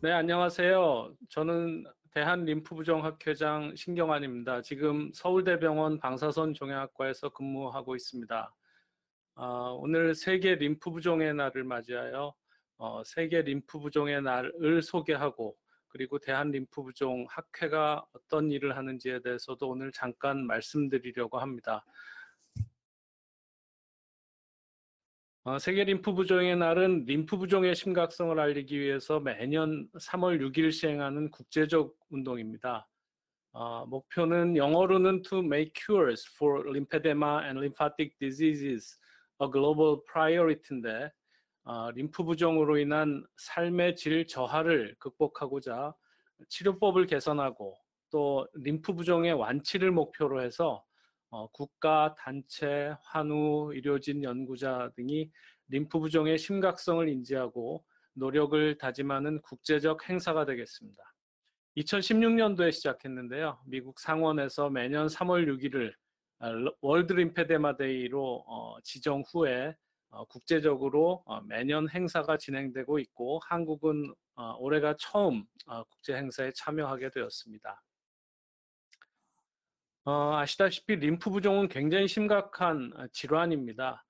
네, 안녕하세요. 저는 대한림프부종학회장 신경환입니다. 지금 서울대병원 방사선 종양학과에서 근무하고 있습니다. 오늘 세계 림프부종의 날을 맞이하여 세계 림프부종의 날을 소개하고 그리고 대한림프부종 학회가 어떤 일을 하는지에 대해서도 오늘 잠깐 말씀드리려고 합니다. 세계 림프부종의 날은 림프부종의 심각성을 알리기 위해서 매년 3월 6일 시행하는 국제적 운동입니다. 목표는 영어로는 to make cures for lymphedema and lymphatic diseases a global priority인데 림프부종으로 인한 삶의 질 저하를 극복하고자 치료법을 개선하고 또 림프부종의 완치를 목표로 해서 국가, 단체, 환우, 의료진, 연구자 등이 림프부종의 심각성을 인지하고 노력을 다짐하는 국제적 행사가 되겠습니다. 2016년도에 시작했는데요. 미국 상원에서 매년 3월 6일을 월드 림페데마 데이로 지정 후에 국제적으로 매년 행사가 진행되고 있고 한국은 올해가 처음 국제 행사에 참여하게 되었습니다. 아시다시피 림프부종은 굉장히 심각한 질환입니다.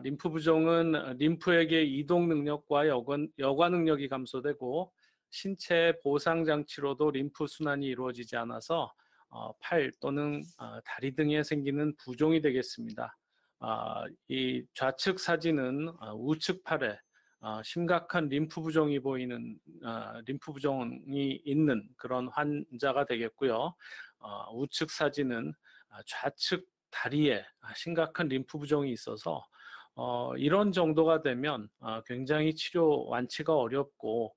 림프부종은 림프액의 이동 능력과 여과 능력이 감소되고 신체 보상 장치로도 림프 순환이 이루어지지 않아서 팔 또는 다리 등에 생기는 부종이 되겠습니다. 이 좌측 사진은 우측 팔에 심각한 림프부종이 보이는 림프부종이 있는 그런 환자가 되겠고요. 우측 사진은 좌측 다리에 심각한 림프부종이 있어서 이런 정도가 되면 굉장히 치료 완치가 어렵고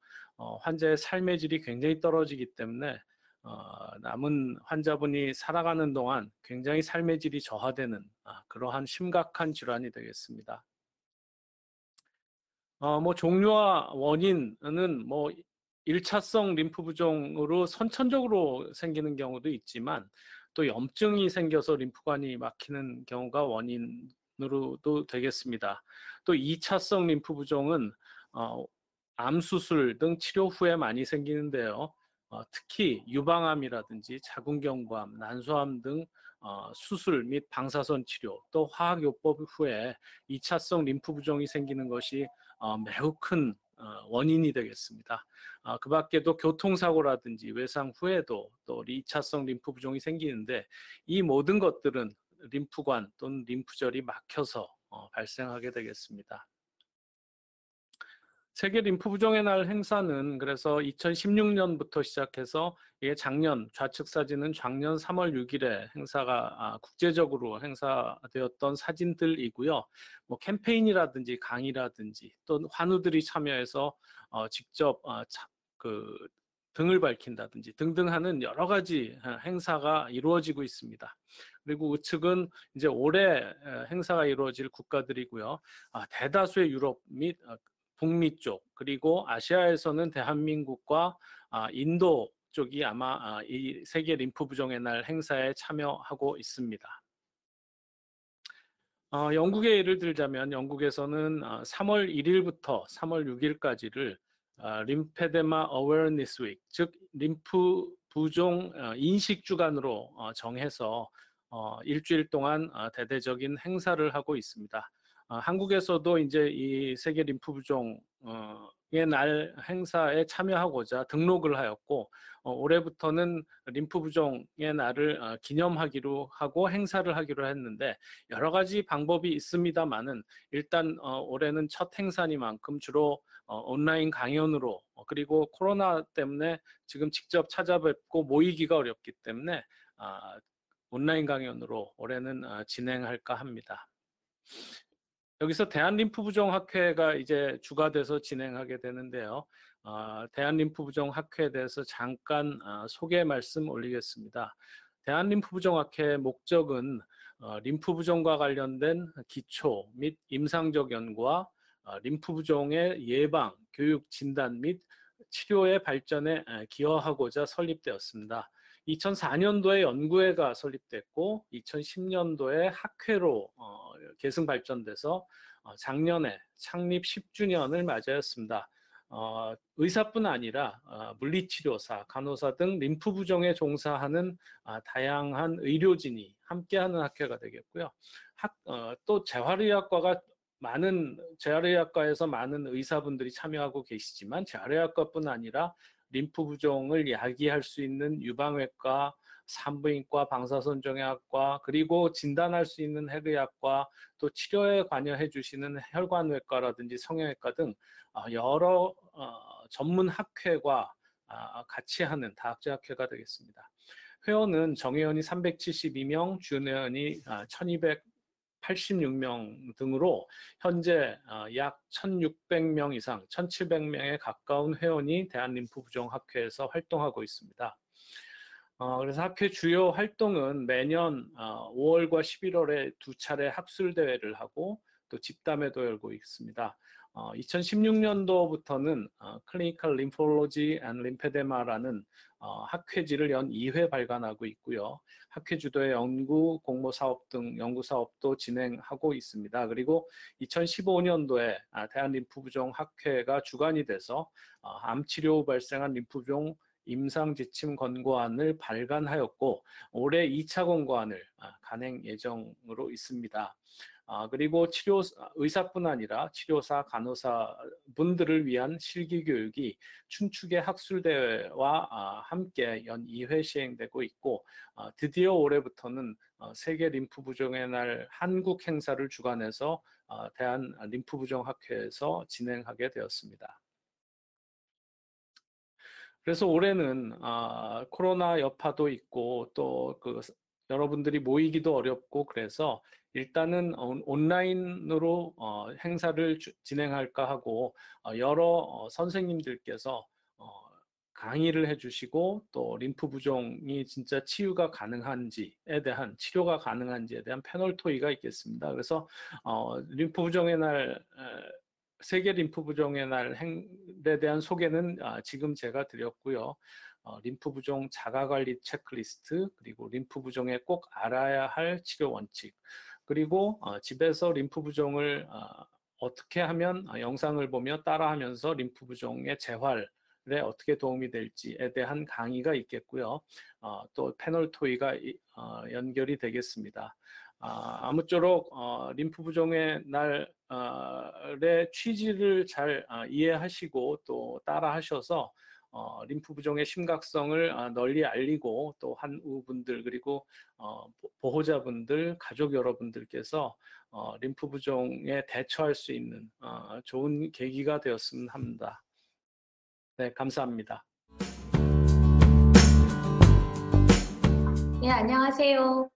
환자의 삶의 질이 굉장히 떨어지기 때문에 남은 환자분이 살아가는 동안 굉장히 삶의 질이 저하되는 그러한 심각한 질환이 되겠습니다. 종류와 원인은 1차성 림프부종으로 선천적으로 생기는 경우도 있지만 또 염증이 생겨서 림프관이 막히는 경우가 원인으로도 되겠습니다. 또 2차성 림프부종은 암수술 등 치료 후에 많이 생기는데요. 특히 유방암이라든지 자궁경부암, 난소암 등 수술 및 방사선 치료 또 화학요법 후에 2차성 림프부종이 생기는 것이 매우 큰 원인이 되겠습니다. 그 밖에도 교통사고라든지 외상 후에도 또 2차성 림프부종이 생기는데 이 모든 것들은 림프관 또는 림프절이 막혀서 발생하게 되겠습니다. 세계 림프부종의 날 행사는 그래서 2016년부터 시작해서 이게 작년 좌측 사진은 작년 3월 6일에 행사가 국제적으로 행사되었던 사진들이고요. 캠페인이라든지 강의라든지 또 환우들이 참여해서 직접 등을 밝힌다든지 등등 하는 여러 가지 행사가 이루어지고 있습니다. 그리고 우측은 이제 올해 행사가 이루어질 국가들이고요. 대다수의 유럽 및 북미 쪽 그리고 아시아에서는 대한민국과 인도 쪽이 아마 이 세계 림프부종의 날 행사에 참여하고 있습니다. 영국의 예를 들자면 영국에서는 3월 1일부터 3월 6일까지를 림페데마 어웨어니스 윅, 즉 림프부종 인식 주간으로 정해서 일주일 동안 대대적인 행사를 하고 있습니다. 한국에서도 이제 이 세계 림프부종의 날 행사에 참여하고자 등록을 하였고 올해부터는 림프부종의 날을 기념하기로 하고 행사를 하기로 했는데 여러 가지 방법이 있습니다만은 일단 올해는 첫 행사니만큼 주로 온라인 강연으로 그리고 코로나 때문에 지금 직접 찾아뵙고 모이기가 어렵기 때문에 온라인 강연으로 올해는 진행할까 합니다. 여기서 대한림프부종학회가 이제 주가 돼서 진행하게 되는데요. 대한림프부종학회에 대해서 잠깐 소개 말씀 올리겠습니다. 대한림프부종학회의 목적은 림프부종과 관련된 기초 및 임상적 연구와 림프부종의 예방, 교육, 진단 및 치료의 발전에 기여하고자 설립되었습니다. 2004년도에 연구회가 설립됐고 2010년도에 학회로 계승 발전돼서 작년에 창립 10주년을 맞이하였습니다. 의사뿐 아니라 물리치료사, 간호사 등 림프 부종에 종사하는 다양한 의료진이 함께하는 학회가 되겠고요. 또 재활의학과에서 많은 의사분들이 참여하고 계시지만 재활의학과뿐 아니라 림프 부종을 야기할 수 있는 유방외과, 산부인과, 방사선종양학과, 그리고 진단할 수 있는 핵의학과, 또 치료에 관여해 주시는 혈관외과라든지 성형외과 등 여러 전문 학회과 같이 하는 다학제 학회가 되겠습니다. 회원은 정회원이 372명, 준회원이 1286명 등으로 현재 약 1600명 이상, 1700명에 가까운 회원이 대한림프부종학회에서 활동하고 있습니다. 그래서 학회 주요 활동은 매년 5월과 11월에 두 차례 학술대회를 하고 또 집담회도 열고 있습니다. 2016년도부터는 클리니컬 림폴로지 앤 림페데마라는 학회지를 연 2회 발간하고 있고요. 학회 주도의 연구, 공모 사업 등 연구 사업도 진행하고 있습니다. 그리고 2015년도에 대한림프부종 학회가 주관이 돼서 암치료 후 발생한 림프부종 임상지침 권고안을 발간하였고 올해 2차 권고안을 간행 예정으로 있습니다. 그리고 의사뿐 아니라 치료사, 간호사 분들을 위한 실기교육이 춘추계 학술대회와 함께 연 2회 시행되고 있고 드디어 올해부터는 세계 림프부종의 날 한국 행사를 주관해서 대한림프부종학회에서 진행하게 되었습니다. 그래서 올해는 코로나 여파도 있고 또 여러분들이 모이기도 어렵고 그래서 일단은 온라인으로 행사를 진행할까 하고 여러 선생님들께서 강의를 해주시고 또 림프 부종이 진짜 치료가 가능한지에 대한 패널 토의가 있겠습니다. 그래서 림프 부종의 날 세계 림프 부종의 날에 대한 소개는 지금 제가 드렸고요. 림프 부종 자가관리 체크리스트, 그리고 림프 부종에 꼭 알아야 할 치료 원칙, 그리고 집에서 림프 부종을 어떻게 하면 영상을 보며 따라하면서 림프 부종의 재활에 어떻게 도움이 될지에 대한 강의가 있겠고요. 또 패널 토의가 연결이 되겠습니다. 아무쪼록 림프 부종의 날의 취지를 잘 이해하시고 또 따라하셔서 림프 부종의 심각성을 널리 알리고 또 한우분들 그리고 보호자분들, 가족 여러분들께서 림프 부종에 대처할 수 있는 좋은 계기가 되었으면 합니다. 네, 감사합니다. 네, 안녕하세요.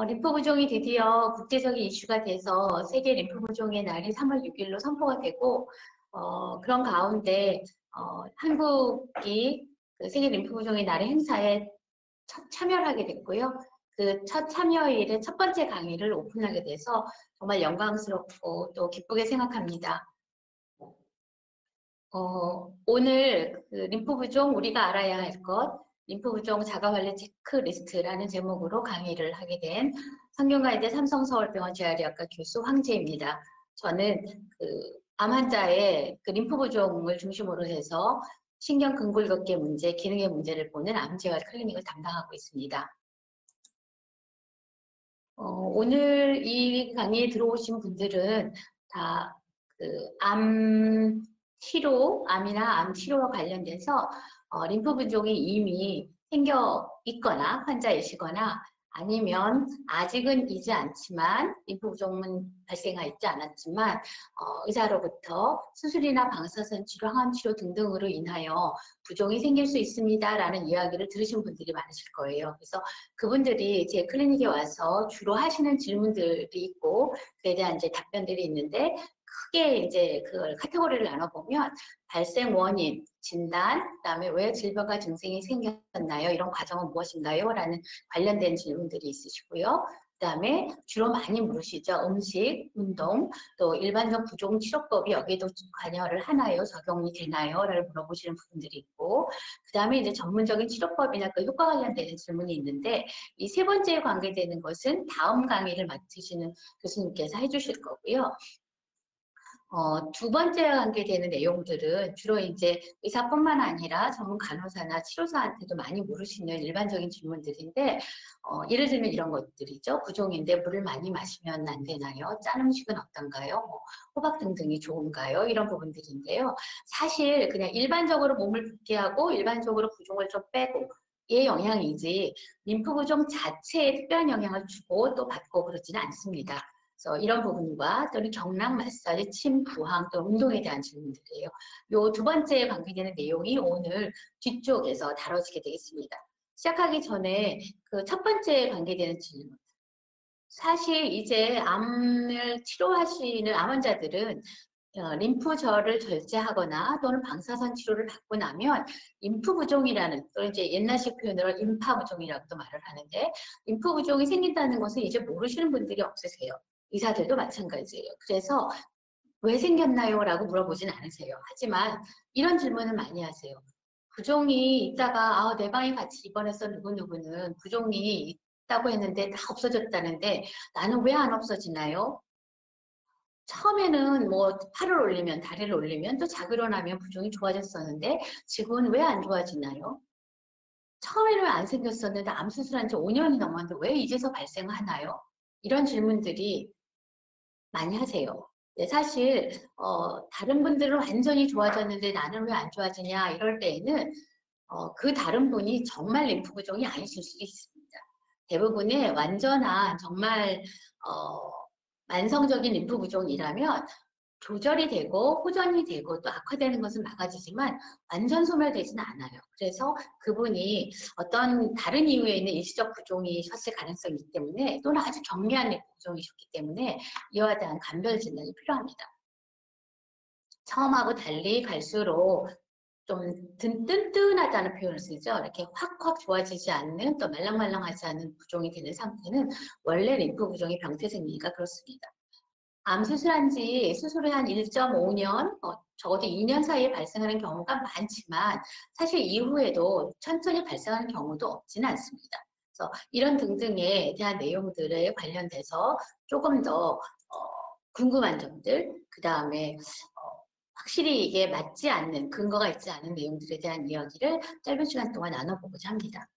림프 부종이 드디어 국제적인 이슈가 돼서 세계 림프 부종의 날이 3월 6일로 선포가 되고 그런 가운데 한국이 그 세계 림프 부종의 날의 행사에 참여를 하게 됐고요. 그 첫 참여일에 첫 번째 강의를 오픈하게 돼서 정말 영광스럽고 또 기쁘게 생각합니다. 오늘 그 림프 부종 우리가 알아야 할 것, 림프 부종 자가관리 체크리스트라는 제목으로 강의를 하게 된 성균관의대 삼성서울병원 재활의학과 교수 황재입니다. 저는 암 환자의 림프 부종을 중심으로 해서 신경근골격계 문제, 기능의 문제를 보는 암재활 클리닉을 담당하고 있습니다. 오늘 이 강의에 들어오신 분들은 다 암이나 암 치료와 관련돼서 림프 부종이 이미 생겨 있거나 환자이시거나 아니면 아직은 이지 않지만 림프 부종은 발생하 있지 않았지만 의사로부터 수술이나 방사선 치료, 항암 치료 등등으로 인하여 부종이 생길 수 있습니다라는 이야기를 들으신 분들이 많으실 거예요. 그래서 그분들이 제 클리닉에 와서 주로 하시는 질문들이 있고 그에 대한 이제 답변들이 있는데 크게 이제 그걸 카테고리를 나눠보면 발생 원인, 진단, 그다음에 왜 질병과 증상이 생겼나요? 이런 과정은 무엇인가요? 라는 관련된 질문들이 있으시고요. 그다음에 주로 많이 물으시죠. 음식, 운동, 또 일반적 부종 치료법이 여기에도 관여를 하나요? 적용이 되나요? 라고 물어보시는 부분들이 있고 그다음에 이제 전문적인 치료법이나 그 효과 관련되는 질문이 있는데 이 세 번째에 관계되는 것은 다음 강의를 맡으시는 교수님께서 해주실 거고요. 두 번째와 관계되는 내용들은 주로 이제 의사뿐만 아니라 전문 간호사나 치료사한테도 많이 물으시는 일반적인 질문들인데, 예를 들면 이런 것들이죠. 부종인데 물을 많이 마시면 안 되나요? 짠 음식은 어떤가요? 뭐, 호박 등등이 좋은가요? 이런 부분들인데요. 사실 그냥 일반적으로 몸을 붓게 하고 일반적으로 부종을 좀 빼고 의 영향이지 림프 부종 자체에 특별한 영향을 주고 또 받고 그러지는 않습니다. 그래서 이런 부분과 또는 경락 마사지, 침, 부항 또 운동에 대한 질문들이에요. 요 두 번째에 관계되는 내용이 오늘 뒤쪽에서 다뤄지게 되겠습니다. 시작하기 전에 그 첫 번째에 관계되는 질문. 사실 이제 암을 치료하시는 암 환자들은 림프절을 절제하거나 또는 방사선 치료를 받고 나면 림프 부종이라는, 또 이제 옛날식 표현으로 임파 부종이라고도 말을 하는데, 림프 부종이 생긴다는 것은 이제 모르시는 분들이 없으세요. 의사들도 마찬가지예요. 그래서 왜 생겼나요? 라고 물어보진 않으세요. 하지만 이런 질문을 많이 하세요. 부종이 있다가 내 방에 같이 입원해서 누구누구는 부종이 있다고 했는데 다 없어졌다는데 나는 왜 안 없어지나요? 처음에는 뭐 팔을 올리면 다리를 올리면 또 자고 일어나면 부종이 좋아졌었는데 지금은 왜 안 좋아지나요? 처음에는 왜 안 생겼었는데 암 수술한 지 5년이 넘었는데 왜 이제서 발생하나요? 이런 질문들이 많이 하세요. 네, 사실 다른 분들은 완전히 좋아졌는데 나는 왜 안 좋아지냐 이럴 때에는 그 다른 분이 정말 림프 부종이 아니실 수도 있습니다. 대부분의 완전한 정말 만성적인 림프 부종이라면 조절이 되고 호전이 되고 또 악화되는 것은 막아지지만 완전 소멸되지는 않아요. 그래서 그분이 어떤 다른 이유에 있는 일시적 부종이셨을 가능성이 있기 때문에, 또는 아주 경미한 림프 부종이셨기 때문에 이와 대한 감별 진단이 필요합니다. 처음하고 달리 갈수록 좀 뜬뜬하다는 표현을 쓰죠. 이렇게 확확 좋아지지 않는, 또 말랑말랑하지 않은 부종이 되는 상태는 원래 림프 부종의 병태 생리가 그렇습니다. 암 수술한 지 수술을 한 1.5년, 적어도 2년 사이에 발생하는 경우가 많지만 사실 이후에도 천천히 발생하는 경우도 없지는 않습니다. 그래서 이런 등등에 대한 내용들에 관련돼서 조금 더 궁금한 점들, 그 다음에 확실히 이게 맞지 않는, 근거가 있지 않은 내용들에 대한 이야기를 짧은 시간 동안 나눠보고자 합니다.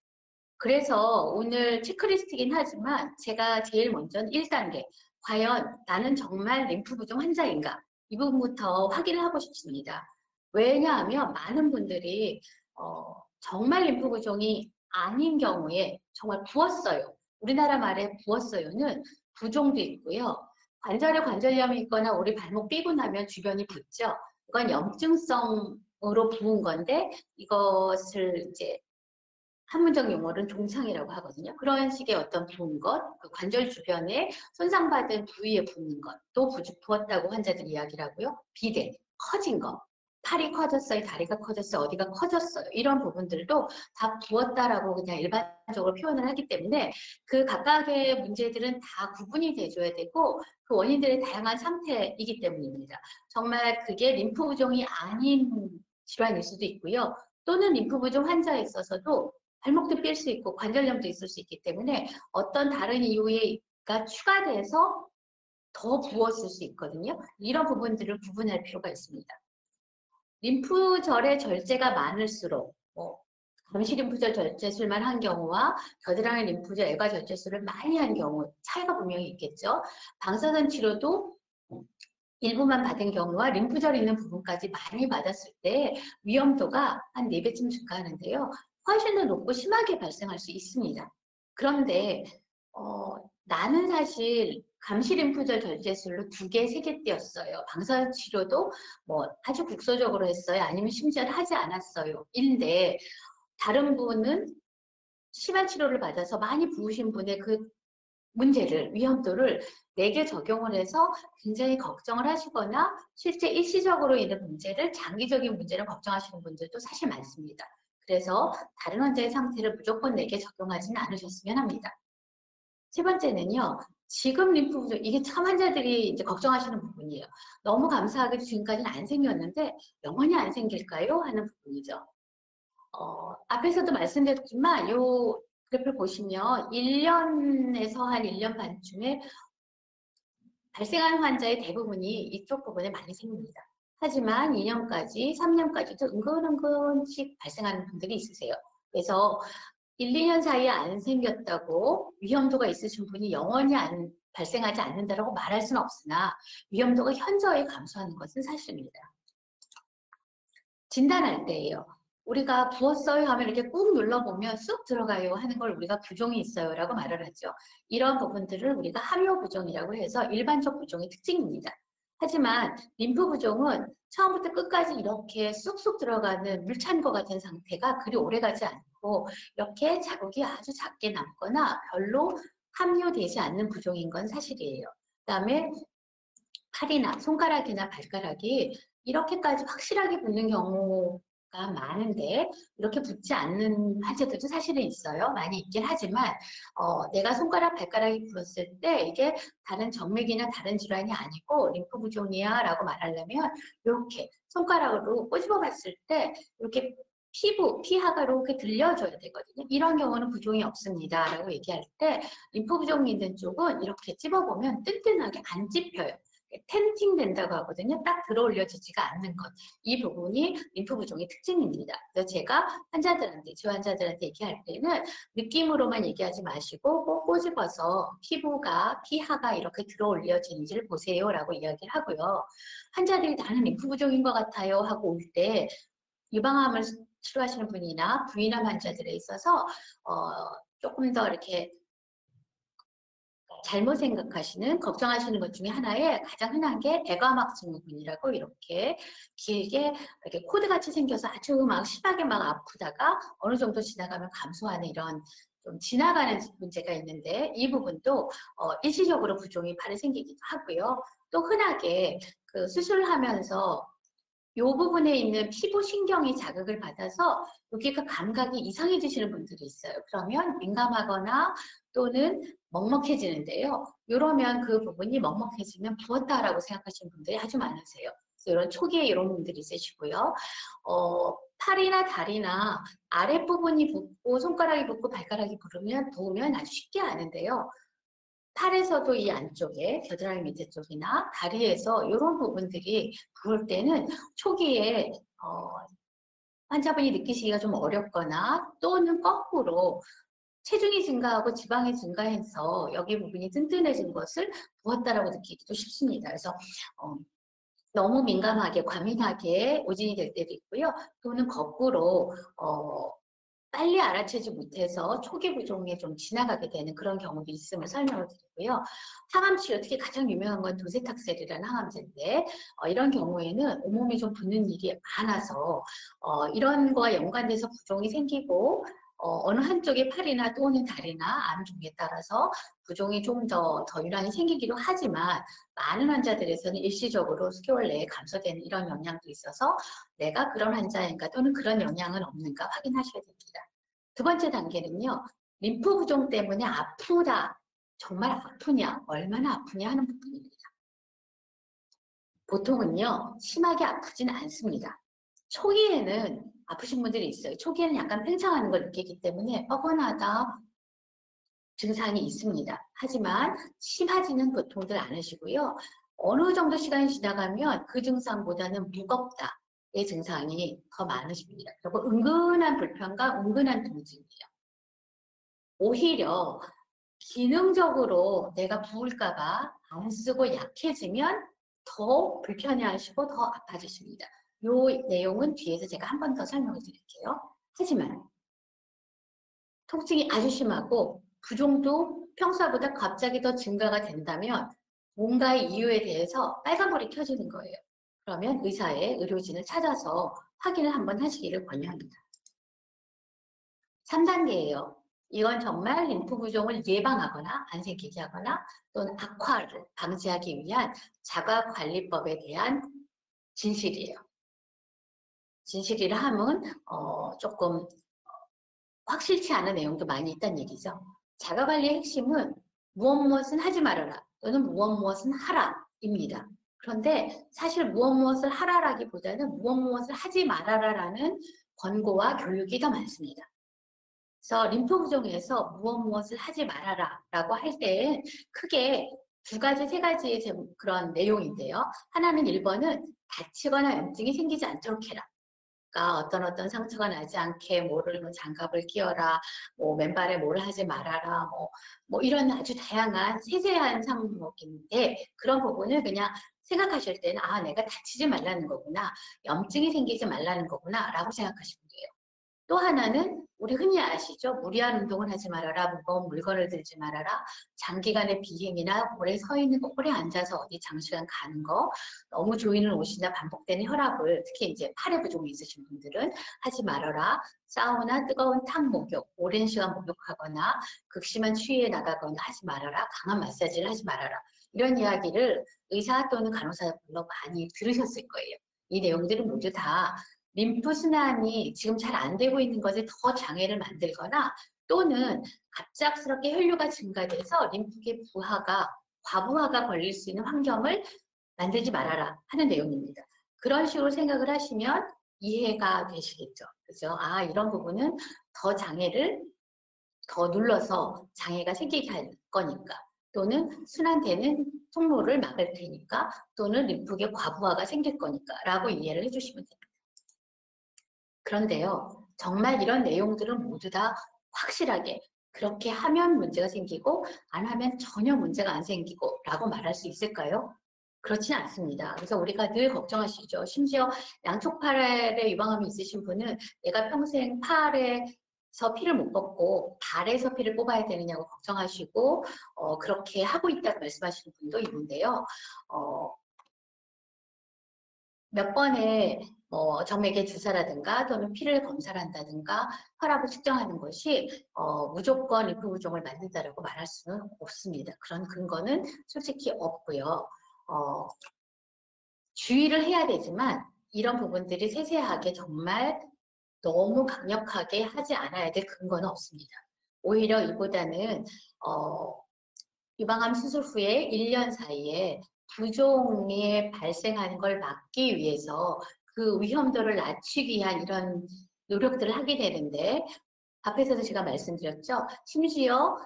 그래서 오늘 체크리스트이긴 하지만 제가 제일 먼저는 1단계, 과연 나는 정말 림프 부종 환자인가? 이 부분부터 확인을 하고 싶습니다. 왜냐하면 많은 분들이 정말 림프 부종이 아닌 경우에 정말 부었어요. 우리나라 말에 부었어요는 부종도 있고요. 관절에 관절염이 있거나 우리 발목 삐고 나면 주변이 붓죠. 이건 염증성으로 부은 건데 이것을 이제 학문적 용어는 종창이라고 하거든요. 그런 식의 어떤 부은 것, 그 관절 주변에 손상받은 부위에 붓는 것, 또 부었다고 환자들이 이야기를 하고요. 비대, 커진 것, 팔이 커졌어요, 다리가 커졌어요, 어디가 커졌어요. 이런 부분들도 다 부었다라고 그냥 일반적으로 표현을 하기 때문에 그 각각의 문제들은 다 구분이 돼줘야 되고 그 원인들의 다양한 상태이기 때문입니다. 정말 그게 림프 부종이 아닌 질환일 수도 있고요. 또는 림프 부종 환자에 있어서도 발목도 삘 수 있고 관절염도 있을 수 있기 때문에 어떤 다른 이유가 추가돼서 더 부었을 수 있거든요. 이런 부분들을 구분할 필요가 있습니다. 림프절의 절제가 많을수록 감시림프절 절제술만 한 경우와 겨드랑이 림프절 애가 절제술을 많이 한 경우 차이가 분명히 있겠죠. 방사선 치료도 일부만 받은 경우와 림프절 있는 부분까지 많이 받았을 때 위험도가 한 4배쯤 증가하는데요. 훨씬 더 높고 심하게 발생할 수 있습니다. 그런데 나는 사실 감시림프절 절제술로 2개, 3개 띄었어요. 방사선 치료도 뭐 아주 국소적으로 했어요. 아니면 심지어 하지 않았어요. 인데 다른 분은 심한 치료를 받아서 많이 부으신 분의 그 문제를, 위험도를 4개 적용을 해서 굉장히 걱정을 하시거나 실제 일시적으로 있는 문제를 장기적인 문제를 걱정하시는 분들도 사실 많습니다. 그래서 다른 환자의 상태를 무조건 4개 적용하지는 않으셨으면 합니다. 세 번째는요. 지금 림프 부종, 이게 참 환자들이 이제 걱정하시는 부분이에요. 너무 감사하게도 지금까지는 안 생겼는데 영원히 안 생길까요? 하는 부분이죠. 앞에서도 말씀드렸지만 요 그래프를 보시면 1년에서 한 1년 반쯤에 발생하는 환자의 대부분이 이쪽 부분에 많이 생깁니다. 하지만 2년까지, 3년까지도 은근씩 발생하는 분들이 있으세요. 그래서 1, 2년 사이에 안 생겼다고 위험도가 있으신 분이 영원히 발생하지 않는다고 말할 수는 없으나 위험도가 현저히 감소하는 것은 사실입니다. 진단할 때예요. 우리가 부었어요 하면 이렇게 꾹 눌러보면 쑥 들어가요 하는 걸 우리가 부종이 있어요 라고 말을 하죠. 이런 부분들을 우리가 함요 부종이라고 해서 일반적 부종의 특징입니다. 하지만 림프 부종은 처음부터 끝까지 이렇게 쑥쑥 들어가는 물 찬 것 같은 상태가 그리 오래 가지 않고 이렇게 자국이 아주 작게 남거나 별로 함유되지 않는 부종인 건 사실이에요. 그 다음에 팔이나 손가락이나 발가락이 이렇게까지 확실하게 붓는 경우가 많은데 이렇게 붓지 않는 환자들도 사실은 있어요. 많이 있긴 하지만 내가 손가락, 발가락이 부었을 때 이게 다른 정맥이나 다른 질환이 아니고 림프 부종이야 라고 말하려면 이렇게 손가락으로 꼬집어 봤을 때 이렇게 피하가로 이렇게 들려줘야 되거든요. 이런 경우는 부종이 없습니다 라고 얘기할 때 림프 부종이 있는 쪽은 이렇게 찝어보면 튼튼하게 안 찝혀요. 텐팅 된다고 하거든요. 딱 들어 올려지지가 않는 것. 이 부분이 림프 부종의 특징입니다. 그래서 제가 환자들한테, 제 환자들한테 얘기할 때는 느낌으로만 얘기하지 마시고 꼭 꼬집어서 피하가 이렇게 들어 올려지는지를 보세요 라고 이야기를 하고요. 환자들이 나는 림프 부종인 것 같아요 하고 올 때 유방암을 치료하시는 분이나 부인암 환자들에 있어서 조금 더 이렇게 잘못 생각하시는, 걱정하시는 것 중에 하나에 가장 흔한 게 애과막 증후군이라고 이렇게 길게 이렇게 코드같이 생겨서 아주 막 심하게 막 아프다가 어느 정도 지나가면 감소하는 이런 좀 지나가는 문제가 있는데 이 부분도 일시적으로 부종이 바로 생기기도 하고요. 또 흔하게 그 수술을 하면서 이 부분에 있는 피부 신경이 자극을 받아서 여기가 감각이 이상해지시는 분들이 있어요. 그러면 민감하거나 또는 먹먹해지는데요. 이러면 그 부분이 먹먹해지면 부었다라고 생각하시는 분들이 아주 많으세요. 그래서 이런 초기에 이런 분들이 있으시고요. 팔이나 다리나 아랫부분이 붓고 손가락이 붓고 발가락이 부으면 아주 쉽게 아는데요. 팔에서도 이 안쪽에 겨드랑이 밑에 쪽이나 다리에서 이런 부분들이 부을 때는 초기에 환자분이 느끼시기가 좀 어렵거나 또는 거꾸로 체중이 증가하고 지방이 증가해서 여기 부분이 튼튼해진 것을 부었다라고 느끼기도 쉽습니다. 그래서 너무 민감하게 과민하게 오진이 될 때도 있고요. 또는 거꾸로 빨리 알아채지 못해서 초기 부종에 좀 지나가게 되는 그런 경우도 있음을 설명을 드리고요. 항암치료, 특히 가장 유명한 건 도세탁셀이라는 항암제인데 이런 경우에는 온몸이 좀 붓는 일이 많아서 이런 거와 연관돼서 부종이 생기고 어느 한쪽의 팔이나 또는 다리나 암 종에 따라서 부종이 좀 더 유난히 생기기도 하지만 많은 환자들에서는 일시적으로 수개월 내에 감소되는 이런 영향도 있어서 내가 그런 환자인가 또는 그런 영향은 없는가 확인하셔야 됩니다. 두 번째 단계는요. 림프 부종 때문에 아프다. 정말 아프냐? 얼마나 아프냐 하는 부분입니다. 보통은요. 심하게 아프진 않습니다. 초기에는 아프신 분들이 있어요. 초기에는 약간 팽창하는 걸 느끼기 때문에 뻐근하다 증상이 있습니다. 하지만 심하지는 보통들 않으시고요. 어느 정도 시간이 지나가면 그 증상보다는 무겁다의 증상이 더 많으십니다. 그리고 은근한 불편과 은근한 통증이에요. 오히려 기능적으로 내가 부을까봐 안 쓰고 약해지면 더 불편해하시고 더 아파지십니다. 이 내용은 뒤에서 제가 한 번 더 설명을 드릴게요. 하지만 통증이 아주 심하고 부종도 평소보다 갑자기 더 증가가 된다면 뭔가의 이유에 대해서 빨간불이 켜지는 거예요. 그러면 의료진을 찾아서 확인을 한번 하시기를 권유합니다. 3단계예요. 이건 정말 림프 부종을 예방하거나 안 생기게 하거나 또는 악화를 방지하기 위한 자가관리법에 대한 진실이에요. 진실이라 함은 조금 확실치 않은 내용도 많이 있다는 얘기죠. 자가관리의 핵심은 무엇은 하지 말아라 또는 무엇은 하라입니다. 그런데 사실 무엇을 하라라기보다는 무엇을 하지 말아라라는 권고와 교육이 더 많습니다. 그래서 림프 부종에서 무엇을 하지 말아라 라고 할 때엔 크게 두 가지, 세 가지의 그런 내용인데요. 하나는 1번은 다치거나 염증이 생기지 않도록 해라. 그러니까 어떤 상처가 나지 않게 뭐를 뭐 장갑을 끼워라, 뭐 맨발에 뭘 하지 말아라, 뭐 이런 아주 다양한 세세한 항목인데 그런 부분을 그냥 생각하실 때는 아 내가 다치지 말라는 거구나, 염증이 생기지 말라는 거구나라고 생각하시면 돼요. 또 하나는 우리 흔히 아시죠? 무리한 운동을 하지 말아라, 무거운 물건을 들지 말아라, 장기간의 비행이나 오래 서 있는 거, 오래 앉아서 어디 장시간 가는 거, 너무 조이는 옷이나 반복되는 혈압을 특히 이제 팔에 부종이 있으신 분들은 하지 말아라, 사우나, 뜨거운 탕 목욕, 오랜 시간 목욕하거나 극심한 추위에 나가거나 하지 말아라, 강한 마사지를 하지 말아라. 이런 이야기를 의사 또는 간호사분들로 많이 들으셨을 거예요. 이 내용들은 모두 다 림프순환이 지금 잘 안 되고 있는 것에 더 장애를 만들거나 또는 갑작스럽게 혈류가 증가돼서 림프계 부하가, 과부하가 걸릴 수 있는 환경을 만들지 말아라 하는 내용입니다. 그런 식으로 생각을 하시면 이해가 되시겠죠. 그죠? 아, 이런 부분은 더 장애를 더 눌러서 장애가 생기게 할 거니까 또는 순환되는 통로를 막을 테니까 또는 림프계 과부하가 생길 거니까 라고 이해를 해주시면 됩니다. 그런데요, 정말 이런 내용들은 모두 다 확실하게 그렇게 하면 문제가 생기고 안 하면 전혀 문제가 안 생기고 라고 말할 수 있을까요? 그렇지는 않습니다. 그래서 우리가 늘 걱정하시죠. 심지어 양쪽 팔에 유방암이 있으신 분은 내가 평생 팔에서 피를 못 뽑고 발에서 피를 뽑아야 되느냐고 걱정하시고 그렇게 하고 있다고 말씀하시는 분도 있는데요. 몇 번의 정맥의 주사라든가 또는 피를 검사를 한다든가 혈압을 측정하는 것이 무조건 림프 부종을 만든다라고 말할 수는 없습니다. 그런 근거는 솔직히 없고요. 주의를 해야 되지만 이런 부분들이 세세하게 정말 너무 강력하게 하지 않아야 될 근거는 없습니다. 오히려 이보다는 유방암 수술 후에 1년 사이에 부종이 발생하는 걸 막기 위해서 그 위험도를 낮추기 위한 이런 노력들을 하게 되는데 앞에서도 제가 말씀드렸죠. 심지어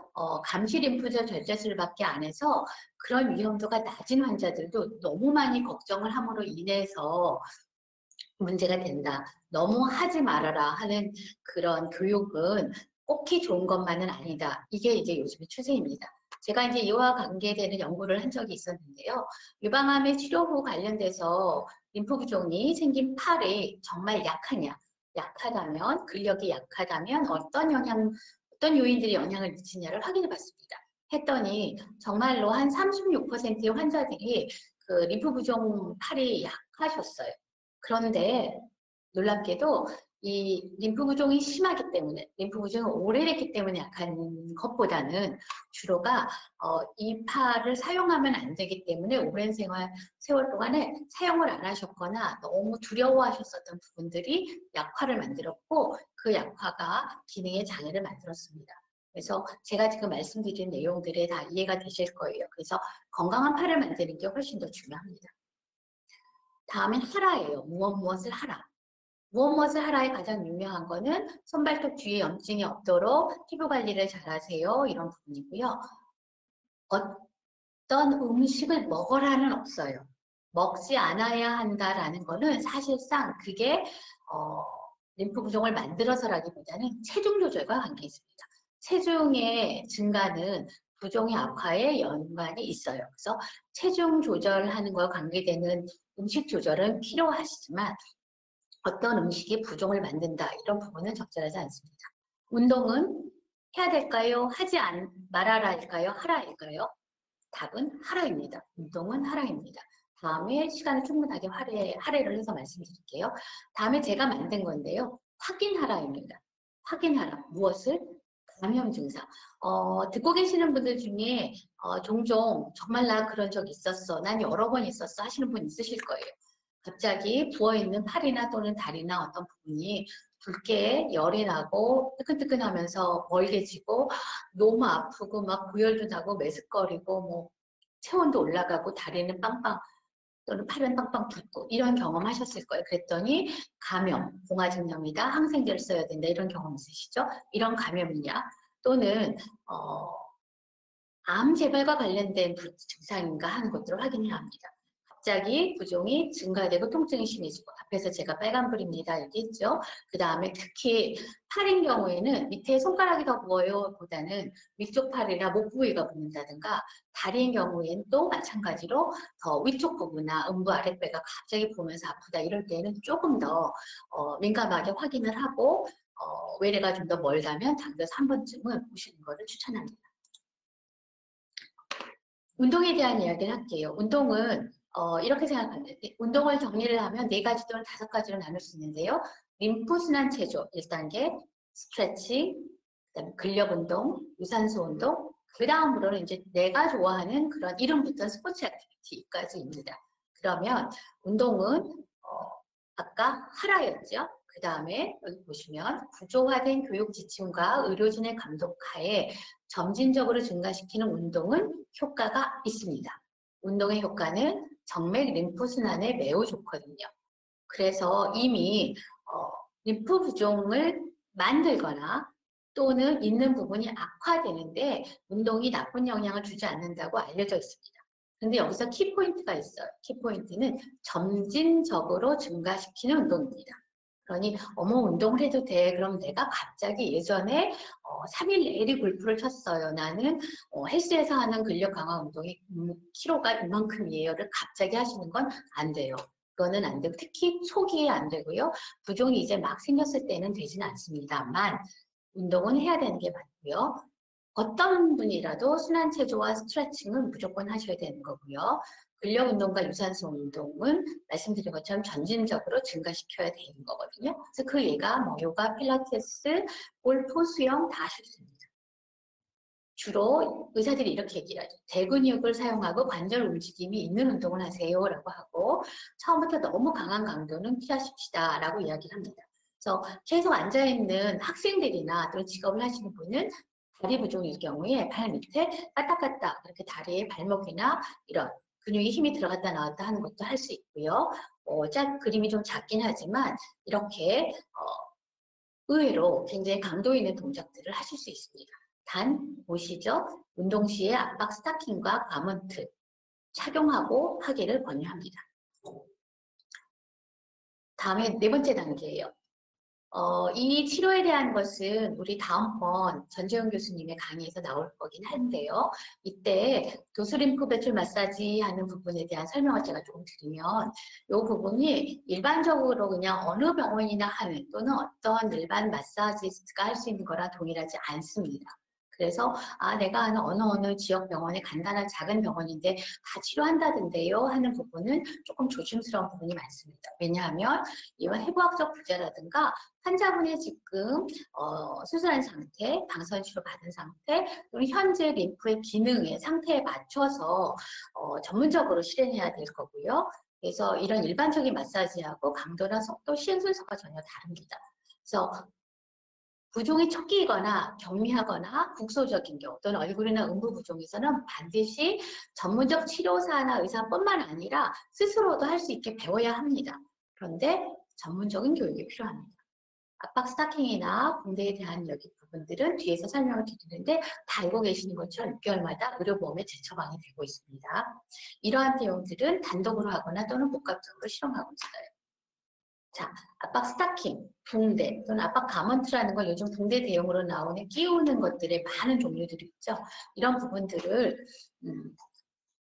감시 림프절 절제술밖에 안 해서 그런 위험도가 낮은 환자들도 너무 많이 걱정을 함으로 인해서 문제가 된다. 너무 하지 말아라 하는 그런 교육은 꼭히 좋은 것만은 아니다. 이게 이제 요즘의 추세입니다. 제가 이제 이와 관계되는 연구를 한 적이 있었는데요. 유방암의 치료 후 관련돼서 림프 부종이 생긴 팔이 정말 약하냐, 약하다면, 근력이 약하다면 어떤 요인들이 영향을 미치냐를 확인해 봤습니다. 했더니 정말로 한 36%의 환자들이 그 림프 부종 팔이 약하셨어요. 그런데 놀랍게도 이 림프 부종이 심하기 때문에, 림프 부종이 오래됐기 때문에 약한 것보다는 주로가 이 팔을 사용하면 안 되기 때문에 오랜 세월 동안에 사용을 안 하셨거나 너무 두려워하셨었던 부분들이 약화를 만들었고 그 약화가 기능에 장애를 만들었습니다. 그래서 제가 지금 말씀드린 내용들이 다 이해가 되실 거예요. 그래서 건강한 팔을 만드는 게 훨씬 더 중요합니다. 다음엔 하라예요. 무엇을 하라. 무엇을 하라에 가장 유명한 거는 손발톱 뒤에 염증이 없도록 피부 관리를 잘 하세요. 이런 부분이고요. 어떤 음식을 먹어라는 없어요. 먹지 않아야 한다라는 거는 사실상 그게 림프 부종을 만들어서라기보다는 체중 조절과 관계 있습니다. 체중의 증가는 부종의 악화에 연관이 있어요. 그래서 체중 조절하는 것과 관계되는 음식 조절은 필요하시지만 어떤 음식이 부종을 만든다 이런 부분은 적절하지 않습니다. 운동은 해야 될까요? 말아라 할까요? 하라 할까요? 답은 하라입니다. 운동은 하라입니다. 다음에 시간을 충분하게 할애를 해서 말씀드릴게요. 다음에 제가 만든 건데요. 확인하라입니다. 확인하라. 무엇을? 감염 증상. 듣고 계시는 분들 중에 종종 정말 나 그런 적 있었어. 난 여러 번 있었어 하시는 분 있으실 거예요. 갑자기 부어있는 팔이나 또는 다리나 어떤 부분이 붉게 열이 나고 뜨끈뜨끈하면서 멀개지고 너무 아프고 막 고열도 나고 메스꺼리고 뭐 체온도 올라가고 다리는 빵빵 또는 팔은 빵빵 붓고 이런 경험 하셨을 거예요. 그랬더니 감염, 봉화증염이다, 항생제를 써야 된다 이런 경험 있으시죠? 이런 감염이냐? 또는 암 재발과 관련된 증상인가 하는 것들을 확인해야 합니다. 갑자기 부종이 증가되고 통증이 심해지고 앞에서 제가 빨간불입니다 얘기했죠. 그 다음에 특히 팔인 경우에는 밑에 손가락이 더 부어요 보다는 위쪽 팔이나 목 부위가 붓는다든가 다리인 경우에는 또 마찬가지로 더 위쪽 부분이나 음부 아랫배가 갑자기 부으면서 아프다 이럴 때는 조금 더 민감하게 확인을 하고 외래가 좀 더 멀다면 당겨서 한 번쯤은 보시는 것을 추천합니다. 운동에 대한 이야기를 할게요. 운동은 이렇게 생각합니다. 운동을 정리를 하면 4가지 또는 5가지로 나눌 수 있는데요. 림프순환 체조 1단계, 스트레칭, 그다음에 근력 운동, 유산소 운동, 그 다음으로는 이제 내가 좋아하는 그런 이름 붙은 스포츠 액티비티까지입니다. 그러면 운동은 아까 하라였죠. 그 다음에 여기 보시면 구조화된 교육 지침과 의료진의 감독하에 점진적으로 증가시키는 운동은 효과가 있습니다. 운동의 효과는 정맥 림프 순환에 매우 좋거든요. 그래서 이미 림프 부종을 만들거나 또는 있는 부분이 악화되는데 운동이 나쁜 영향을 주지 않는다고 알려져 있습니다. 근데 여기서 키포인트가 있어요. 키포인트는 점진적으로 증가시키는 운동입니다. 그러니 어머 운동을 해도 돼. 그럼 내가 갑자기 예전에 3일 내리 골프를 쳤어요. 나는 헬스에서 하는 근력 강화 운동이 키로가 이만큼이에요를 갑자기 하시는 건 안 돼요. 그거는 안 되고 특히 초기에 안 되고요. 부종이 이제 막 생겼을 때는 되지는 않습니다만 운동은 해야 되는 게 맞고요. 어떤 분이라도 순환체조와 스트레칭은 무조건 하셔야 되는 거고요. 근력 운동과 유산소 운동은 말씀드린 것처럼 점진적으로 증가시켜야 되는 거거든요. 그래서 그 예가 뭐 요가, 필라테스, 골프, 수영 다 하실 수 있습니다. 주로 의사들이 이렇게 얘기를 하죠. 대근육을 사용하고 관절 움직임이 있는 운동을 하세요 라고 하고 처음부터 너무 강한 강도는 피하십시다 라고 이야기를 합니다. 그래서 계속 앉아있는 학생들이나 또는 직업을 하시는 분은 다리 부종일 경우에 발 밑에 까딱까딱 이렇게 다리에 발목이나 이런 근육에 힘이 들어갔다 나왔다 하는 것도 할 수 있고요. 그림이 좀 작긴 하지만 이렇게 의외로 굉장히 강도 있는 동작들을 하실 수 있습니다. 단 보시죠. 운동 시에 압박 스타킹과 가먼트 착용하고 하기를 권유합니다. 다음에 4번째 단계예요. 이 치료에 대한 것은 우리 다음번 전재용 교수님의 강의에서 나올 거긴 한데요. 이때 도수림프 배출 마사지 하는 부분에 대한 설명을 제가 조금 드리면 이 부분이 일반적으로 그냥 어느 병원이나 하는 또는 어떤 일반 마사지스트가 할 수 있는 거랑 동일하지 않습니다. 그래서 내가 아는 어느 지역 병원의 간단한 작은 병원인데 다 치료한다던데요 하는 부분은 조금 조심스러운 부분이 많습니다. 왜냐하면 이와 해부학적 부재라든가 환자분의 지금 수술한 상태, 방사선 치료 받은 상태, 또는 현재 림프의 기능의 상태에 맞춰서 전문적으로 실행해야 될 거고요. 그래서 이런 일반적인 마사지하고 강도나 속도, 시행 순서가 전혀 다릅니다. 그래서 부종이 초기이거나 경미하거나 국소적인 경우 또는 얼굴이나 음부 부종에서는 반드시 전문적 치료사나 의사뿐만 아니라 스스로도 할 수 있게 배워야 합니다. 그런데 전문적인 교육이 필요합니다. 압박 스타킹이나 붕대에 대한 여기 부분들은 뒤에서 설명을 드리는데 다 알고 계시는 것처럼 6개월마다 의료보험에 재처방이 되고 있습니다. 이러한 내용들은 단독으로 하거나 또는 복합적으로 실험하고 있어요. 자, 압박 스타킹, 붕대 또는 압박 가먼트라는 걸 요즘 붕대 대용으로 나오는 끼우는 것들의 많은 종류들이 있죠. 이런 부분들을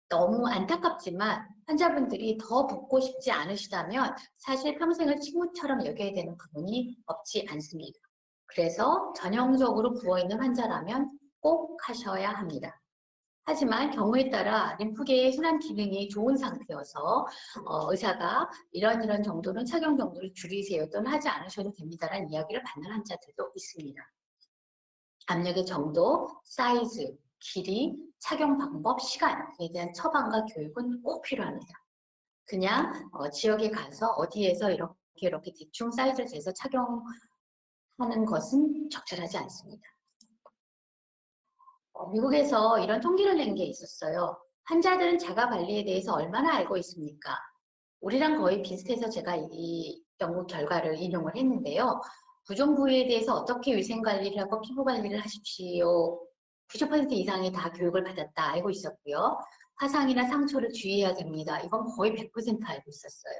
너무 안타깝지만 환자분들이 더 붓고 싶지 않으시다면 사실 평생을 친구처럼 여겨야 되는 부분이 없지 않습니다. 그래서 전형적으로 부어있는 환자라면 꼭 하셔야 합니다. 하지만 경우에 따라 림프계의 순환 기능이 좋은 상태여서 의사가 이런 정도는 착용 정도를 줄이세요 또는 하지 않으셔도 됩니다라는 이야기를 받는 환자들도 있습니다. 압력의 정도, 사이즈, 길이, 착용 방법, 시간에 대한 처방과 교육은 꼭 필요합니다. 그냥 지역에 가서 어디에서 이렇게 대충 사이즈를 재서 착용하는 것은 적절하지 않습니다. 미국에서 이런 통계를 낸 게 있었어요. 환자들은 자가 관리에 대해서 얼마나 알고 있습니까? 우리랑 거의 비슷해서 제가 이 연구 결과를 인용을 했는데요. 부종 부위에 대해서 어떻게 위생 관리를 하고 피부 관리를 하십시오. 90% 이상이 다 교육을 받았다 알고 있었고요. 화상이나 상처를 주의해야 됩니다. 이건 거의 100% 알고 있었어요.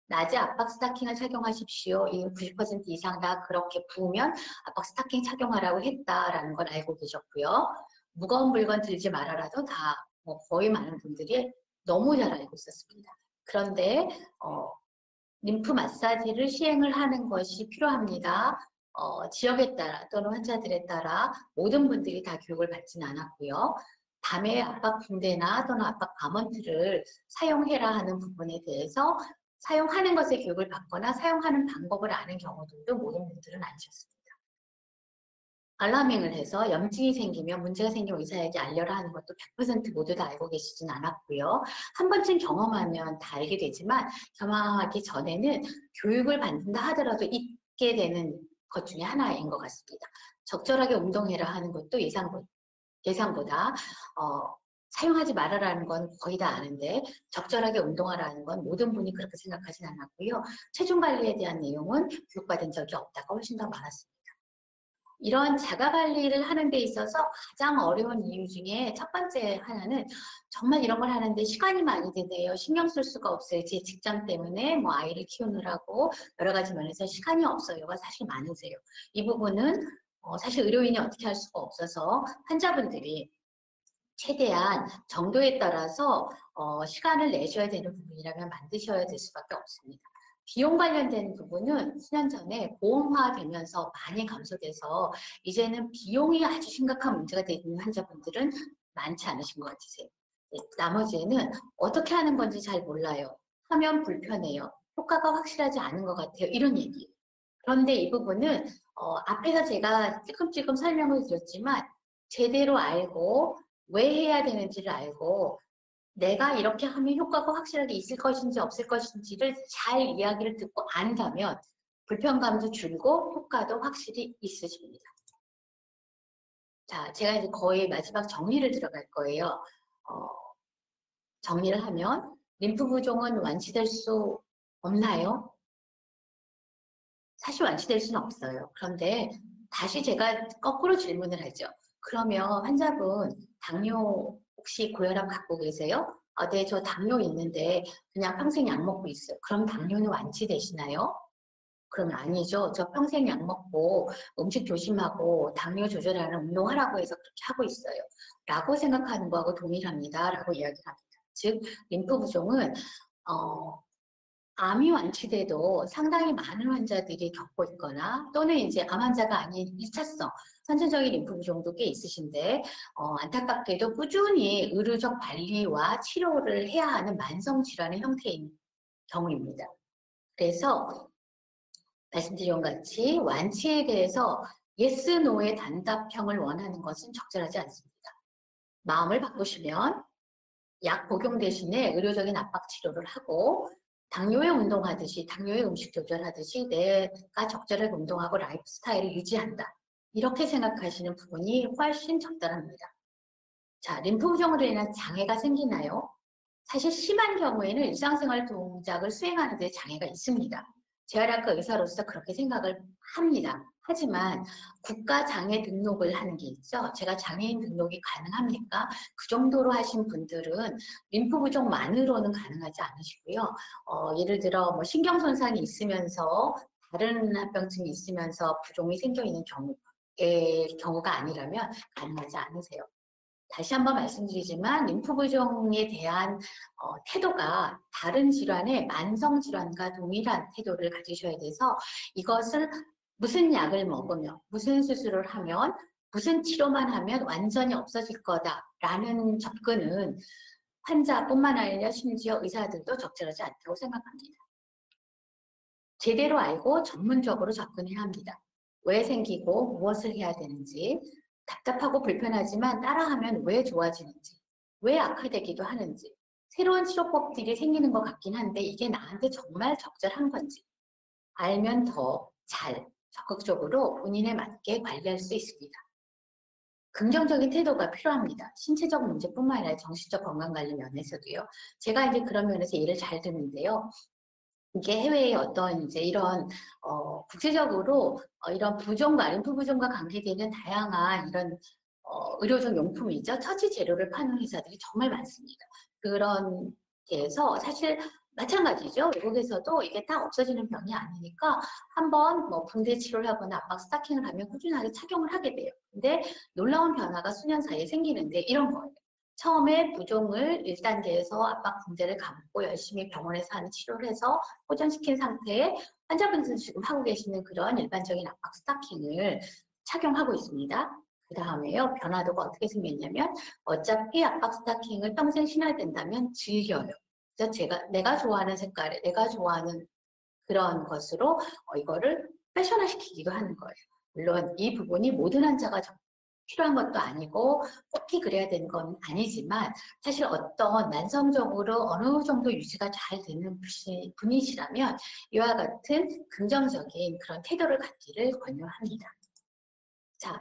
낮에 압박 스타킹을 착용하십시오. 이 90% 이상 다 그렇게 부으면 압박 스타킹 착용하라고 했다라는 걸 알고 계셨고요. 무거운 물건 들지 말아라도 다 뭐 거의 많은 분들이 너무 잘 알고 있었습니다. 그런데 림프 마사지를 시행을 하는 것이 필요합니다. 지역에 따라 또는 환자들에 따라 모든 분들이 다 교육을 받지는 않았고요. 밤에 압박 붕대나 또는 압박 가먼트를 사용해라 하는 부분에 대해서 사용하는 것에 교육을 받거나 사용하는 방법을 아는 경우들도 모든 분들은 아니셨습니다. 알라밍을 해서 염증이 생기면 문제가 생기면 의사에게 알려라 하는 것도 100% 모두 다 알고 계시진 않았고요. 한 번쯤 경험하면 다 알게 되지만 경험하기 전에는 교육을 받는다 하더라도 잊게 되는 것 중에 하나인 것 같습니다. 적절하게 운동해라 하는 것도 예상보다 사용하지 말아라는 건 거의 다 아는데 적절하게 운동하라는 건 모든 분이 그렇게 생각하진 않았고요. 체중 관리에 대한 내용은 교육받은 적이 없다가 훨씬 더 많았습니다. 이런 자가 관리를 하는 데 있어서 가장 어려운 이유 중에 첫 번째 하나는 정말 이런 걸 하는데 시간이 많이 드네요. 신경 쓸 수가 없어요. 제 직장 때문에 뭐 아이를 키우느라고 여러 가지 면에서 시간이 없어요가 사실 많으세요. 이 부분은 사실 의료인이 어떻게 할 수가 없어서 환자분들이 최대한 정도에 따라서 시간을 내셔야 되는 부분이라면 만드셔야 될 수밖에 없습니다. 비용 관련된 부분은 수년 전에 보험화되면서 많이 감소돼서 이제는 비용이 아주 심각한 문제가 되는 환자분들은 많지 않으신 것 같으세요. 네, 나머지는 어떻게 하는 건지 잘 몰라요. 하면 불편해요. 효과가 확실하지 않은 것 같아요. 이런 얘기. 그런데 이 부분은 앞에서 제가 찔끔찔끔 설명을 드렸지만 제대로 알고 왜 해야 되는지를 알고 내가 이렇게 하면 효과가 확실하게 있을 것인지 없을 것인지를 잘 이야기를 듣고 안다면 불편감도 줄고 효과도 확실히 있으십니다. 자, 제가 이제 거의 마지막 정리를 들어갈 거예요. 정리를 하면 림프 부종은 완치될 수 없나요? 사실 완치될 수는 없어요. 그런데 다시 제가 거꾸로 질문을 하죠. 그러면 환자분 당뇨 혹시 고혈압 갖고 계세요? 네, 저 당뇨 있는데 그냥 평생 약 먹고 있어요. 그럼 당뇨는 완치되시나요? 그러면 아니죠. 저 평생 약 먹고 음식 조심하고 당뇨 조절하는 운동하라고 해서 그렇게 하고 있어요. 라고 생각하는 거하고 동일합니다. 라고 이야기를 합니다. 즉, 림프 부종은 암이 완치돼도 상당히 많은 환자들이 겪고 있거나 또는 이제 암 환자가 아닌 2차성 선천적인 림프 부종도 꽤 있으신데 안타깝게도 꾸준히 의료적 관리와 치료를 해야 하는 만성 질환의 형태인 경우입니다. 그래서 말씀드린 것 같이 완치에 대해서 yes, no의 단답형을 원하는 것은 적절하지 않습니다. 마음을 바꾸시면 약 복용 대신에 의료적인 압박 치료를 하고 당뇨에 운동하듯이 당뇨에 음식 조절하듯이 내가 적절하게 운동하고 라이프 스타일을 유지한다. 이렇게 생각하시는 부분이 훨씬 적절합니다. 자, 림프 부종으로 인한 장애가 생기나요? 사실 심한 경우에는 일상생활 동작을 수행하는 데 장애가 있습니다. 재활학과 의사로서 그렇게 생각을 합니다. 하지만 국가 장애 등록을 하는 게 있죠. 제가 장애인 등록이 가능합니까? 그 정도로 하신 분들은 림프 부종만으로는 가능하지 않으시고요. 예를 들어 뭐 신경 손상이 있으면서 다른 합병증이 있으면서 부종이 생겨 있는 경우가 아니라면 가능하지 않으세요. 다시 한번 말씀드리지만 림프 부종에 대한 태도가 다른 질환의 만성 질환과 동일한 태도를 가지셔야 돼서 이것을 무슨 약을 먹으면 무슨 수술을 하면 무슨 치료만 하면 완전히 없어질 거다라는 접근은 환자뿐만 아니라 심지어 의사들도 적절하지 않다고 생각합니다. 제대로 알고 전문적으로 접근해야 합니다. 왜 생기고 무엇을 해야 되는지, 답답하고 불편하지만 따라하면 왜 좋아지는지, 왜 악화되기도 하는지, 새로운 치료법들이 생기는 것 같긴 한데 이게 나한테 정말 적절한 건지 알면 더 잘 적극적으로 본인에 맞게 관리할 수 있습니다. 긍정적인 태도가 필요합니다. 신체적 문제뿐만 아니라 정신적 건강 관리 면에서도요. 제가 이제 그런 면에서 예를 잘 드는데요. 이게 해외의 어떤 이제 이런 국제적으로 이런 부종과 림프 부종과 관계되는 다양한 이런 의료용 용품이죠. 처치 재료를 파는 회사들이 정말 많습니다. 그런 데에서 사실 마찬가지죠. 외국에서도 이게 다 없어지는 병이 아니니까 한번 뭐 붕대 치료를 하거나 압박 스타킹을 하면 꾸준하게 착용을 하게 돼요. 근데 놀라운 변화가 수년 사이에 생기는데 이런 거예요. 처음에 부종을 1단계에서 압박 붕대를 감고 열심히 병원에서 하는 치료를 해서 호전시킨 상태에 환자분들은 지금 하고 계시는 그런 일반적인 압박 스타킹을 착용하고 있습니다. 그 다음에요, 변화도가 어떻게 생겼냐면 어차피 압박 스타킹을 평생 신어야 된다면 즐겨요. 그래서 내가 좋아하는 색깔에 내가 좋아하는 그런 것으로 이거를 패션화 시키기도 하는 거예요. 물론 이 부분이 모든 환자가 필요한 것도 아니고 꼭히 그래야 되는 건 아니지만 사실 어떤 만성적으로 어느 정도 유지가 잘 되는 분이시라면 이와 같은 긍정적인 그런 태도를 갖기를 권유합니다. 자,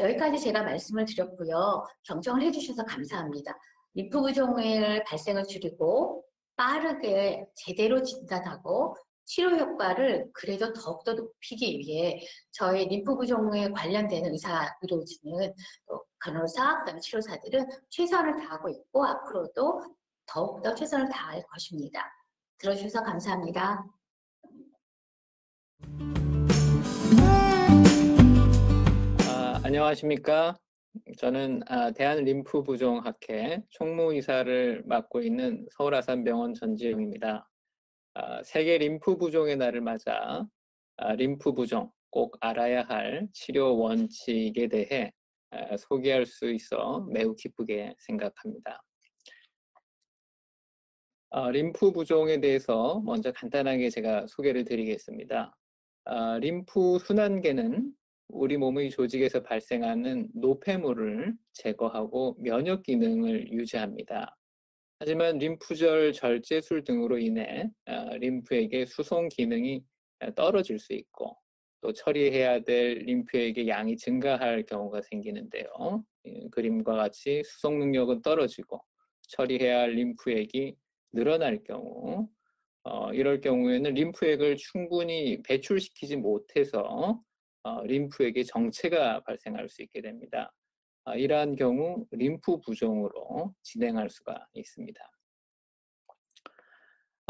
여기까지 제가 말씀을 드렸고요. 경청을 해주셔서 감사합니다. 림프 부종의 발생을 줄이고 빠르게 제대로 진단하고 치료 효과를 그래도 더욱더 높이기 위해 저희 림프 부종에 관련된 의료진은 또 간호사, 그다음에 치료사들은 최선을 다하고 있고 앞으로도 더욱더 최선을 다할 것입니다. 들어주셔서 감사합니다. 안녕하십니까. 저는 대한림프부종학회 총무이사를 맡고 있는 서울아산병원 전지영입니다. 세계 림프부종의 날을 맞아 림프부종 꼭 알아야 할 치료 원칙에 대해 소개할 수 있어 매우 기쁘게 생각합니다. 림프부종에 대해서 먼저 간단하게 제가 소개를 드리겠습니다. 림프 순환계는 우리 몸의 조직에서 발생하는 노폐물을 제거하고 면역 기능을 유지합니다. 하지만 림프절 절제술 등으로 인해 림프액의 수송 기능이 떨어질 수 있고 또 처리해야 될 림프액의 양이 증가할 경우가 생기는데요. 그림과 같이 수송 능력은 떨어지고 처리해야 할 림프액이 늘어날 경우 이럴 경우에는 림프액을 충분히 배출시키지 못해서 림프액의 정체가 발생할 수 있게 됩니다. 이러한 경우 림프 부종으로 진행할 수가 있습니다.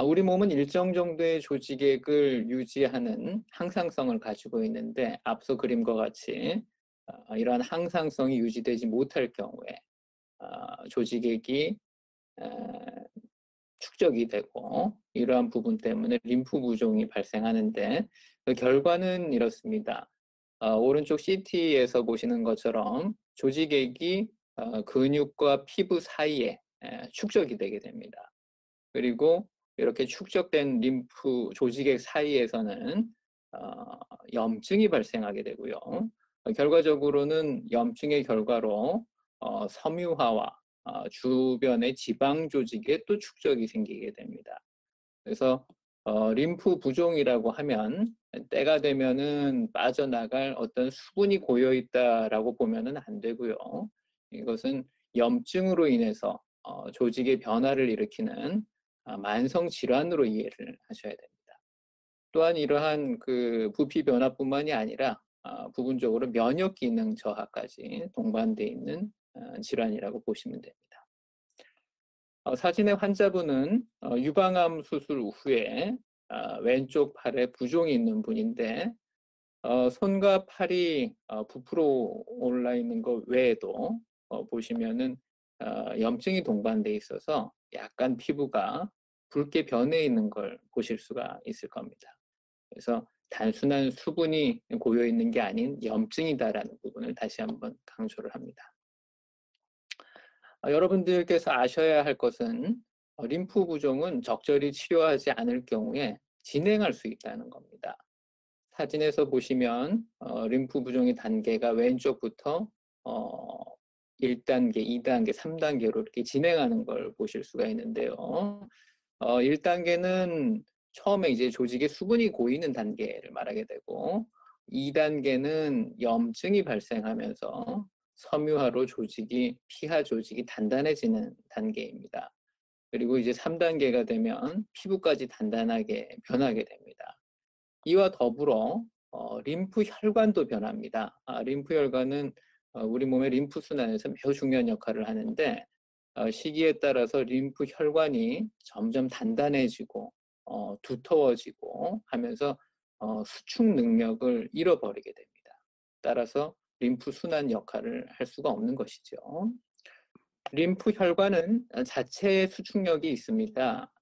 우리 몸은 일정 정도의 조직액을 유지하는 항상성을 가지고 있는데 앞서 그림과 같이 이러한 항상성이 유지되지 못할 경우에 조직액이 축적이 되고 이러한 부분 때문에 림프 부종이 발생하는데 그 결과는 이렇습니다. 오른쪽 CT에서 보시는 것처럼 조직액이 근육과 피부 사이에 축적이 되게 됩니다. 그리고 이렇게 축적된 림프 조직액 사이에서는 염증이 발생하게 되고요. 결과적으로는 염증의 결과로 섬유화와 주변의 지방 조직에 또 축적이 생기게 됩니다. 그래서 림프 부종이라고 하면 때가 되면은 빠져나갈 어떤 수분이 고여 있다라고 보면은 안 되고요. 이것은 염증으로 인해서 조직의 변화를 일으키는 만성 질환으로 이해를 하셔야 됩니다. 또한 이러한 그 부피 변화뿐만이 아니라 부분적으로 면역 기능 저하까지 동반돼 있는 질환이라고 보시면 됩니다. 사진의 환자분은 유방암 수술 후에 왼쪽 팔에 부종이 있는 분인데 손과 팔이 부풀어 올라 있는 것 외에도 보시면은 염증이 동반돼 있어서 약간 피부가 붉게 변해 있는 걸 보실 수가 있을 겁니다. 그래서 단순한 수분이 고여 있는 게 아닌 염증이다라는 부분을 다시 한번 강조를 합니다. 여러분들께서 아셔야 할 것은 림프 부종은 적절히 치료하지 않을 경우에 진행할 수 있다는 겁니다. 사진에서 보시면 림프 부종의 단계가 왼쪽부터 1단계, 2단계, 3단계로 이렇게 진행하는 걸 보실 수가 있는데요. 1단계는 처음에 이제 조직에 수분이 고이는 단계를 말하게 되고 2단계는 염증이 발생하면서 섬유화로 피하 조직이 단단해지는 단계입니다. 그리고 이제 3단계가 되면 피부까지 단단하게 변하게 됩니다. 이와 더불어 림프 혈관도 변합니다. 림프 혈관은 우리 몸의 림프 순환에서 매우 중요한 역할을 하는데 시기에 따라서 림프 혈관이 점점 단단해지고 두터워지고 하면서 수축 능력을 잃어버리게 됩니다. 따라서 림프 순환 역할을 할 수가 없는 것이죠. 림프 혈관은 자체의 수축력이 있습니다.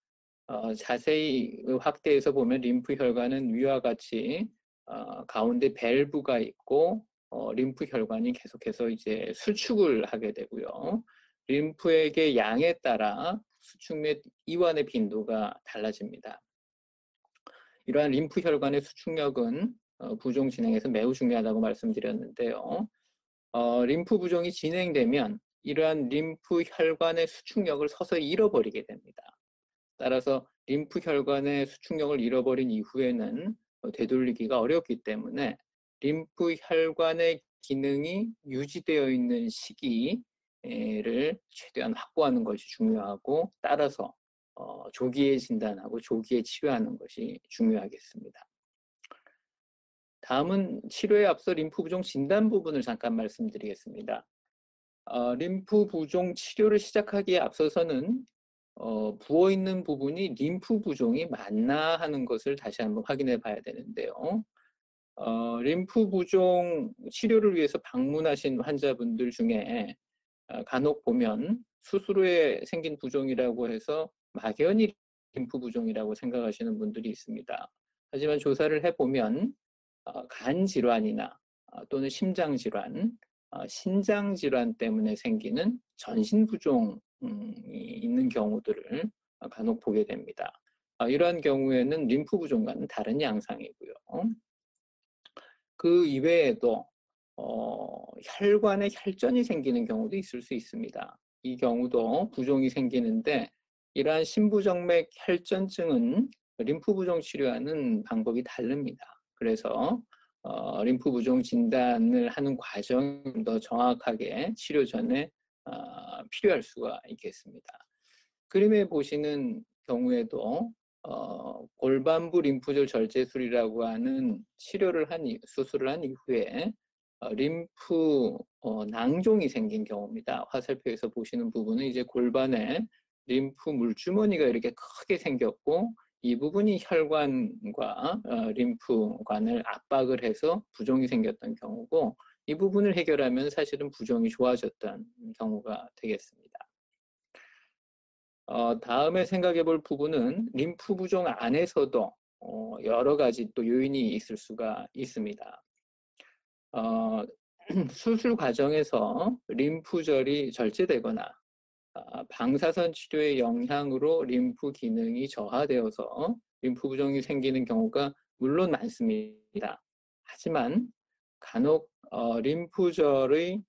자세히 확대해서 보면 림프 혈관은 위와 같이 가운데 밸브가 있고 림프 혈관이 계속해서 이제 수축을 하게 되고요. 림프액의 양에 따라 수축 및 이완의 빈도가 달라집니다. 이러한 림프 혈관의 수축력은 부종 진행에서 매우 중요하다고 말씀드렸는데요. 림프 부종이 진행되면 이러한 림프 혈관의 수축력을 서서히 잃어버리게 됩니다. 따라서 림프 혈관의 수축력을 잃어버린 이후에는 되돌리기가 어렵기 때문에 림프 혈관의 기능이 유지되어 있는 시기를 최대한 확보하는 것이 중요하고, 따라서 조기에 진단하고 조기에 치료하는 것이 중요하겠습니다. 다음은 치료에 앞서 림프 부종 진단 부분을 잠깐 말씀드리겠습니다. 림프 부종 치료를 시작하기에 앞서서는 부어있는 부분이 림프 부종이 맞나 하는 것을 다시 한번 확인해 봐야 되는데요. 림프 부종 치료를 위해서 방문하신 환자분들 중에 간혹 보면 수술 후에 생긴 부종이라고 해서 막연히 림프 부종이라고 생각하시는 분들이 있습니다. 하지만 조사를 해보면 간 질환이나 또는 심장 질환, 신장 질환 때문에 생기는 전신 부종이 있는 경우들을 간혹 보게 됩니다. 이러한 경우에는 림프 부종과는 다른 양상이고요. 그 이외에도 혈관에 혈전이 생기는 경우도 있을 수 있습니다. 이 경우도 부종이 생기는데, 이러한 심부정맥 혈전증은 림프 부종 치료하는 방법이 다릅니다. 그래서 림프 부종 진단을 하는 과정이 더 정확하게 치료 전에 필요할 수가 있겠습니다. 그림에 보시는 경우에도 골반부 림프절 절제술이라고 하는 수술을 한 이후에 림프 낭종이 생긴 경우입니다. 화살표에서 보시는 부분은 이제 골반에 림프 물주머니가 이렇게 크게 생겼고, 이 부분이 혈관과 림프관을 압박을 해서 부종이 생겼던 경우고, 이 부분을 해결하면 사실은 부종이 좋아졌던 경우가 되겠습니다. 다음에 생각해 볼 부분은 림프 부종 안에서도 여러 가지 또 요인이 있을 수가 있습니다. 수술 과정에서 림프절이 절제되거나 방사선 치료의 영향으로 림프 기능이 저하되어서 림프 부종이 생기는 경우가 물론 많습니다. 하지만 간혹 림프절의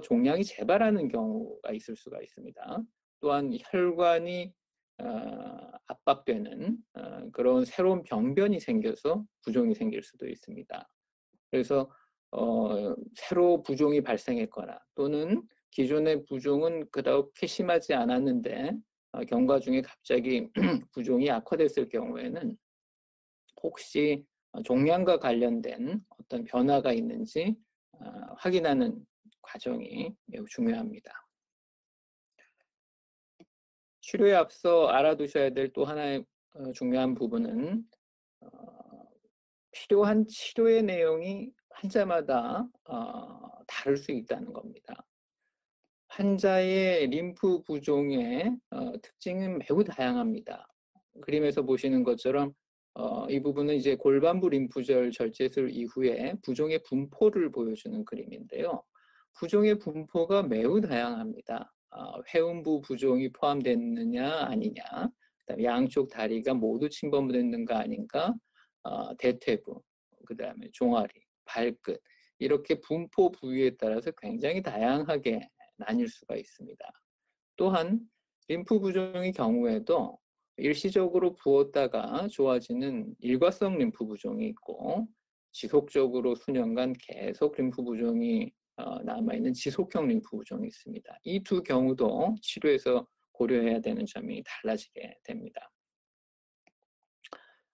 종양이 재발하는 경우가 있을 수가 있습니다. 또한 혈관이 압박되는 그런 새로운 병변이 생겨서 부종이 생길 수도 있습니다. 그래서 새로 부종이 발생했거나 또는 기존의 부종은 그렇게 심하지 않았는데 경과 중에 갑자기 부종이 악화됐을 경우에는 혹시 종양과 관련된 어떤 변화가 있는지 확인하는 과정이 매우 중요합니다. 치료에 앞서 알아두셔야 될 또 하나의 중요한 부분은 필요한 치료의 내용이 환자마다 다를 수 있다는 겁니다. 환자의 림프 부종의 특징은 매우 다양합니다. 그림에서 보시는 것처럼 이 부분은 이제 골반부 림프절 절제술 이후에 부종의 분포를 보여주는 그림인데요. 부종의 분포가 매우 다양합니다. 회음부 부종이 포함됐느냐 아니냐, 그다음에 양쪽 다리가 모두 침범됐는가 아닌가, 대퇴부, 그다음에 종아리, 발끝, 이렇게 분포 부위에 따라서 굉장히 다양하게 나뉠 수가 있습니다. 또한 림프 부종의 경우에도 일시적으로 부었다가 좋아지는 일과성 림프 부종이 있고, 지속적으로 수년간 계속 림프 부종이 남아있는 지속형 림프 부종이 있습니다. 이 두 경우도 치료에서 고려해야 되는 점이 달라지게 됩니다.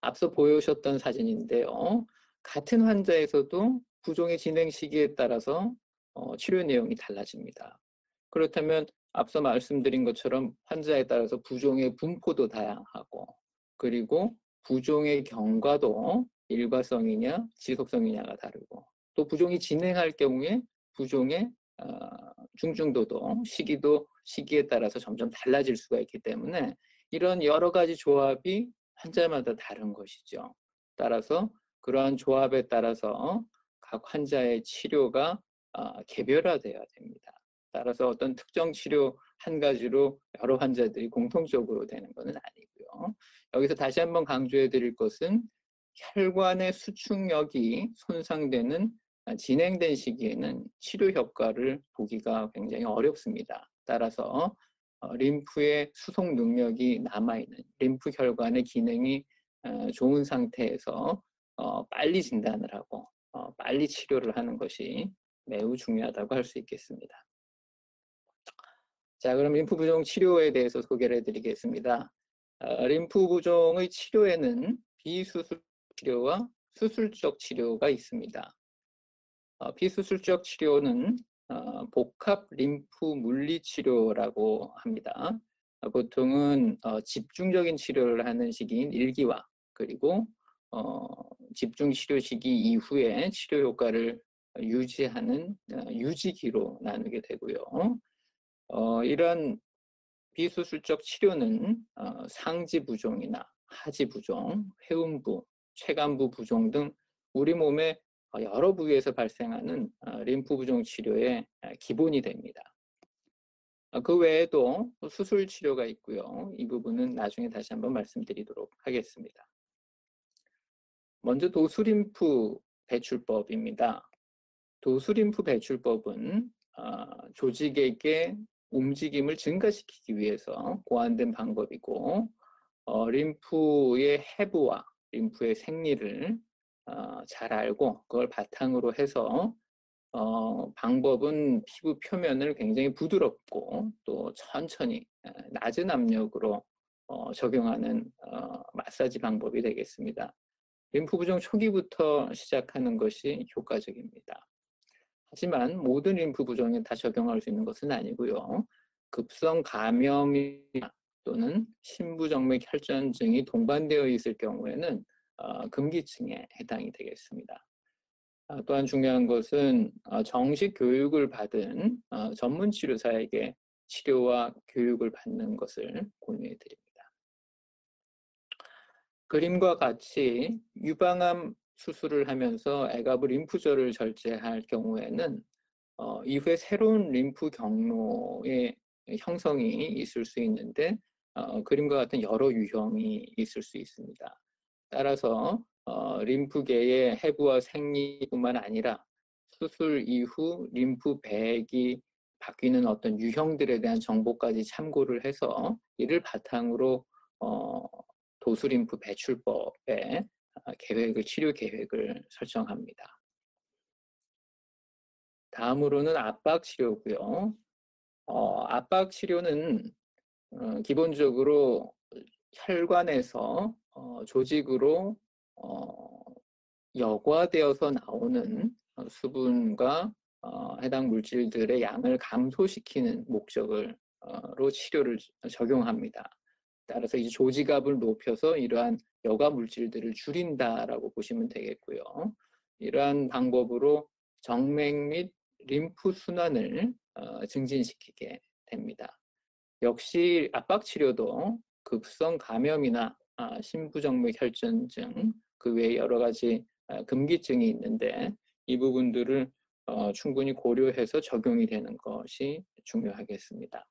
앞서 보여주셨던 사진인데요. 같은 환자에서도 부종의 진행 시기에 따라서 치료 내용이 달라집니다. 그렇다면 앞서 말씀드린 것처럼 환자에 따라서 부종의 분포도 다양하고, 그리고 부종의 경과도 일과성이냐 지속성이냐가 다르고, 또 부종이 진행할 경우에 부종의 중증도도 시기에 따라서 점점 달라질 수가 있기 때문에 이런 여러 가지 조합이 환자마다 다른 것이죠. 따라서 그러한 조합에 따라서 각 환자의 치료가 개별화되어야 됩니다. 따라서 어떤 특정 치료 한 가지로 여러 환자들이 공통적으로 되는 것은 아니고요. 여기서 다시 한번 강조해 드릴 것은 혈관의 수축력이 손상되는 진행된 시기에는 치료 효과를 보기가 굉장히 어렵습니다. 따라서 림프의 수송 능력이 남아있는 림프 혈관의 기능이 좋은 상태에서 빨리 진단을 하고 빨리 치료를 하는 것이 매우 중요하다고 할 수 있겠습니다. 자, 그럼 림프 부종 치료에 대해서 소개를 해드리겠습니다. 림프 부종의 치료에는 비수술 치료와 수술적 치료가 있습니다. 비수술적 치료는 복합 림프 물리 치료라고 합니다. 보통은 집중적인 치료를 하는 시기인 일기와 그리고 집중 치료 시기 이후에 치료 효과를 유지하는 유지기로 나누게 되고요. 이런 비수술적 치료는 상지 부종이나 하지 부종, 회음부, 최간부 부종 등 우리 몸의 여러 부위에서 발생하는 림프 부종 치료의 기본이 됩니다. 그 외에도 수술 치료가 있고요. 이 부분은 나중에 다시 한번 말씀드리도록 하겠습니다. 먼저 도수림프 배출법입니다. 도수림프 배출법은 조직에게 움직임을 증가시키기 위해서 고안된 방법이고, 림프의 해부와 림프의 생리를 잘 알고 그걸 바탕으로 해서 방법은 피부 표면을 굉장히 부드럽고 또 천천히 낮은 압력으로 적용하는 마사지 방법이 되겠습니다. 림프 부종 초기부터 시작하는 것이 효과적입니다. 하지만 모든 림프 부종에 다 적용할 수 있는 것은 아니고요. 급성 감염이나 또는 심부정맥 혈전증이 동반되어 있을 경우에는 금기층에 해당이 되겠습니다. 또한 중요한 것은 정식 교육을 받은 전문 치료사에게 치료와 교육을 받는 것을 권유해 드립니다. 그림과 같이 유방암 수술을 하면서 애가부 림프절을 절제할 경우에는 이후에 새로운 림프 경로의 형성이 있을 수 있는데 그림과 같은 여러 유형이 있을 수 있습니다. 따라서 림프계의 해부와 생리뿐만 아니라 수술 이후 림프백이 바뀌는 어떤 유형들에 대한 정보까지 참고를 해서 이를 바탕으로 도수림프 배출법의 치료 계획을 설정합니다. 다음으로는 압박 치료고요. 압박 치료는 기본적으로 혈관에서 조직으로 여과되어서 나오는 수분과 해당 물질들의 양을 감소시키는 목적으로 치료를 적용합니다. 따라서 이 조직압을 높여서 이러한 여과 물질들을 줄인다라고 보시면 되겠고요. 이러한 방법으로 정맥 및 림프 순환을 증진시키게 됩니다. 역시 압박 치료도 급성 감염이나 심부정맥 혈전증, 그 외에 여러 가지 금기증이 있는데 이 부분들을 충분히 고려해서 적용이 되는 것이 중요하겠습니다.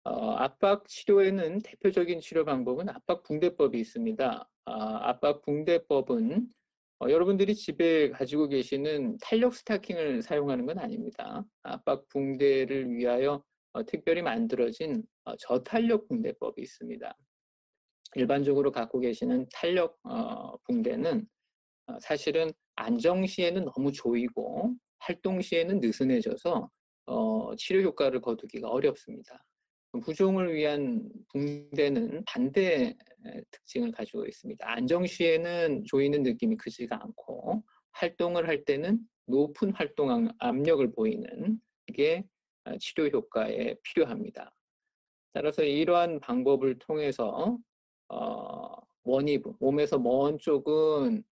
압박 치료에는 대표적인 치료 방법은 압박 붕대법이 있습니다. 압박 붕대법은 여러분들이 집에 가지고 계시는 탄력 스타킹을 사용하는 건 아닙니다. 압박 붕대를 위하여 특별히 만들어진 저탄력 붕대법이 있습니다. 일반적으로 갖고 계시는 탄력 붕대는 사실은 안정 시에는 너무 조이고 활동 시에는 느슨해져서 치료 효과를 거두기가 어렵습니다. 부종을 위한 붕대는 반대 특징을 가지고 있습니다. 안정시에는 조이는 느낌이 크지가 않고 활동을 할 때는 높은 활동 압력을 보이는 게 치료 효과에 필요합니다. 따라서 이러한 방법을 통해서 원위부, 몸에서 먼 쪽은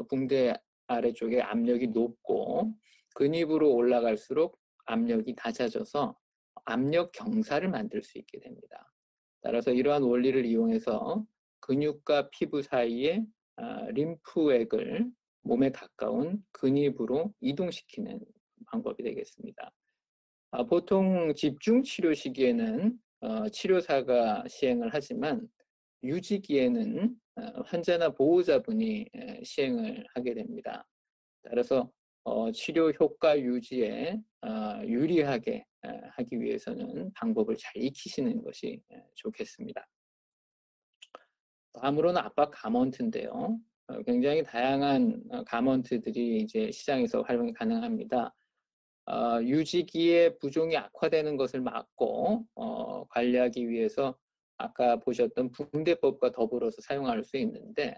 붕대 아래쪽에 압력이 높고 근위부로 올라갈수록 압력이 낮아져서 압력 경사를 만들 수 있게 됩니다. 따라서 이러한 원리를 이용해서 근육과 피부 사이에 림프액을 몸에 가까운 근위부로 이동시키는 방법이 되겠습니다. 보통 집중 치료 시기에는 치료사가 시행을 하지만 유지기에는 환자나 보호자분이 시행을 하게 됩니다. 따라서 치료 효과 유지에 유리하게 하기 위해서는 방법을 잘 익히시는 것이 좋겠습니다. 다음으로는 압박 가먼트인데요. 굉장히 다양한 가먼트들이 이제 시장에서 활용이 가능합니다. 유지기의 부종이 악화되는 것을 막고 관리하기 위해서 아까 보셨던 붕대법과 더불어서 사용할 수 있는데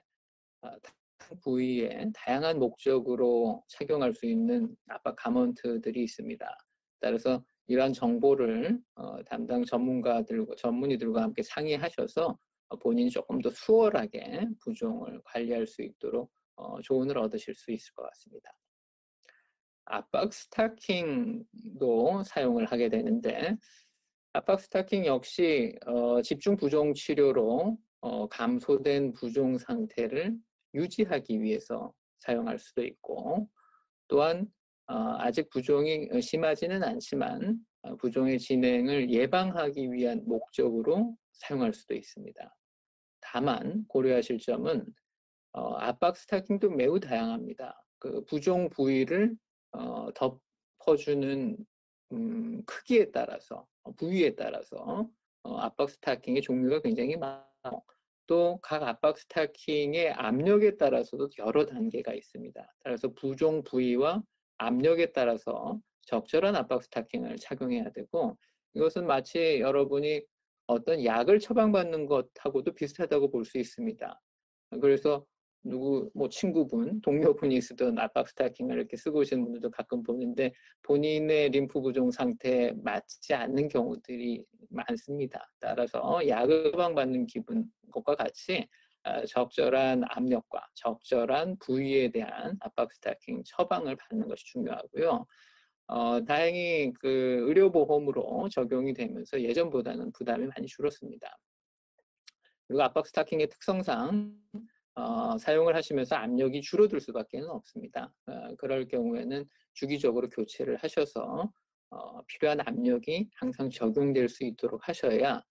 부위에 다양한 목적으로 착용할 수 있는 압박 가먼트들이 있습니다. 따라서 이러한 정보를 담당 전문의들과 함께 상의하셔서 본인이 조금 더 수월하게 부종을 관리할 수 있도록 조언을 얻으실 수 있을 것 같습니다. 압박 스타킹도 사용을 하게 되는데 압박 스타킹 역시 집중 부종 치료로 감소된 부종 상태를 유지하기 위해서 사용할 수도 있고 또한 아직 부종이 심하지는 않지만 부종의 진행을 예방하기 위한 목적으로 사용할 수도 있습니다. 다만 고려하실 점은 압박 스타킹도 매우 다양합니다. 그 부종 부위를 덮어주는 크기에 따라서 부위에 따라서 압박 스타킹의 종류가 굉장히 많고 또 각 압박 스타킹의 압력에 따라서도 여러 단계가 있습니다. 따라서 부종 부위와 압력에 따라서 적절한 압박 스타킹을 착용해야 되고 이것은 마치 여러분이 어떤 약을 처방받는 것하고도 비슷하다고 볼 수 있습니다. 그래서 친구분, 동료분이 쓰던 압박 스타킹을 이렇게 쓰고 오시는 분들도 가끔 보는데 본인의 림프 부종 상태에 맞지 않는 경우들이 많습니다. 따라서 약을 처방받는 것과 같이 적절한 압력과 적절한 부위에 대한 압박 스타킹 처방을 받는 것이 중요하고요. 다행히 그 의료보험으로 적용이 되면서 예전보다는 부담이 많이 줄었습니다. 그리고 압박 스타킹의 특성상 사용을 하시면서 압력이 줄어들 수밖에 없습니다. 그럴 경우에는 주기적으로 교체를 하셔서 필요한 압력이 항상 적용될 수 있도록 하셔야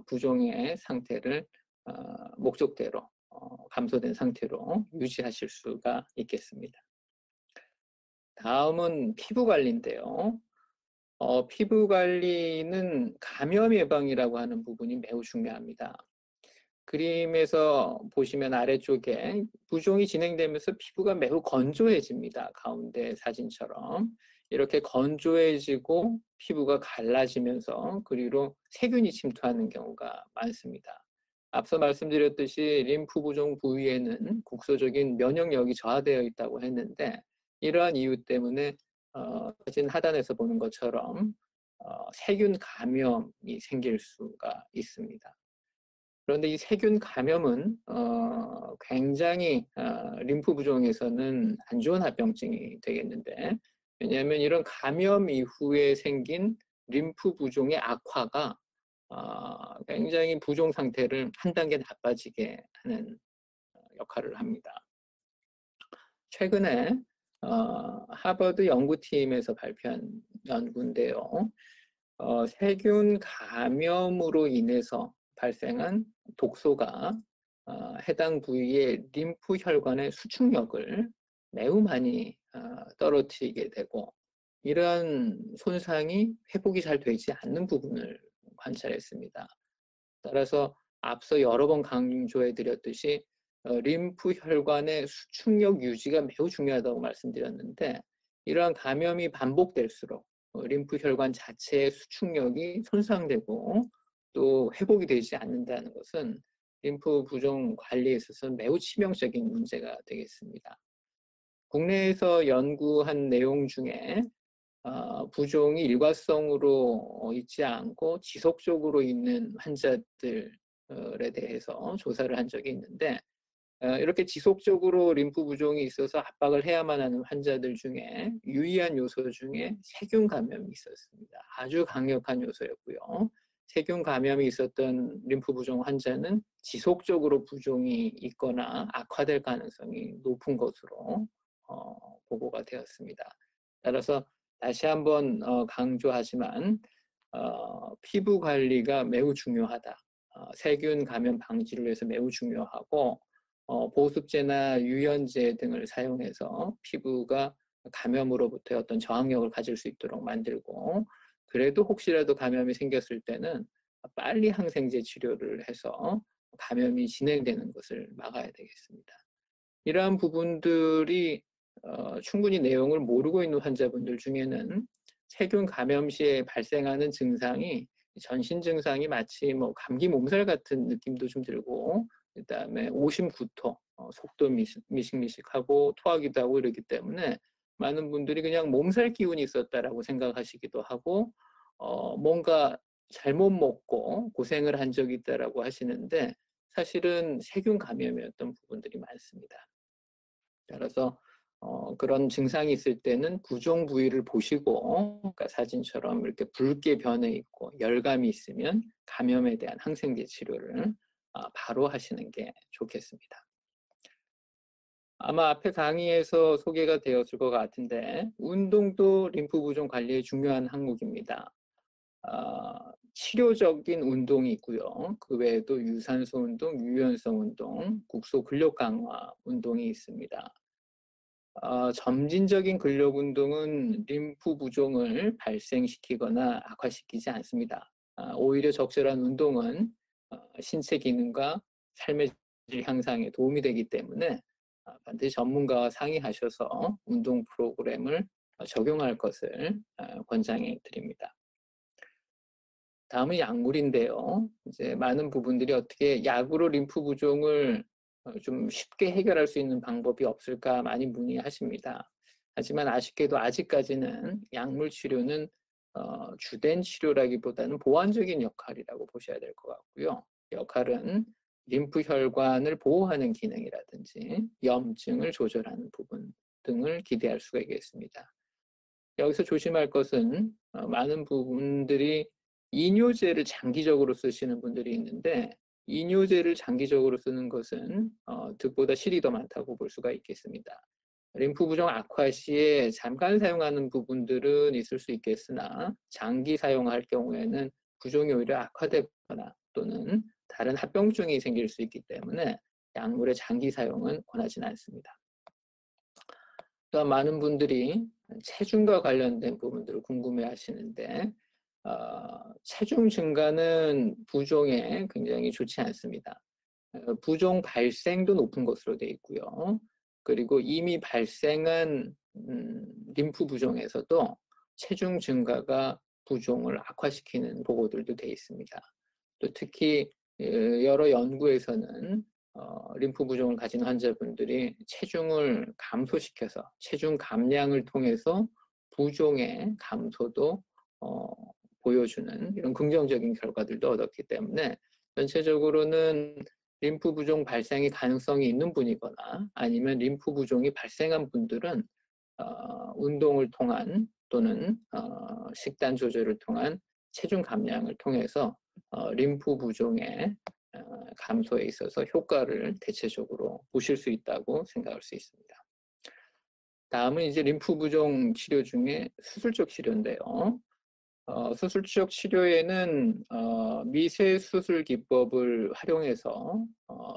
부종의 상태를 목적대로 감소된 상태로 유지하실 수가 있겠습니다. 다음은 피부 관리인데요. 피부 관리는 감염 예방이라고 하는 부분이 매우 중요합니다. 그림에서 보시면 아래쪽에 부종이 진행되면서 피부가 매우 건조해집니다. 가운데 사진처럼 이렇게 건조해지고 피부가 갈라지면서 그리고 세균이 침투하는 경우가 많습니다. 앞서 말씀드렸듯이 림프 부종 부위에는 국소적인 면역력이 저하되어 있다고 했는데 이러한 이유 때문에 사진 하단에서 보는 것처럼 세균 감염이 생길 수가 있습니다. 그런데 이 세균 감염은 굉장히 림프 부종에서는 안 좋은 합병증이 되겠는데 왜냐하면 이런 감염 이후에 생긴 림프 부종의 악화가 굉장히 부종 상태를 한 단계 나빠지게 하는 역할을 합니다. 최근에 하버드 연구팀에서 발표한 연구인데요. 세균 감염으로 인해서 발생한 독소가 해당 부위의 림프 혈관의 수축력을 매우 많이 떨어뜨리게 되고 이러한 손상이 회복이 잘 되지 않는 부분을 관찰했습니다. 따라서 앞서 여러 번 강조해 드렸듯이 림프 혈관의 수축력 유지가 매우 중요하다고 말씀드렸는데 이러한 감염이 반복될수록 림프 혈관 자체의 수축력이 손상되고 또 회복이 되지 않는다는 것은 림프 부종 관리에 있어서 매우 치명적인 문제가 되겠습니다. 국내에서 연구한 내용 중에 부종이 일과성으로 있지 않고 지속적으로 있는 환자들에 대해서 조사를 한 적이 있는데, 이렇게 지속적으로 림프 부종이 있어서 압박을 해야만 하는 환자들 중에 유의한 요소 중에 세균 감염이 있었습니다. 아주 강력한 요소였고요. 세균 감염이 있었던 림프 부종 환자는 지속적으로 부종이 있거나 악화될 가능성이 높은 것으로 보고가 되었습니다. 따라서 다시 한번 강조하지만 피부 관리가 매우 중요하다. 세균 감염 방지를 위해서 매우 중요하고, 보습제나 유연제 등을 사용해서 피부가 감염으로부터의 어떤 저항력을 가질 수 있도록 만들고, 그래도 혹시라도 감염이 생겼을 때는 빨리 항생제 치료를 해서 감염이 진행되는 것을 막아야 되겠습니다. 이러한 부분들이 충분히 내용을 모르고 있는 환자분들 중에는 세균 감염 시에 발생하는 증상이 전신 증상이 마치 뭐 감기 몸살 같은 느낌도 좀 들고, 그다음에 오심 구토, 속도 미식미식하고 토하기도 하고 이러기 때문에 많은 분들이 그냥 몸살 기운이 있었다라고 생각하시기도 하고, 뭔가 잘못 먹고 고생을 한 적이 있다라고 하시는데 사실은 세균 감염이었던 부분들이 많습니다. 따라서 그런 증상이 있을 때는 부종 부위를 보시고, 그러니까 사진처럼 이렇게 붉게 변해 있고 열감이 있으면 감염에 대한 항생제 치료를 바로 하시는 게 좋겠습니다. 아마 앞에 강의에서 소개가 되었을 것 같은데 운동도 림프 부종 관리의 중요한 항목입니다. 치료적인 운동이 있고요. 그 외에도 유산소 운동, 유연성 운동, 국소 근력 강화 운동이 있습니다. 점진적인 근력 운동은 림프 부종을 발생시키거나 악화시키지 않습니다. 오히려 적절한 운동은 신체 기능과 삶의 질 향상에 도움이 되기 때문에 반드시 전문가와 상의하셔서 운동 프로그램을 적용할 것을 권장해 드립니다. 다음은 약물인데요. 이제 많은 부분들이 어떻게 약으로 림프 부종을 좀 쉽게 해결할 수 있는 방법이 없을까 많이 문의하십니다. 하지만 아쉽게도 아직까지는 약물 치료는 주된 치료라기보다는 보완적인 역할이라고 보셔야 될 것 같고요. 역할은 림프 혈관을 보호하는 기능이라든지 염증을 조절하는 부분 등을 기대할 수가 있겠습니다. 여기서 조심할 것은 많은 부분들이 이뇨제를 장기적으로 쓰시는 분들이 있는데, 이뇨제를 장기적으로 쓰는 것은 득보다 실이 더 많다고 볼 수가 있겠습니다. 림프 부종 악화 시에 잠깐 사용하는 부분들은 있을 수 있겠으나 장기 사용할 경우에는 부종이 오히려 악화되거나 또는 다른 합병증이 생길 수 있기 때문에 약물의 장기 사용은 권하지는 않습니다. 또한 많은 분들이 체중과 관련된 부분들을 궁금해 하시는데, 체중 증가는 부종에 굉장히 좋지 않습니다. 부종 발생도 높은 것으로 되어 있고요. 그리고 이미 발생한 림프 부종에서도 체중 증가가 부종을 악화시키는 보고들도 되어 있습니다. 또 특히 여러 연구에서는 림프 부종을 가진 환자분들이 체중을 감소시켜서 체중 감량을 통해서 부종의 감소도 보여주는 이런 긍정적인 결과들도 얻었기 때문에 전체적으로는 림프 부종 발생의 가능성이 있는 분이거나 아니면 림프 부종이 발생한 분들은 운동을 통한 또는 식단 조절을 통한 체중 감량을 통해서 림프 부종의 감소에 있어서 효과를 대체적으로 보실 수 있다고 생각할 수 있습니다. 다음은 이제 림프 부종 치료 중에 수술적 치료인데요. 수술적 치료에는 미세 수술 기법을 활용해서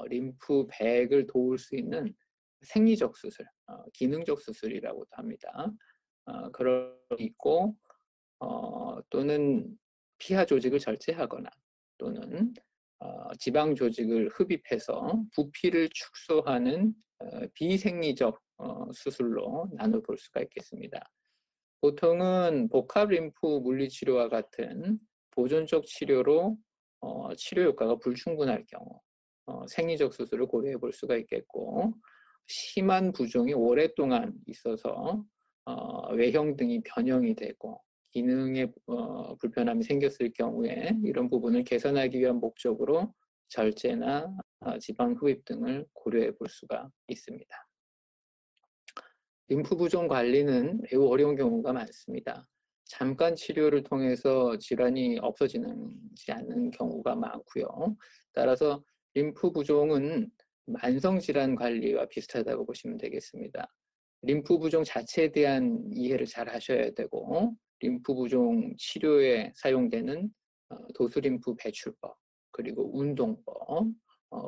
림프백을 도울 수 있는 생리적 수술, 기능적 수술이라고도 합니다. 그런 게 있고, 또는 피하 조직을 절제하거나 또는 지방 조직을 흡입해서 부피를 축소하는 비생리적 수술로 나눠볼 수가 있겠습니다. 보통은 복합 림프 물리치료와 같은 보존적 치료로 치료 효과가 불충분할 경우, 생리적 수술을 고려해 볼 수가 있겠고, 심한 부종이 오랫동안 있어서 외형 등이 변형이 되고 기능에 불편함이 생겼을 경우에 이런 부분을 개선하기 위한 목적으로 절제나 지방 흡입 등을 고려해 볼 수가 있습니다. 림프 부종 관리는 매우 어려운 경우가 많습니다. 잠깐 치료를 통해서 질환이 없어지지 않는 경우가 많고요. 따라서 림프 부종은 만성 질환 관리와 비슷하다고 보시면 되겠습니다. 림프 부종 자체에 대한 이해를 잘 하셔야 되고, 림프 부종 치료에 사용되는 도수림프 배출법, 그리고 운동법,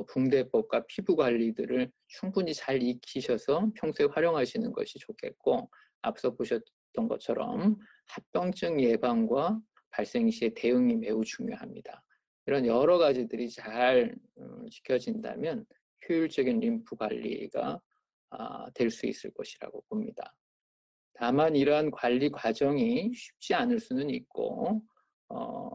붕대법과 피부 관리들을 충분히 잘 익히셔서 평소에 활용하시는 것이 좋겠고, 앞서 보셨던 것처럼 합병증 예방과 발생 시의 대응이 매우 중요합니다. 이런 여러 가지들이 잘 지켜진다면 효율적인 림프 관리가 될 수 있을 것이라고 봅니다. 다만 이러한 관리 과정이 쉽지 않을 수는 있고,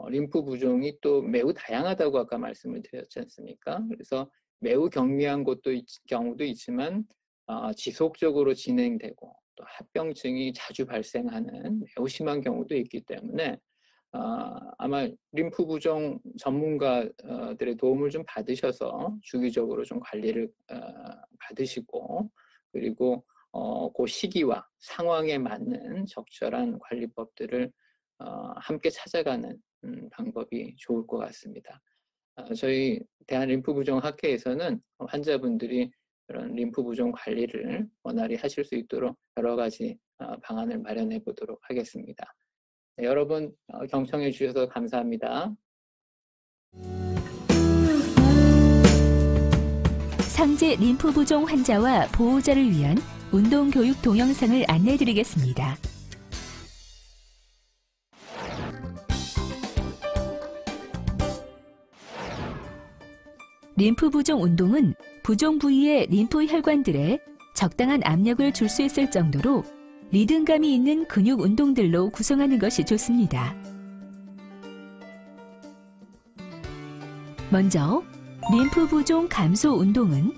림프 부종이 또 매우 다양하다고 아까 말씀을 드렸지 않습니까? 그래서 매우 경미한 경우도 있지만 지속적으로 진행되고 또 합병증이 자주 발생하는 매우 심한 경우도 있기 때문에 아마 림프 부종 전문가들의 도움을 좀 받으셔서 주기적으로 좀 관리를 받으시고, 그리고 그 시기와 상황에 맞는 적절한 관리법들을 함께 찾아가는 방법이 좋을 것 같습니다. 저희 대한림프부종학회에서는 환자분들이 그런 림프부종 관리를 원활히 하실 수 있도록 여러 가지 방안을 마련해 보도록 하겠습니다. 네, 여러분 경청해 주셔서 감사합니다. 상제 림프 부종 환자와 보호자를 위한 운동 교육 동영상을 안내해 드리겠습니다. 림프 부종 운동은 부종 부위의 림프 혈관들에 적당한 압력을 줄 수 있을 정도로 리듬감이 있는 근육 운동들로 구성하는 것이 좋습니다. 먼저 림프 부종 감소 운동은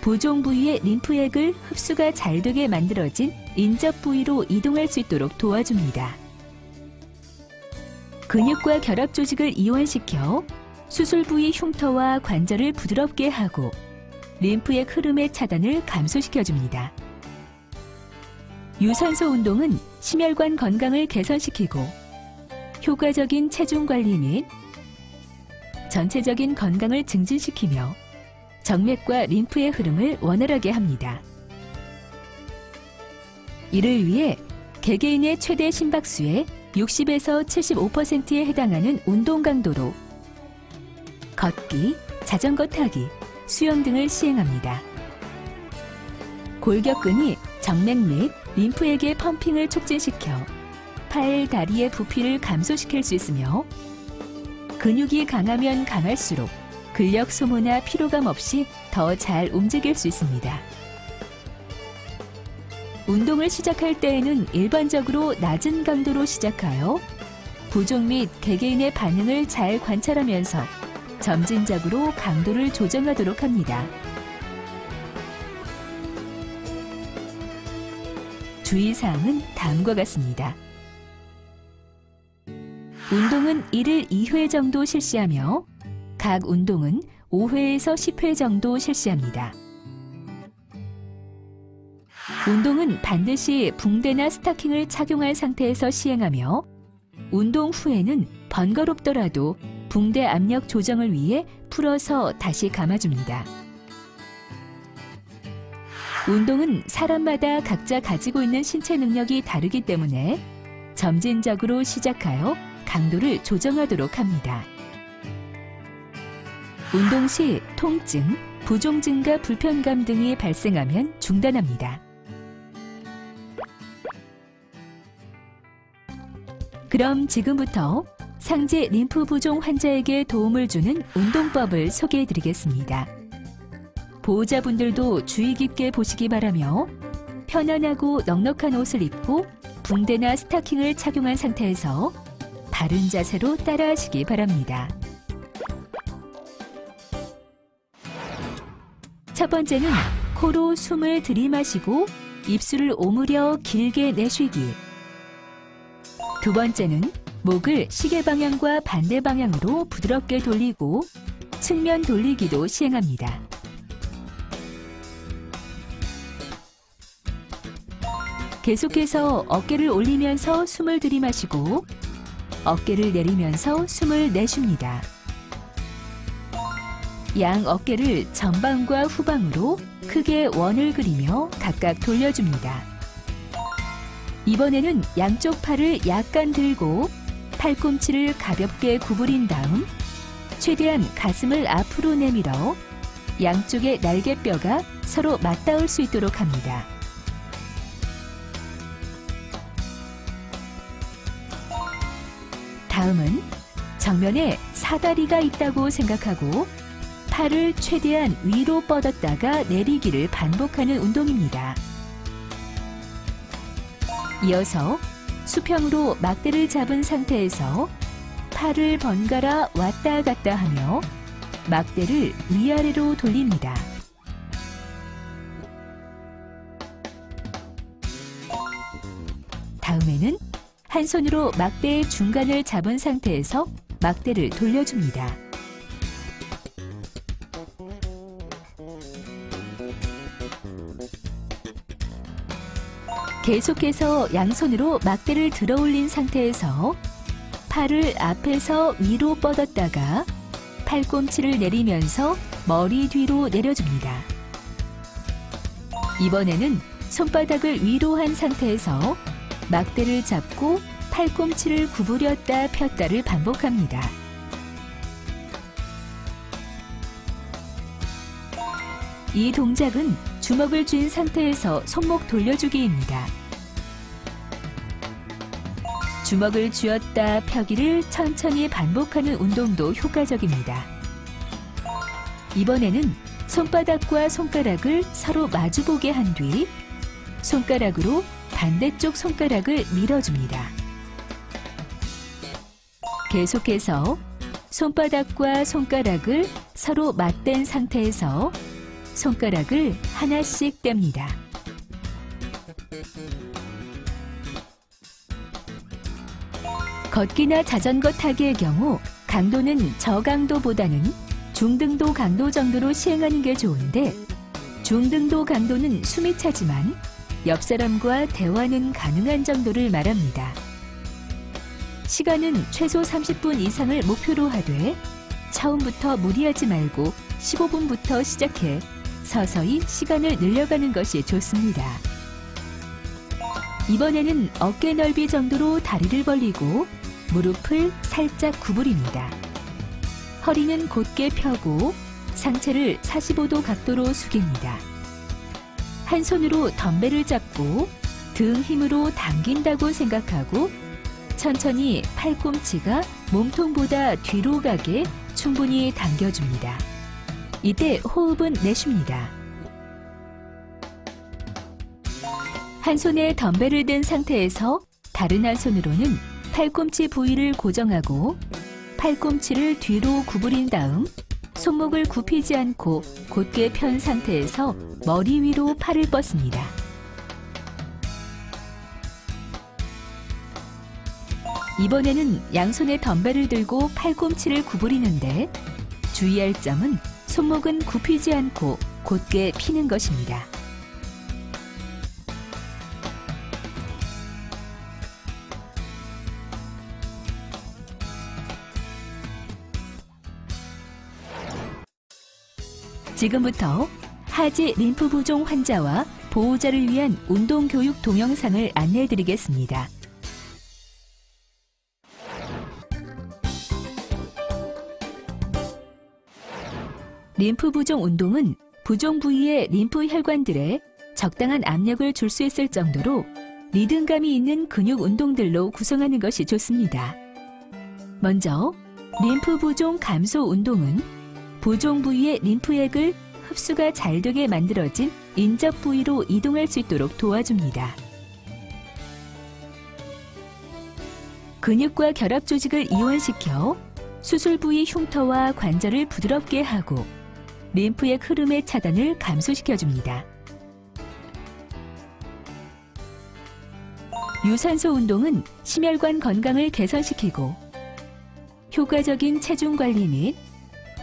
부종 부위의 림프액을 흡수가 잘 되게 만들어진 인접 부위로 이동할 수 있도록 도와줍니다. 근육과 결합 조직을 이완시켜 수술 부위 흉터와 관절을 부드럽게 하고 림프액 흐름의 차단을 감소시켜줍니다. 유산소 운동은 심혈관 건강을 개선시키고 효과적인 체중 관리 및 전체적인 건강을 증진시키며 정맥과 림프의 흐름을 원활하게 합니다. 이를 위해 개개인의 최대 심박수의 60에서 75%에 해당하는 운동 강도로 걷기, 자전거 타기, 수영 등을 시행합니다. 골격근이 정맥 및 림프액의 펌핑을 촉진시켜 팔, 다리의 부피를 감소시킬 수 있으며 근육이 강하면 강할수록 근력 소모나 피로감 없이 더 잘 움직일 수 있습니다. 운동을 시작할 때에는 일반적으로 낮은 강도로 시작하여 부종 및 개개인의 반응을 잘 관찰하면서 점진적으로 강도를 조정하도록 합니다. 주의사항은 다음과 같습니다. 운동은 1일 2회 정도 실시하며 각 운동은 5회에서 10회 정도 실시합니다. 운동은 반드시 붕대나 스타킹을 착용할 상태에서 시행하며 운동 후에는 번거롭더라도 붕대 압력 조정을 위해 풀어서 다시 감아줍니다. 운동은 사람마다 각자 가지고 있는 신체 능력이 다르기 때문에 점진적으로 시작하여 강도를 조정하도록 합니다. 운동 시 통증, 부종 증가 불편감 등이 발생하면 중단합니다. 그럼 지금부터 상제 림프 부종 환자에게 도움을 주는 운동법을 소개해 드리겠습니다. 보호자분들도 주의 깊게 보시기 바라며 편안하고 넉넉한 옷을 입고 붕대나 스타킹을 착용한 상태에서 바른 자세로 따라하시기 바랍니다. 첫 번째는 코로 숨을 들이마시고 입술을 오므려 길게 내쉬기. 두 번째는 목을 시계 방향과 반대 방향으로 부드럽게 돌리고 측면 돌리기도 시행합니다. 계속해서 어깨를 올리면서 숨을 들이마시고 어깨를 내리면서 숨을 내쉽니다. 양 어깨를 전방과 후방으로 크게 원을 그리며 각각 돌려줍니다. 이번에는 양쪽 팔을 약간 들고 팔꿈치를 가볍게 구부린 다음 최대한 가슴을 앞으로 내밀어 양쪽의 날개뼈가 서로 맞닿을 수 있도록 합니다. 다음은 정면에 사다리가 있다고 생각하고 팔을 최대한 위로 뻗었다가 내리기를 반복하는 운동입니다. 이어서 수평으로 막대를 잡은 상태에서 팔을 번갈아 왔다 갔다 하며 막대를 위아래로 돌립니다. 다음에는 한 손으로 막대의 중간을 잡은 상태에서 막대를 돌려줍니다. 계속해서 양손으로 막대를 들어 올린 상태에서 팔을 앞에서 위로 뻗었다가 팔꿈치를 내리면서 머리 뒤로 내려줍니다. 이번에는 손바닥을 위로 한 상태에서 막대를 잡고 팔꿈치를 구부렸다 폈다를 반복합니다. 이 동작은 주먹을 쥔 상태에서 손목 돌려주기입니다. 주먹을 쥐었다 펴기를 천천히 반복하는 운동도 효과적입니다. 이번에는 손바닥과 손가락을 서로 마주보게 한 뒤 손가락으로 반대쪽 손가락을 밀어줍니다. 계속해서 손바닥과 손가락을 서로 맞댄 상태에서 손가락을 하나씩 뗍니다. 걷기나 자전거 타기의 경우 강도는 저강도보다는 중등도 강도 정도로 시행하는 게 좋은데 중등도 강도는 숨이 차지만 옆 사람과 대화는 가능한 정도를 말합니다. 시간은 최소 30분 이상을 목표로 하되 처음부터 무리하지 말고 15분부터 시작해 서서히 시간을 늘려가는 것이 좋습니다. 이번에는 어깨 넓이 정도로 다리를 벌리고 무릎을 살짝 구부립니다. 허리는 곧게 펴고 상체를 45도 각도로 숙입니다. 한 손으로 덤벨을 잡고 등 힘으로 당긴다고 생각하고 천천히 팔꿈치가 몸통보다 뒤로 가게 충분히 당겨줍니다. 이때 호흡은 내쉽니다. 한 손에 덤벨을 든 상태에서 다른 한 손으로는 팔꿈치 부위를 고정하고 팔꿈치를 뒤로 구부린 다음 손목을 굽히지 않고 곧게 편 상태에서 머리 위로 팔을 뻗습니다. 이번에는 양손에 덤벨을 들고 팔꿈치를 구부리는데 주의할 점은 손목은 굽히지 않고 곧게 피는 것입니다. 지금부터 하지 림프 부종 환자와 보호자를 위한 운동 교육 동영상을 안내해 드리겠습니다. 림프 부종 운동은 부종 부위의 림프 혈관들에 적당한 압력을 줄 수 있을 정도로 리듬감이 있는 근육 운동들로 구성하는 것이 좋습니다. 먼저 림프 부종 감소 운동은 부종 부위의 림프액을 흡수가 잘 되게 만들어진 인접 부위로 이동할 수 있도록 도와줍니다. 근육과 결합 조직을 이완시켜 수술 부위 흉터와 관절을 부드럽게 하고 림프의 흐름의 차단을 감소시켜줍니다. 유산소 운동은 심혈관 건강을 개선시키고 효과적인 체중 관리 및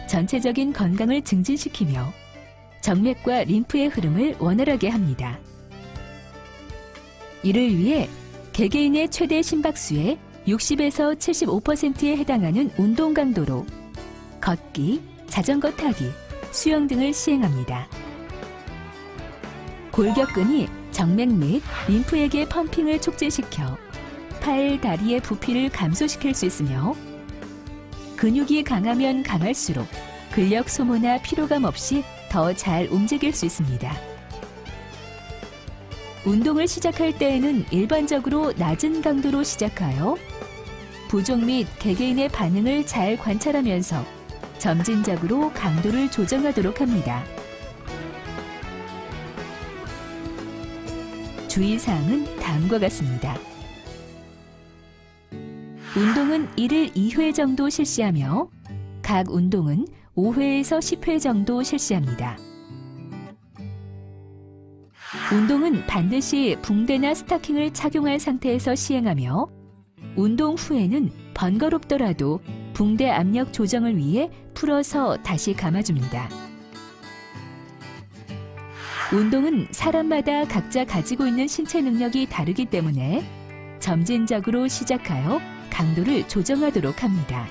전체적인 건강을 증진시키며 정맥과 림프의 흐름을 원활하게 합니다. 이를 위해 개개인의 최대 심박수의 60에서 75%에 해당하는 운동 강도로 걷기, 자전거 타기, 수영 등을 시행합니다. 골격근이 정맥 및 림프에게 펌핑을 촉진시켜 팔, 다리의 부피를 감소시킬 수 있으며 근육이 강하면 강할수록 근력 소모나 피로감 없이 더 잘 움직일 수 있습니다. 운동을 시작할 때에는 일반적으로 낮은 강도로 시작하여 부종 및 개개인의 반응을 잘 관찰하면서 점진적으로 강도를 조정하도록 합니다. 주의사항은 다음과 같습니다. 운동은 1일 2회 정도 실시하며 각 운동은 5회에서 10회 정도 실시합니다. 운동은 반드시 붕대나 스타킹을 착용한 상태에서 시행하며 운동 후에는 번거롭더라도 붕대 압력 조정을 위해 풀어서 다시 감아줍니다. 운동은 사람마다 각자 가지고 있는 신체 능력이 다르기 때문에 점진적으로 시작하여 강도를 조정하도록 합니다.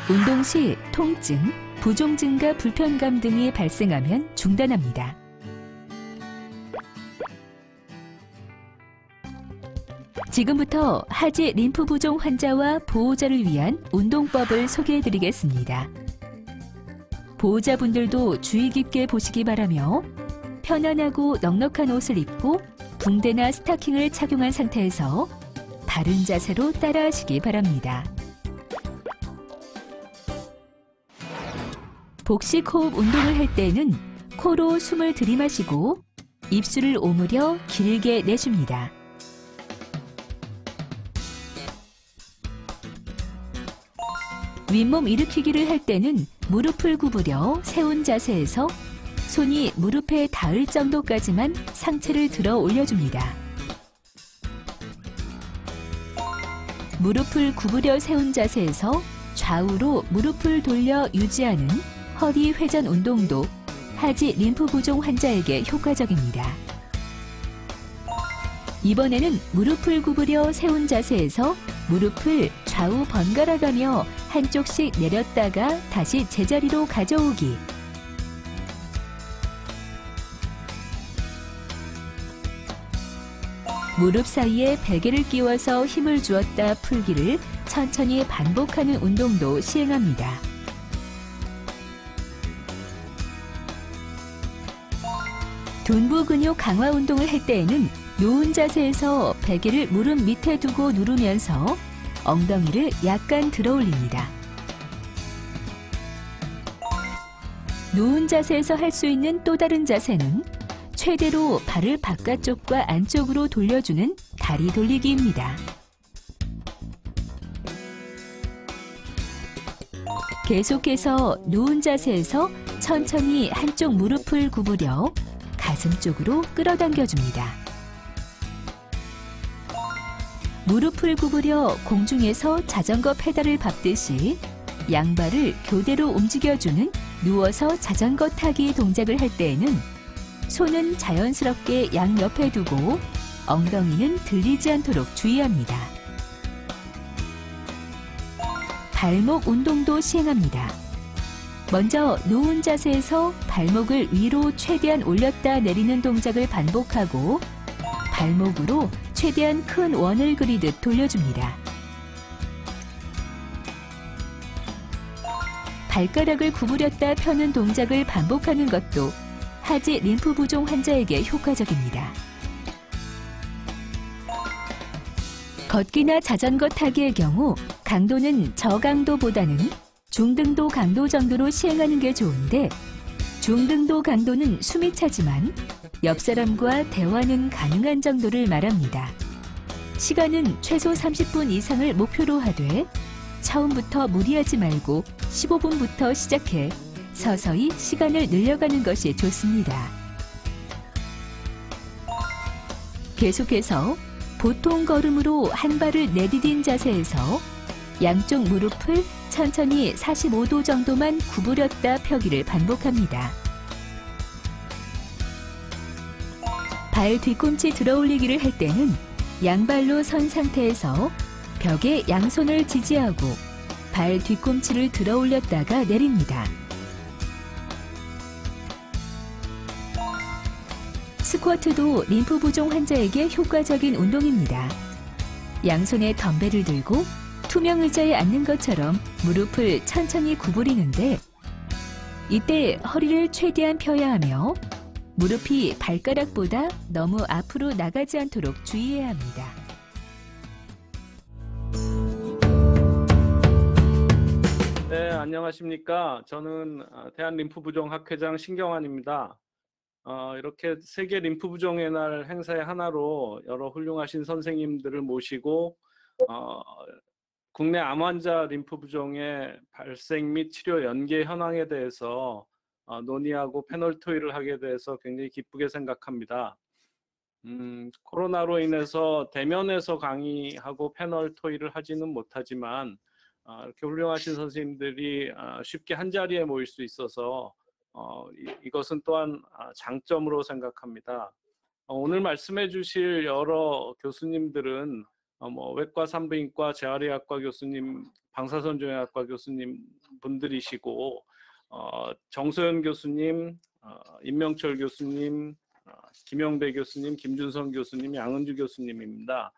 운동 시 통증, 부종 증가 불편감 등이 발생하면 중단합니다. 지금부터 하지 림프 부종 환자와 보호자를 위한 운동법을 소개해 드리겠습니다. 보호자분들도 주의 깊게 보시기 바라며 편안하고 넉넉한 옷을 입고 붕대나 스타킹을 착용한 상태에서 바른 자세로 따라하시기 바랍니다. 복식 호흡 운동을 할 때는 코로 숨을 들이마시고 입술을 오므려 길게 내쉽니다. 윗몸 일으키기를 할 때는 무릎을 구부려 세운 자세에서 손이 무릎에 닿을 정도까지만 상체를 들어 올려줍니다. 무릎을 구부려 세운 자세에서 좌우로 무릎을 돌려 유지하는 허리 회전 운동도 하지 림프 부종 환자에게 효과적입니다. 이번에는 무릎을 구부려 세운 자세에서 무릎을 좌우 번갈아 가며 한쪽씩 내렸다가 다시 제자리로 가져오기. 무릎 사이에 베개를 끼워서 힘을 주었다 풀기를 천천히 반복하는 운동도 시행합니다. 둔부 근육 강화 운동을 할 때에는 누운 자세에서 베개를 무릎 밑에 두고 누르면서 엉덩이를 약간 들어 올립니다. 누운 자세에서 할 수 있는 또 다른 자세는 최대로 발을 바깥쪽과 안쪽으로 돌려주는 다리 돌리기입니다. 계속해서 누운 자세에서 천천히 한쪽 무릎을 구부려 가슴 쪽으로 끌어당겨줍니다. 무릎을 구부려 공중에서 자전거 페달을 밟듯이 양발을 교대로 움직여주는 누워서 자전거 타기 동작을 할 때에는 손은 자연스럽게 양옆에 두고 엉덩이는 들리지 않도록 주의합니다. 발목 운동도 시행합니다. 먼저 누운 자세에서 발목을 위로 최대한 올렸다 내리는 동작을 반복하고 발목으로 최대한 큰 원을 그리듯 돌려줍니다. 발가락을 구부렸다 펴는 동작을 반복하는 것도 하지 림프 부종 환자에게 효과적입니다. 걷기나 자전거 타기의 경우 강도는 저강도보다는 중등도 강도 정도로 시행하는 게 좋은데 중등도 강도는 숨이 차지만 옆 사람과 대화는 가능한 정도를 말합니다. 시간은 최소 30분 이상을 목표로 하되 처음부터 무리하지 말고 15분부터 시작해 서서히 시간을 늘려가는 것이 좋습니다. 계속해서 보통 걸음으로 한 발을 내디딘 자세에서 양쪽 무릎을 천천히 45도 정도만 구부렸다 펴기를 반복합니다. 발 뒤꿈치 들어올리기를 할 때는 양발로 선 상태에서 벽에 양손을 지지하고 발 뒤꿈치를 들어올렸다가 내립니다. 스쿼트도 림프 부종 환자에게 효과적인 운동입니다. 양손에 덤벨을 들고 투명 의자에 앉는 것처럼 무릎을 천천히 구부리는데 이때 허리를 최대한 펴야 하며 무릎이 발가락보다 너무 앞으로 나가지 않도록 주의해야 합니다. 네, 안녕하십니까. 저는 대한림프부종학회장 신경환입니다. 이렇게 세계 림프부종의 날 행사의 하나로 여러 훌륭하신 선생님들을 모시고 국내 암 환자 림프부종의 발생 및 치료 연계 현황에 대해서 논의하고 패널 토의를 하게 돼서 굉장히 기쁘게 생각합니다. 코로나로 인해서 대면에서 강의하고 패널 토의를 하지는 못하지만 이렇게 훌륭하신 선생님들이 쉽게 한자리에 모일 수 있어서 이것은 또한 장점으로 생각합니다. 오늘 말씀해 주실 여러 교수님들은 외과 산부인과 재활의학과 교수님, 방사선종양학과 교수님 분들이시고 정소연 교수님, 임명철 교수님, 김영배 교수님, 김준성 교수님, 양은주 교수님입니다.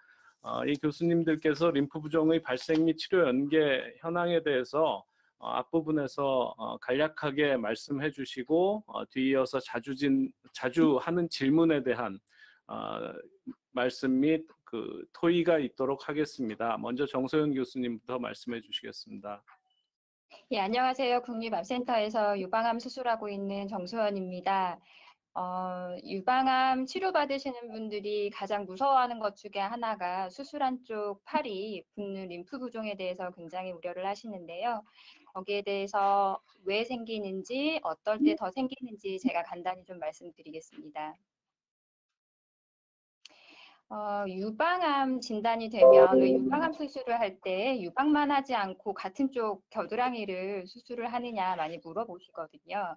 이 교수님들께서 림프부종의 발생 및 치료 연계 현황에 대해서 앞부분에서 간략하게 말씀해 주시고 뒤이어서 자주 하는 질문에 대한 말씀 및 그 토의가 있도록 하겠습니다. 먼저 정소연 교수님부터 말씀해 주시겠습니다. 예, 안녕하세요. 국립암센터에서 유방암 수술하고 있는 정소연입니다. 유방암 치료받으시는 분들이 가장 무서워하는 것 중에 하나가 수술한 쪽 팔이 붓는 림프 부종에 대해서 굉장히 우려를 하시는데요. 거기에 대해서 왜 생기는지, 어떨 때 더 생기는지 제가 간단히 좀 말씀드리겠습니다. 유방암 진단이 되면 왜 유방암 수술을 할 때 유방만 하지 않고 같은 쪽 겨드랑이를 수술을 하느냐 많이 물어보시거든요.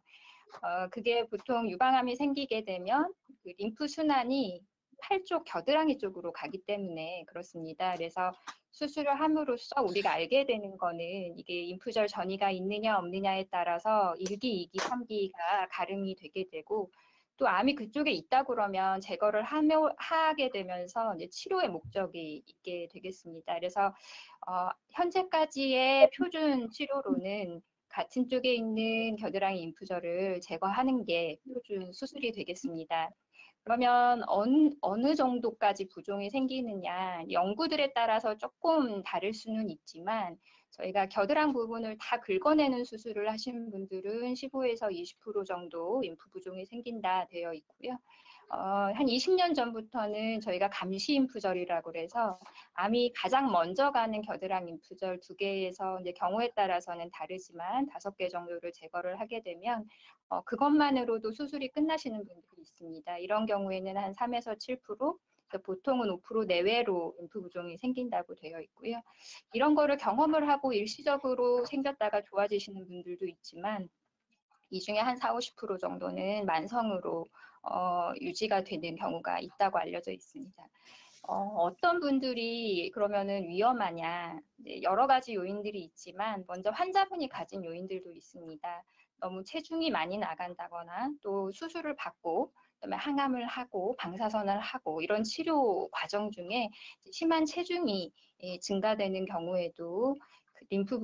그게 보통 유방암이 생기게 되면 그 림프 순환이 팔 쪽 겨드랑이 쪽으로 가기 때문에 그렇습니다. 그래서 수술을 함으로써 우리가 알게 되는 거는 이게 림프절 전이가 있느냐 없느냐에 따라서 1기, 2기, 3기가 가름이 되게 되고 또 암이 그쪽에 있다 그러면 제거를 하게 되면서 이제 치료의 목적이 있게 되겠습니다. 그래서 현재까지의 표준 치료로는 같은 쪽에 있는 겨드랑이 림프절을 제거하는 게 표준 수술이 되겠습니다. 그러면 어느 정도까지 부종이 생기느냐 연구들에 따라서 조금 다를 수는 있지만 저희가 겨드랑 부분을 다 긁어내는 수술을 하신 분들은 15에서 20% 정도 림프 부종이 생긴다 되어 있고요. 한 20년 전부터는 저희가 감시 림프절이라고 그래서 암이 가장 먼저 가는 겨드랑 림프절 2개에서 이제 경우에 따라서는 다르지만 5개 정도를 제거를 하게 되면 그것만으로도 수술이 끝나시는 분들이 있습니다. 이런 경우에는 한 3에서 7%, 보통은 5% 내외로 림프 부종이 생긴다고 되어 있고요. 이런 거를 경험을 하고 일시적으로 생겼다가 좋아지시는 분들도 있지만 이 중에 한 40~50% 정도는 만성으로 유지가 되는 경우가 있다고 알려져 있습니다. 어떤 분들이 그러면은 위험하냐? 여러 가지 요인들이 있지만 먼저 환자분이 가진 요인들도 있습니다. 너무 체중이 많이 나간다거나 또 수술을 받고 그다음에 항암을 하고 방사선을 하고 이런 치료 과정 중에 심한 체중이 증가되는 경우에도 그 림프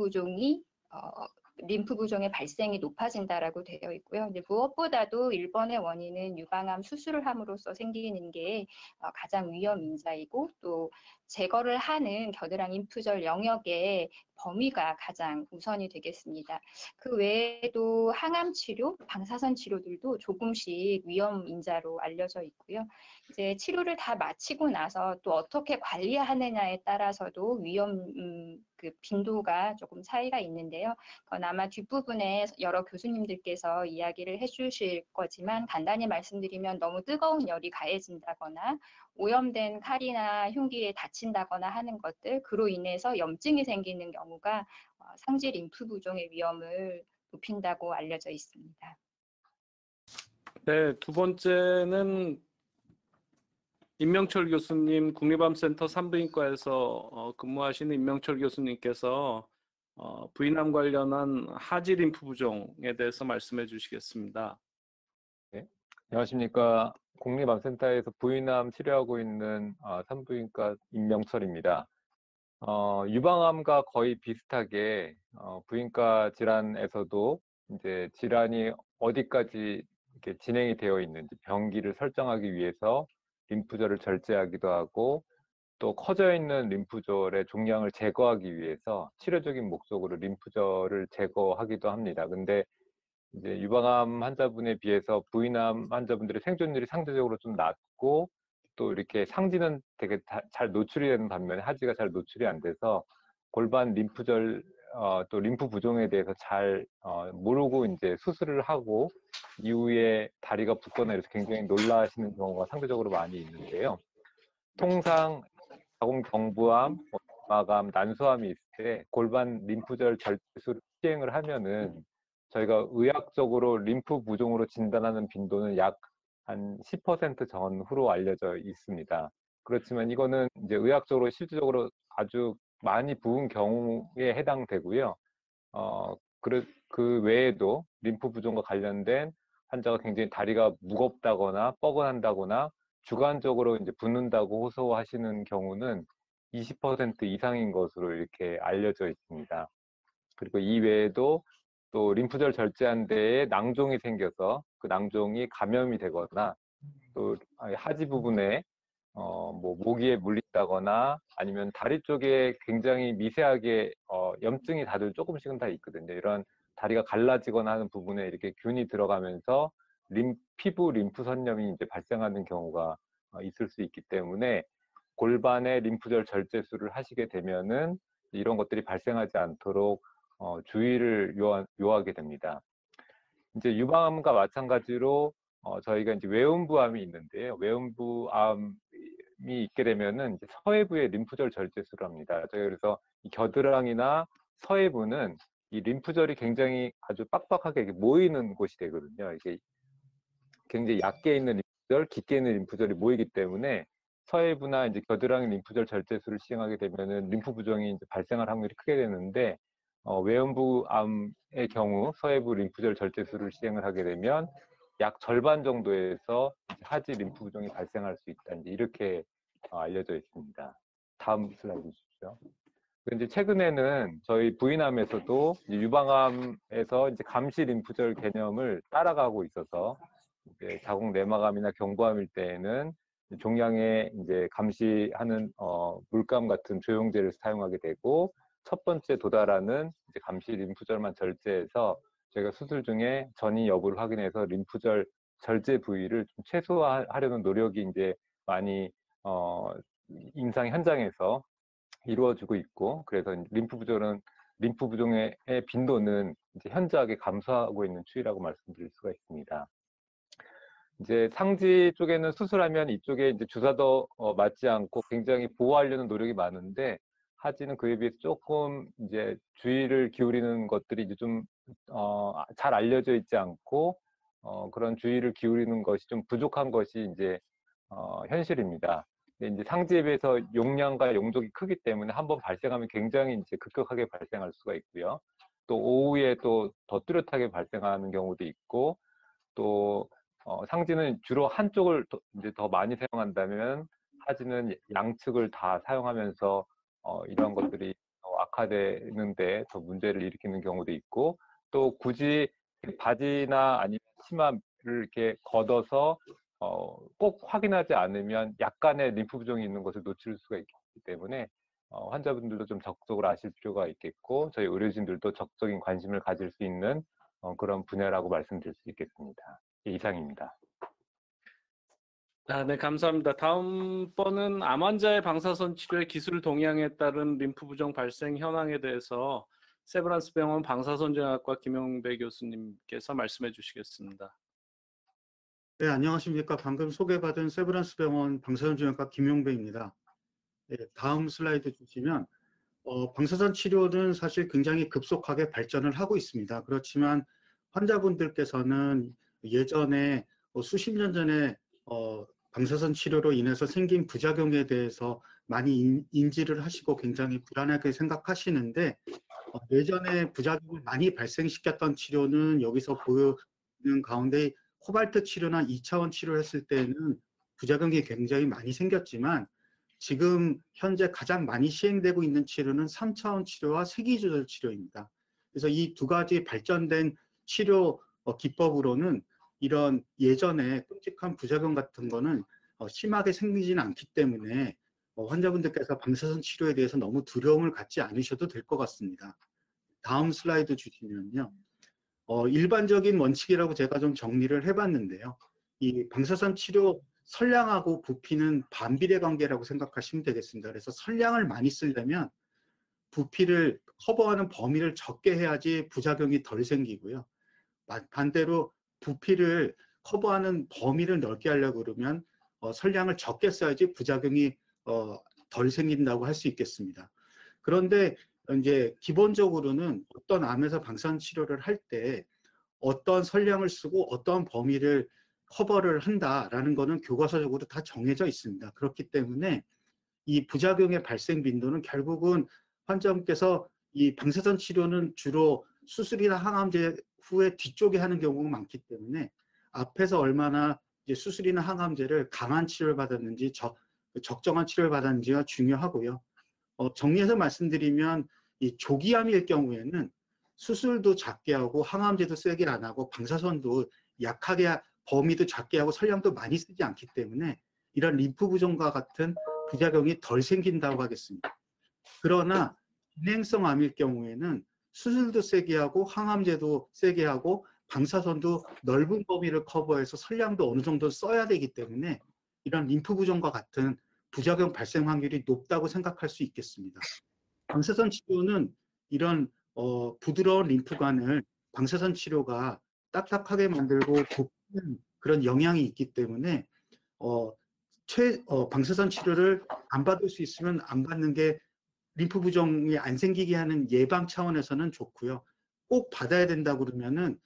부종의 발생이 높아진다라고 되어 있고요. 근데 무엇보다도 1번의 원인은 유방암 수술을 함으로써 생기는 게 가장 위험 인자이고 또 제거를 하는 겨드랑이 림프절 영역의 범위가 가장 우선이 되겠습니다. 그 외에도 항암 치료, 방사선 치료들도 조금씩 위험 인자로 알려져 있고요. 이제 치료를 다 마치고 나서 또 어떻게 관리하느냐에 따라서도 위험 그 빈도가 조금 차이가 있는데요. 그건 아마 뒷부분에 여러 교수님들께서 이야기를 해주실 거지만 간단히 말씀드리면 너무 뜨거운 열이 가해진다거나 오염된 칼이나 흉기에 다친다거나 하는 것들, 그로 인해서 염증이 생기는 경우가 상지 림프 부종의 위험을 높인다고 알려져 있습니다. 네, 두 번째는 임명철 교수님, 국립암센터 산부인과에서 근무하시는 임명철 교수님께서 부인암 관련한 하지 림프 부종에 대해서 말씀해 주시겠습니다. 네, 안녕하십니까. 국립암센터에서 부인암 치료하고 있는 산부인과 임명철입니다. 유방암과 거의 비슷하게 부인과 질환에서도 이제 질환이 어디까지 이렇게 진행이 되어 있는지 병기를 설정하기 위해서 림프절을 절제하기도 하고 또 커져 있는 림프절의 종양을 제거하기 위해서 치료적인 목적으로 림프절을 제거하기도 합니다. 근데 이제 유방암 환자분에 비해서 부인암 환자분들의 생존율이 상대적으로 좀 낮고 또 이렇게 상지는 되게 잘 노출이 되는 반면에 하지가 잘 노출이 안 돼서 골반 림프절 또 림프 부종에 대해서 잘 모르고 이제 수술을 하고 이후에 다리가 붓거나 이래서 굉장히 놀라시는 경우가 상대적으로 많이 있는데요. 통상 자궁경부암, 마감, 난소암이 있을 때 골반 림프절 절제술을 시행을 하면은 저희가 의학적으로 림프 부종으로 진단하는 빈도는 약 한 10% 전후로 알려져 있습니다. 그렇지만 이거는 이제 의학적으로 실질적으로 아주 많이 부은 경우에 해당되고요. 그 외에도 림프 부종과 관련된 환자가 굉장히 다리가 무겁다거나 뻐근한다거나 주관적으로 이제 붓는다고 호소하시는 경우는 20% 이상인 것으로 이렇게 알려져 있습니다. 그리고 이 외에도 또 림프절 절제한 데에 낭종이 생겨서 그 낭종이 감염이 되거나 또 하지 부분에 뭐 모기에 물린다거나 아니면 다리 쪽에 굉장히 미세하게 염증이 다들 조금씩은 다 있거든요. 이런 다리가 갈라지거나 하는 부분에 이렇게 균이 들어가면서 피부 림프 선염이 이제 발생하는 경우가 있을 수 있기 때문에 골반의 림프절 절제술을 하시게 되면은 이런 것들이 발생하지 않도록 주의를 요하게 됩니다. 이제 유방암과 마찬가지로 저희가 이제 외음부암이 있는데요. 외음부암이 있게 되면은 이제 서해부의 림프절 절제술을 합니다. 저희 그래서 이 겨드랑이나 서해부는 이 림프절이 굉장히 아주 빡빡하게 모이는 곳이 되거든요. 이게 굉장히 얕게 있는 림프절, 깊게 있는 림프절이 모이기 때문에 서해부나 이제 겨드랑이 림프절 절제술을 시행하게 되면은 림프 부종이 이제 발생할 확률이 크게 되는데 외음부암의 경우 서해부 림프절 절제술을 시행을 하게 되면 약 절반 정도에서 하지 림프 부종이 발생할 수 있다. 이제 이렇게 알려져 있습니다. 다음 슬라이드 주십시오. 이제 최근에는 저희 부인암에서도 유방암에서 이제 감시 림프절 개념을 따라가고 있어서 이제 자궁 내막암이나 경부암일 때에는 종양에 이제 감시하는 물감 같은 조영제를 사용하게 되고 첫 번째 도달하는 이제 감시 림프절만 절제해서 저희가 수술 중에 전이 여부를 확인해서 림프절 절제 부위를 좀 최소화하려는 노력이 이제 많이 임상 현장에서 이루어지고 있고 그래서 림프 부종의 빈도는 이제 현저하게 감소하고 있는 추이라고 말씀드릴 수가 있습니다. 이제 상지 쪽에는 수술하면 이쪽에 이제 주사도 맞지 않고 굉장히 보호하려는 노력이 많은데 하지는 그에 비해서 조금 이제 주의를 기울이는 것들이 이제 좀 잘 알려져 있지 않고 그런 주의를 기울이는 것이 좀 부족한 것이 이제 현실입니다. 근데 이제 상지에 비해서 용량과 용적이 크기 때문에 한번 발생하면 굉장히 이제 급격하게 발생할 수가 있고요. 또 오후에 또 더 뚜렷하게 발생하는 경우도 있고 또 상지는 주로 한쪽을 이제 더 많이 사용한다면 하지는 양측을 다 사용하면서 이런 것들이 악화되는데 더 문제를 일으키는 경우도 있고 또 굳이 바지나 아니면 치마를 이렇게 걷어서 꼭 확인하지 않으면 약간의 림프 부종이 있는 것을 놓칠 수가 있기 때문에 환자분들도 좀 적극적으로 아실 필요가 있겠고 저희 의료진들도 적극적인 관심을 가질 수 있는 그런 분야라고 말씀드릴 수 있겠습니다. 이상입니다. 네, 감사합니다. 다음번은 암 환자의 방사선 치료의 기술 동향에 따른 림프 부종 발생 현황에 대해서 세브란스 병원 방사선정학과 김용배 교수님께서 말씀해 주시겠습니다. 네, 안녕하십니까. 방금 소개받은 세브란스 병원 방사선정형외과 김용배입니다. 네, 다음 슬라이드 주시면 방사선 치료는 사실 굉장히 급속하게 발전을 하고 있습니다. 그렇지만 환자분들께서는 예전에 수십 년 전에 방사선 치료로 인해서 생긴 부작용에 대해서 많이 인지를 하시고 굉장히 불안하게 생각하시는데 예전에 부작용을 많이 발생시켰던 치료는 여기서 보여지는 가운데 코발트 치료나 2차원 치료를 했을 때는 부작용이 굉장히 많이 생겼지만 지금 현재 가장 많이 시행되고 있는 치료는 3차원 치료와 세기조절 치료입니다. 그래서 이 두 가지 발전된 치료 기법으로는 이런 예전에 끔찍한 부작용 같은 거는 심하게 생기지는 않기 때문에 환자분들께서 방사선 치료에 대해서 너무 두려움을 갖지 않으셔도 될 것 같습니다. 다음 슬라이드 주시면요. 일반적인 원칙이라고 제가 좀 정리를 해봤는데요. 이 방사선 치료 선량하고 부피는 반비례 관계라고 생각하시면 되겠습니다. 그래서 선량을 많이 쓰려면 부피를 커버하는 범위를 적게 해야지 부작용이 덜 생기고요. 반대로 부피를 커버하는 범위를 넓게 하려고 그러면 선량을 적게 써야지 부작용이 덜 생긴다고 할 수 있겠습니다. 그런데 이제 기본적으로는 어떤 암에서 방사선 치료를 할 때 어떤 선량을 쓰고 어떤 범위를 커버를 한다라는 거는 교과서적으로 다 정해져 있습니다. 그렇기 때문에 이 부작용의 발생 빈도는 결국은 환자분께서 이 방사선 치료는 주로 수술이나 항암제 후에 뒤쪽에 하는 경우가 많기 때문에 앞에서 얼마나 이제 수술이나 항암제를 강한 치료를 받았는지 적정한 치료를 받았는지가 중요하고요. 정리해서 말씀드리면 이 조기암일 경우에는 수술도 작게 하고 항암제도 세게 안 하고 방사선도 약하게 범위도 작게 하고 선량도 많이 쓰지 않기 때문에 이런 림프 부종과 같은 부작용이 덜 생긴다고 하겠습니다. 그러나 진행성 암일 경우에는 수술도 세게 하고 항암제도 세게 하고 방사선도 넓은 범위를 커버해서 선량도 어느 정도 써야 되기 때문에 이런 림프 부종과 같은 부작용 발생 확률이 높다고 생각할 수 있겠습니다. 방사선 치료는 이런 부드러운 림프관을 방사선 치료가 딱딱하게 만들고 굽는 그런 영향이 있기 때문에 방사선 치료를 안 받을 수 있으면 안 받는 게 림프 부종이 안 생기게 하는 예방 차원에서는 좋고요. 꼭 받아야 된다 그러면은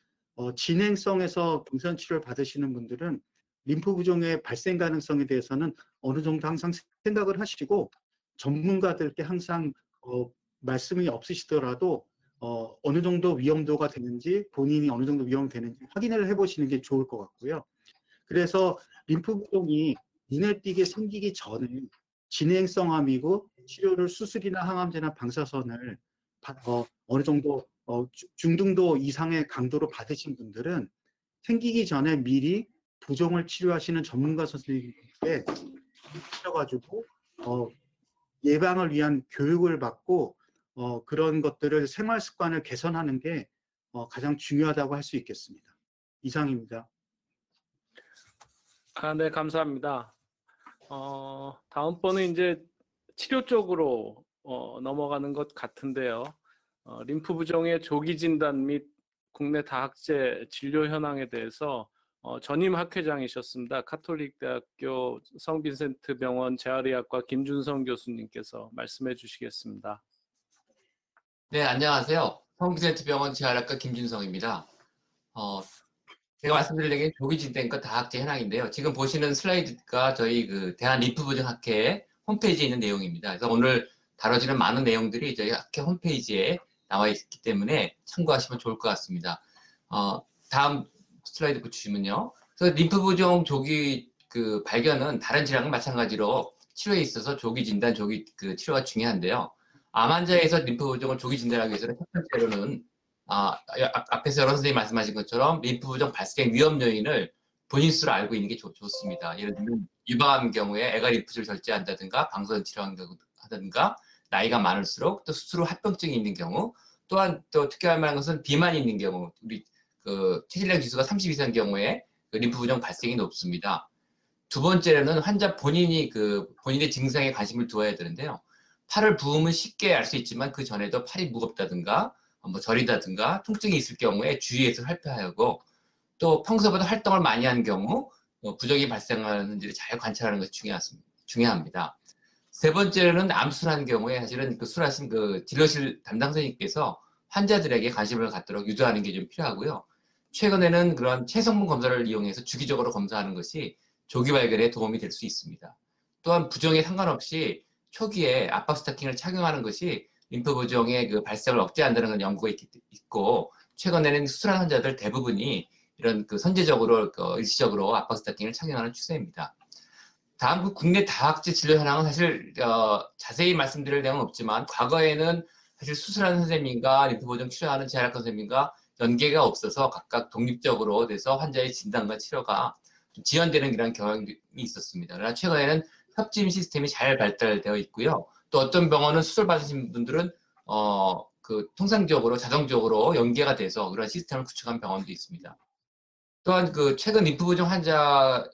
진행성에서 방사선 치료를 받으시는 분들은 림프 부종의 발생 가능성에 대해서는 어느 정도 항상 생각을 하시고 전문가들께 항상 말씀이 없으시더라도 어느 정도 위험도가 되는지 본인이 어느 정도 위험이 되는지 확인을 해보시는 게 좋을 것 같고요. 그래서 림프 부종이 눈에 띄게 생기기 전에 진행성 암이고 치료를 수술이나 항암제나 방사선을 어느 정도 중등도 이상의 강도로 받으신 분들은 생기기 전에 미리 부종을 치료하시는 전문가 선생님께 하셔가지고 예방을 위한 교육을 받고 그런 것들을 생활 습관을 개선하는 게 가장 중요하다고 할 수 있겠습니다. 이상입니다. 네, 감사합니다. 다음번은 이제 치료 쪽으로 넘어가는 것 같은데요. 림프 부종의 조기 진단 및 국내 다학제 진료 현황에 대해서 전임 학회장이셨습니다. 카톨릭대학교 성빈센트 병원 재활의학과 김준성 교수님께서 말씀해 주시겠습니다. 네, 안녕하세요. 성빈센트 병원 재활의학과 김준성입니다. 제가 말씀드릴 게 조기 진단과 다학제 현황인데요. 지금 보시는 슬라이드가 저희 대한 림프 부종 학회 홈페이지에 있는 내용입니다. 그래서 오늘 다뤄지는 많은 내용들이 저희 학회 홈페이지에 나와 있기 때문에 참고하시면 좋을 것 같습니다. 다음 슬라이드 보시면요. 그래서 림프 부종 조기 발견은 다른 질환과 마찬가지로 치료에 있어서 조기 진단, 조기 치료가 중요한데요. 암 환자에서 림프 부종을 조기 진단하기 위해서는 첫 번째로는 앞에서 여러 선생님이 말씀하신 것처럼 림프 부종 발생 위험 요인을 본인 스스로 알고 있는 게 좋습니다. 예를 들면 유방암 경우에 애가 림프질을 절제한다든가 방사선 치료한다든가 나이가 많을수록 또 스스로 합병증이 있는 경우 또한 또 특히할 만한 것은 비만이 있는 경우 우리 체질량 지수가 30 이상 경우에 림프 부종 발생이 높습니다. 두 번째는 환자 본인이 본인의 증상에 관심을 두어야 되는데요. 팔을 부으면 쉽게 알 수 있지만 그 전에도 팔이 무겁다든가 뭐 저리다든가 통증이 있을 경우에 주의해서 살펴야 하고, 또 평소보다 활동을 많이 하는 경우 부종이 발생하는지를 잘 관찰하는 것이 중요합니다. 세 번째는 암술한 경우에 사실은 술하신 진료실 담당 선생님께서 환자들에게 관심을 갖도록 유도하는 게 좀 필요하고요. 최근에는 그런 체성분 검사를 이용해서 주기적으로 검사하는 것이 조기 발견에 도움이 될 수 있습니다. 또한 부종에 상관없이 초기에 압박 스타킹을 착용하는 것이 림프 부종의 발생을 억제한다는 건 연구가 있고, 최근에는 수술한 환자들 대부분이 이런 선제적으로 일시적으로 압박 스타킹을 착용하는 추세입니다. 다음 국내 다학제 진료 현황은 사실 자세히 말씀드릴 내용은 없지만, 과거에는 사실 수술하는 선생님과 림프 부종 치료하는 재활학과 선생님과 연계가 없어서 각각 독립적으로 돼서 환자의 진단과 치료가 좀 지연되는 이런 경향이 있었습니다. 그러나 최근에는 협진 시스템이 잘 발달되어 있고요. 또 어떤 병원은 수술 받으신 분들은 통상적으로 자동적으로 연계가 돼서 그런 시스템을 구축한 병원도 있습니다. 또한 최근 림프 부종 환자가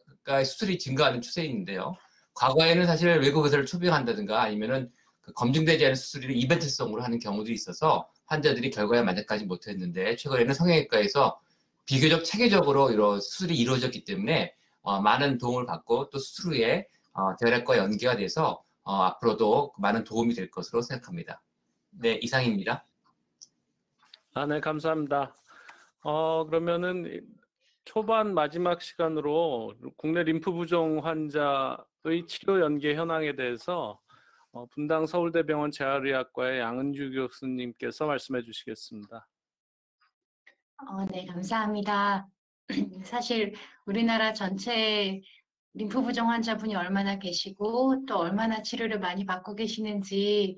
수술이 증가하는 추세인데요. 과거에는 사실 외국 의사를 초빙한다든가 아니면은 검증되지 않은 수술을 이벤트성으로 하는 경우도 있어서 환자들이 결과에 만족하지 못했는데, 최근에는 성형외과에서 비교적 체계적으로 이런 수술이 이루어졌기 때문에 많은 도움을 받고, 또 수술 후에 재활학과 연계가 돼서 앞으로도 많은 도움이 될 것으로 생각합니다. 네, 이상입니다. 네, 감사합니다. 그러면은 초반 마지막 시간으로 국내 림프 부종 환자의 치료 연계 현황에 대해서 분당 서울대병원 재활의학과의 양은주 교수님께서 말씀해 주시겠습니다. 네, 감사합니다. 사실 우리나라 전체 림프 부종 환자분이 얼마나 계시고 또 얼마나 치료를 많이 받고 계시는지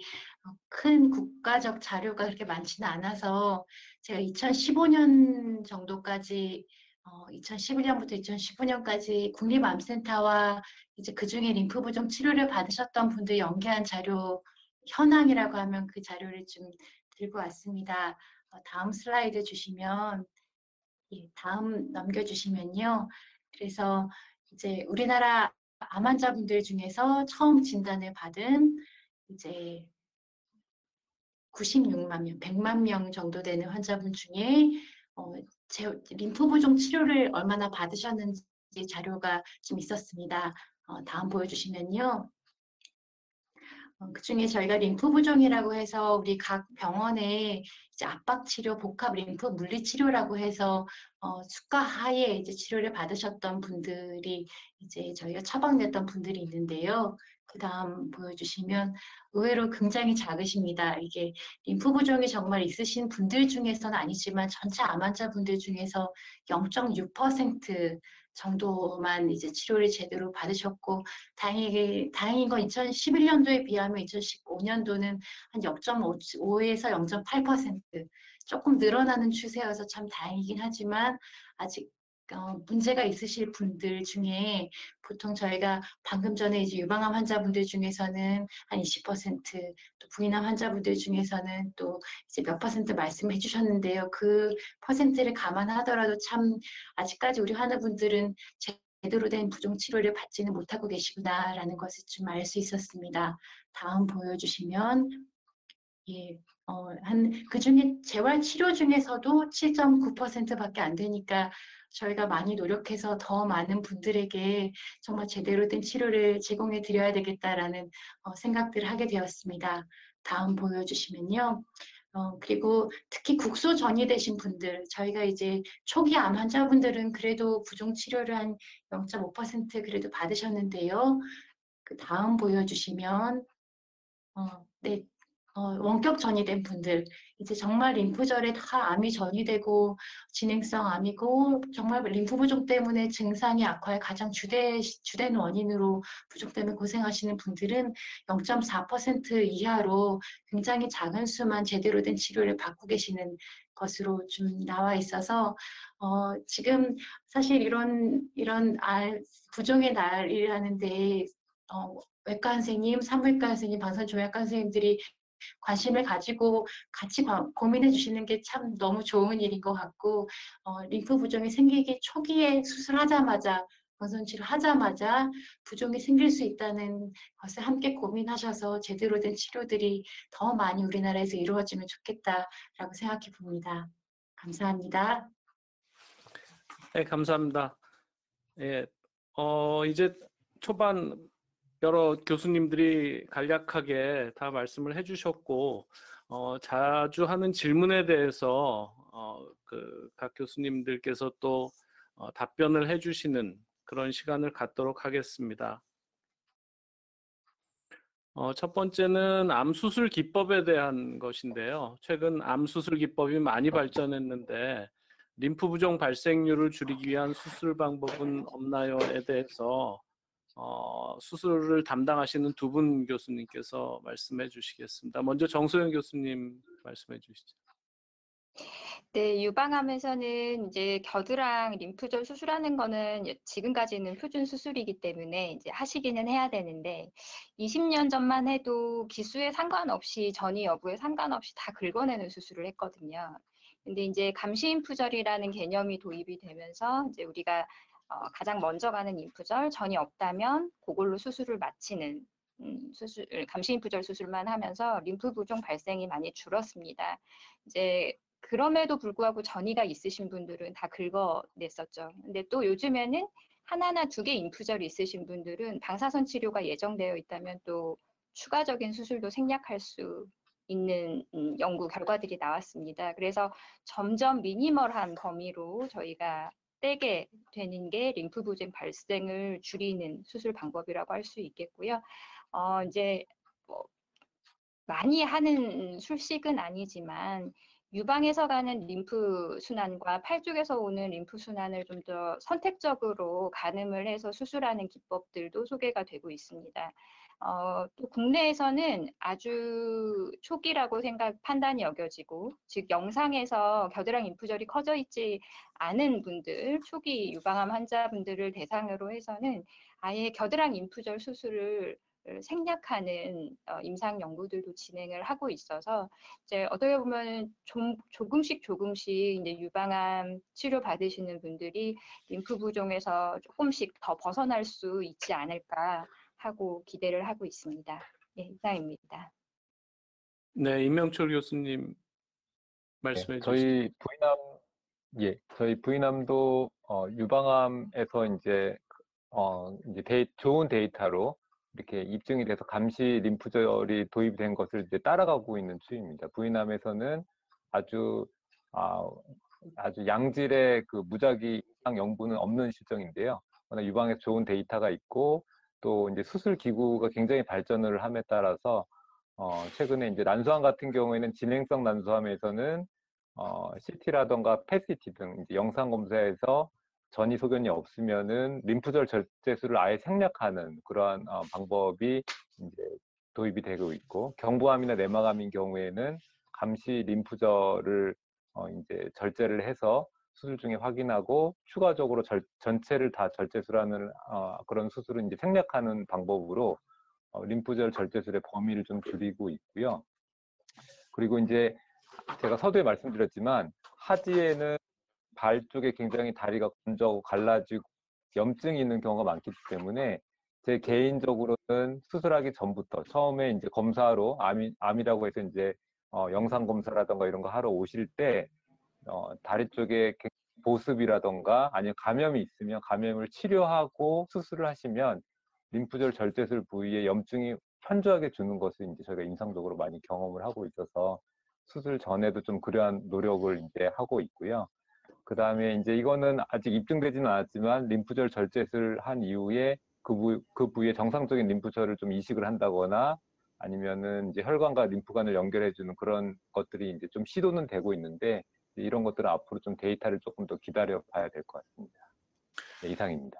큰 국가적 자료가 그렇게 많지는 않아서, 제가 2015년 정도까지 2011년부터 2015년까지 국립암센터와 이제 그중에 림프 부종 치료를 받으셨던 분들 연계한 자료 현황이라고 하면 그 자료를 좀 들고 왔습니다. 다음 슬라이드 주시면, 다음 넘겨주시면요. 그래서 이제 우리나라 암 환자분들 중에서 처음 진단을 받은 이제 96만 명, 100만 명 정도 되는 환자분 중에 림프 부종 치료를 얼마나 받으셨는지 자료가 좀 있었습니다. 다음 보여주시면요. 그중에 저희가 림프 부종이라고 해서 우리 각 병원에 이제 압박 치료, 복합 림프 물리 치료라고 해서 수가 하에 이제 치료를 받으셨던 분들이 이제 저희가 처방됐던 분들이 있는데요. 그 다음 보여주시면 의외로 굉장히 작으십니다. 이게 림프 부종이 정말 있으신 분들 중에서는 아니지만 전체 암 환자분들 중에서 0.6% 정도만 이제 치료를 제대로 받으셨고, 다행인 건 2011년도에 비하면 2015년도는 한 0.5에서 0.8% 조금 늘어나는 추세여서 참 다행이긴 하지만, 아직 문제가 있으실 분들 중에 보통 저희가 방금 전에 이제 유방암 환자분들 중에서는 한 20%, 또 부인암 환자분들 중에서는 또 이제 몇 퍼센트 말씀해 주셨는데요. 그 퍼센트를 감안하더라도 참 아직까지 우리 환자분들은 제대로 된 부종 치료를 받지는 못하고 계시구나라는 것을 좀 알 수 있었습니다. 다음 보여주시면, 그중에 재활 치료 중에서도 7.9%밖에 안 되니까 저희가 많이 노력해서 더 많은 분들에게 정말 제대로 된 치료를 제공해 드려야 되겠다라는 생각들을 하게 되었습니다. 다음 보여주시면요. 그리고 특히 국소 전이되신 분들, 저희가 이제 초기 암 환자분들은 그래도 부종 치료를 한 0.5% 그래도 받으셨는데요. 그 다음 보여주시면, 네, 원격 전이된 분들, 이제 정말 림프절에 다 암이 전이되고 진행성 암이고 정말 림프 부종 때문에 증상이 악화의 가장 주된 원인으로 부종 때문에 고생하시는 분들은 0.4% 이하로 굉장히 작은 수만 제대로 된 치료를 받고 계시는 것으로 좀 나와 있어서, 지금 사실 이런 부종의 날이라는데 외과 선생님, 산부인과 선생님, 방사조약과 선생님들이 관심을 가지고 같이 고민해 주시는 게 참 너무 좋은 일인 것 같고, 림프 부종이 생기기 초기에 수술하자마자 방사선 치료 하자마자 부종이 생길 수 있다는 것을 함께 고민하셔서 제대로 된 치료들이 더 많이 우리나라에서 이루어지면 좋겠다라고 생각해 봅니다. 감사합니다. 네, 감사합니다. 예, 이제 초반 여러 교수님들이 간략하게 다 말씀을 해주셨고, 자주 하는 질문에 대해서 각 교수님들께서 또 답변을 해주시는 그런 시간을 갖도록 하겠습니다. 첫 번째는 암 수술 기법에 대한 것인데요. 최근 암 수술 기법이 많이 발전했는데 림프 부종 발생률을 줄이기 위한 수술 방법은 없나요?에 대해서 수술을 담당하시는 두 분 교수님께서 말씀해 주시겠습니다. 먼저 정소영 교수님 말씀해 주시죠. 네, 유방암에서는 이제 겨드랑 림프절 수술하는 거는 지금까지는 표준 수술이기 때문에 이제 하시기는 해야 되는데 20년 전만 해도 기수에 상관없이 전이 여부에 상관없이 다 긁어내는 수술을 했거든요. 근데 이제 감시인프절이라는 개념이 도입이 되면서 이제 우리가 가장 먼저 가는 인프절, 전이 없다면 그걸로 수술을 마치는 감시인프절 수술만 하면서 림프 부종 발생이 많이 줄었습니다. 이제 그럼에도 불구하고 전이가 있으신 분들은 다 긁어냈었죠. 근데 또 요즘에는 하나나 두 개 인프절이 있으신 분들은 방사선 치료가 예정되어 있다면 또 추가적인 수술도 생략할 수 있는 연구 결과들이 나왔습니다. 그래서 점점 미니멀한 범위로 저희가 떼게 되는 게 림프 부종 발생을 줄이는 수술 방법이라고 할 수 있겠고요. 이제 뭐 많이 하는 술식은 아니지만 유방에서 가는 림프 순환과 팔 쪽에서 오는 림프 순환을 좀 더 선택적으로 가늠을 해서 수술하는 기법들도 소개가 되고 있습니다. 또 국내에서는 아주 초기라고 판단이 여겨지고, 즉 영상에서 겨드랑 인프절이 커져 있지 않은 분들, 초기 유방암 환자분들을 대상으로 해서는 아예 겨드랑 인프절 수술을 생략하는 임상 연구들도 진행을 하고 있어서 이제 어떻게 보면 조금씩 이제 유방암 치료 받으시는 분들이 림프 부종에서 조금씩 더 벗어날 수 있지 않을까 하고 기대를 하고 있습니다. 네, 이상입니다. 네, 임명철 교수님 말씀해 주시죠. 저희 부인암도 유방암에서 이제 좋은 데이터로 이렇게 입증이 돼서 감시 림프절이 도입된 것을 이제 따라가고 있는 추이입니다. 부인암에서는 아주 양질의 그 무작위 이상 영부는 없는 실정인데요. 워낙 유방에서 좋은 데이터가 있고 또 이제 수술 기구가 굉장히 발전을 함에 따라서 최근에 이제 난소암 같은 경우에는 진행성 난소암에서는 CT라던가 PET-CT 등 이제 영상 검사에서 전이 소견이 없으면은 림프절 절제술을 아예 생략하는 그러한 방법이 이제 도입이 되고 있고, 경부암이나 내막암인 경우에는 감시 림프절을 이제 절제를 해서 수술 중에 확인하고 추가적으로 전체를 다 절제술하는 그런 수술은 이제 생략하는 방법으로 림프절 절제술의 범위를 좀 줄이고 있고요. 그리고 이제 제가 서두에 말씀드렸지만 하지에는 발 쪽에 굉장히 다리가 건조하고 갈라지고 염증이 있는 경우가 많기 때문에 제 개인적으로는 수술하기 전부터 처음에 이제 검사로 암이라고 해서 이제 영상 검사라던가 이런 거 하러 오실 때 다리 쪽에 보습이라던가 아니면 감염이 있으면 감염을 치료하고 수술을 하시면 림프절 절제술 부위에 염증이 현저하게 주는 것을 이제 저희가 임상적으로 많이 경험을 하고 있어서 수술 전에도 좀 그러한 노력을 이제 하고 있고요. 그 다음에 이제 이거는 아직 입증되지는 않았지만 림프절 절제술 한 이후에 그 부위에 정상적인 림프절을 좀 이식을 한다거나 아니면은 이제 혈관과 림프관을 연결해주는 그런 것들이 이제 좀 시도는 되고 있는데 이런 것들은 앞으로 좀 데이터를 조금 더 기다려 봐야 될 것 같습니다. 네, 이상입니다.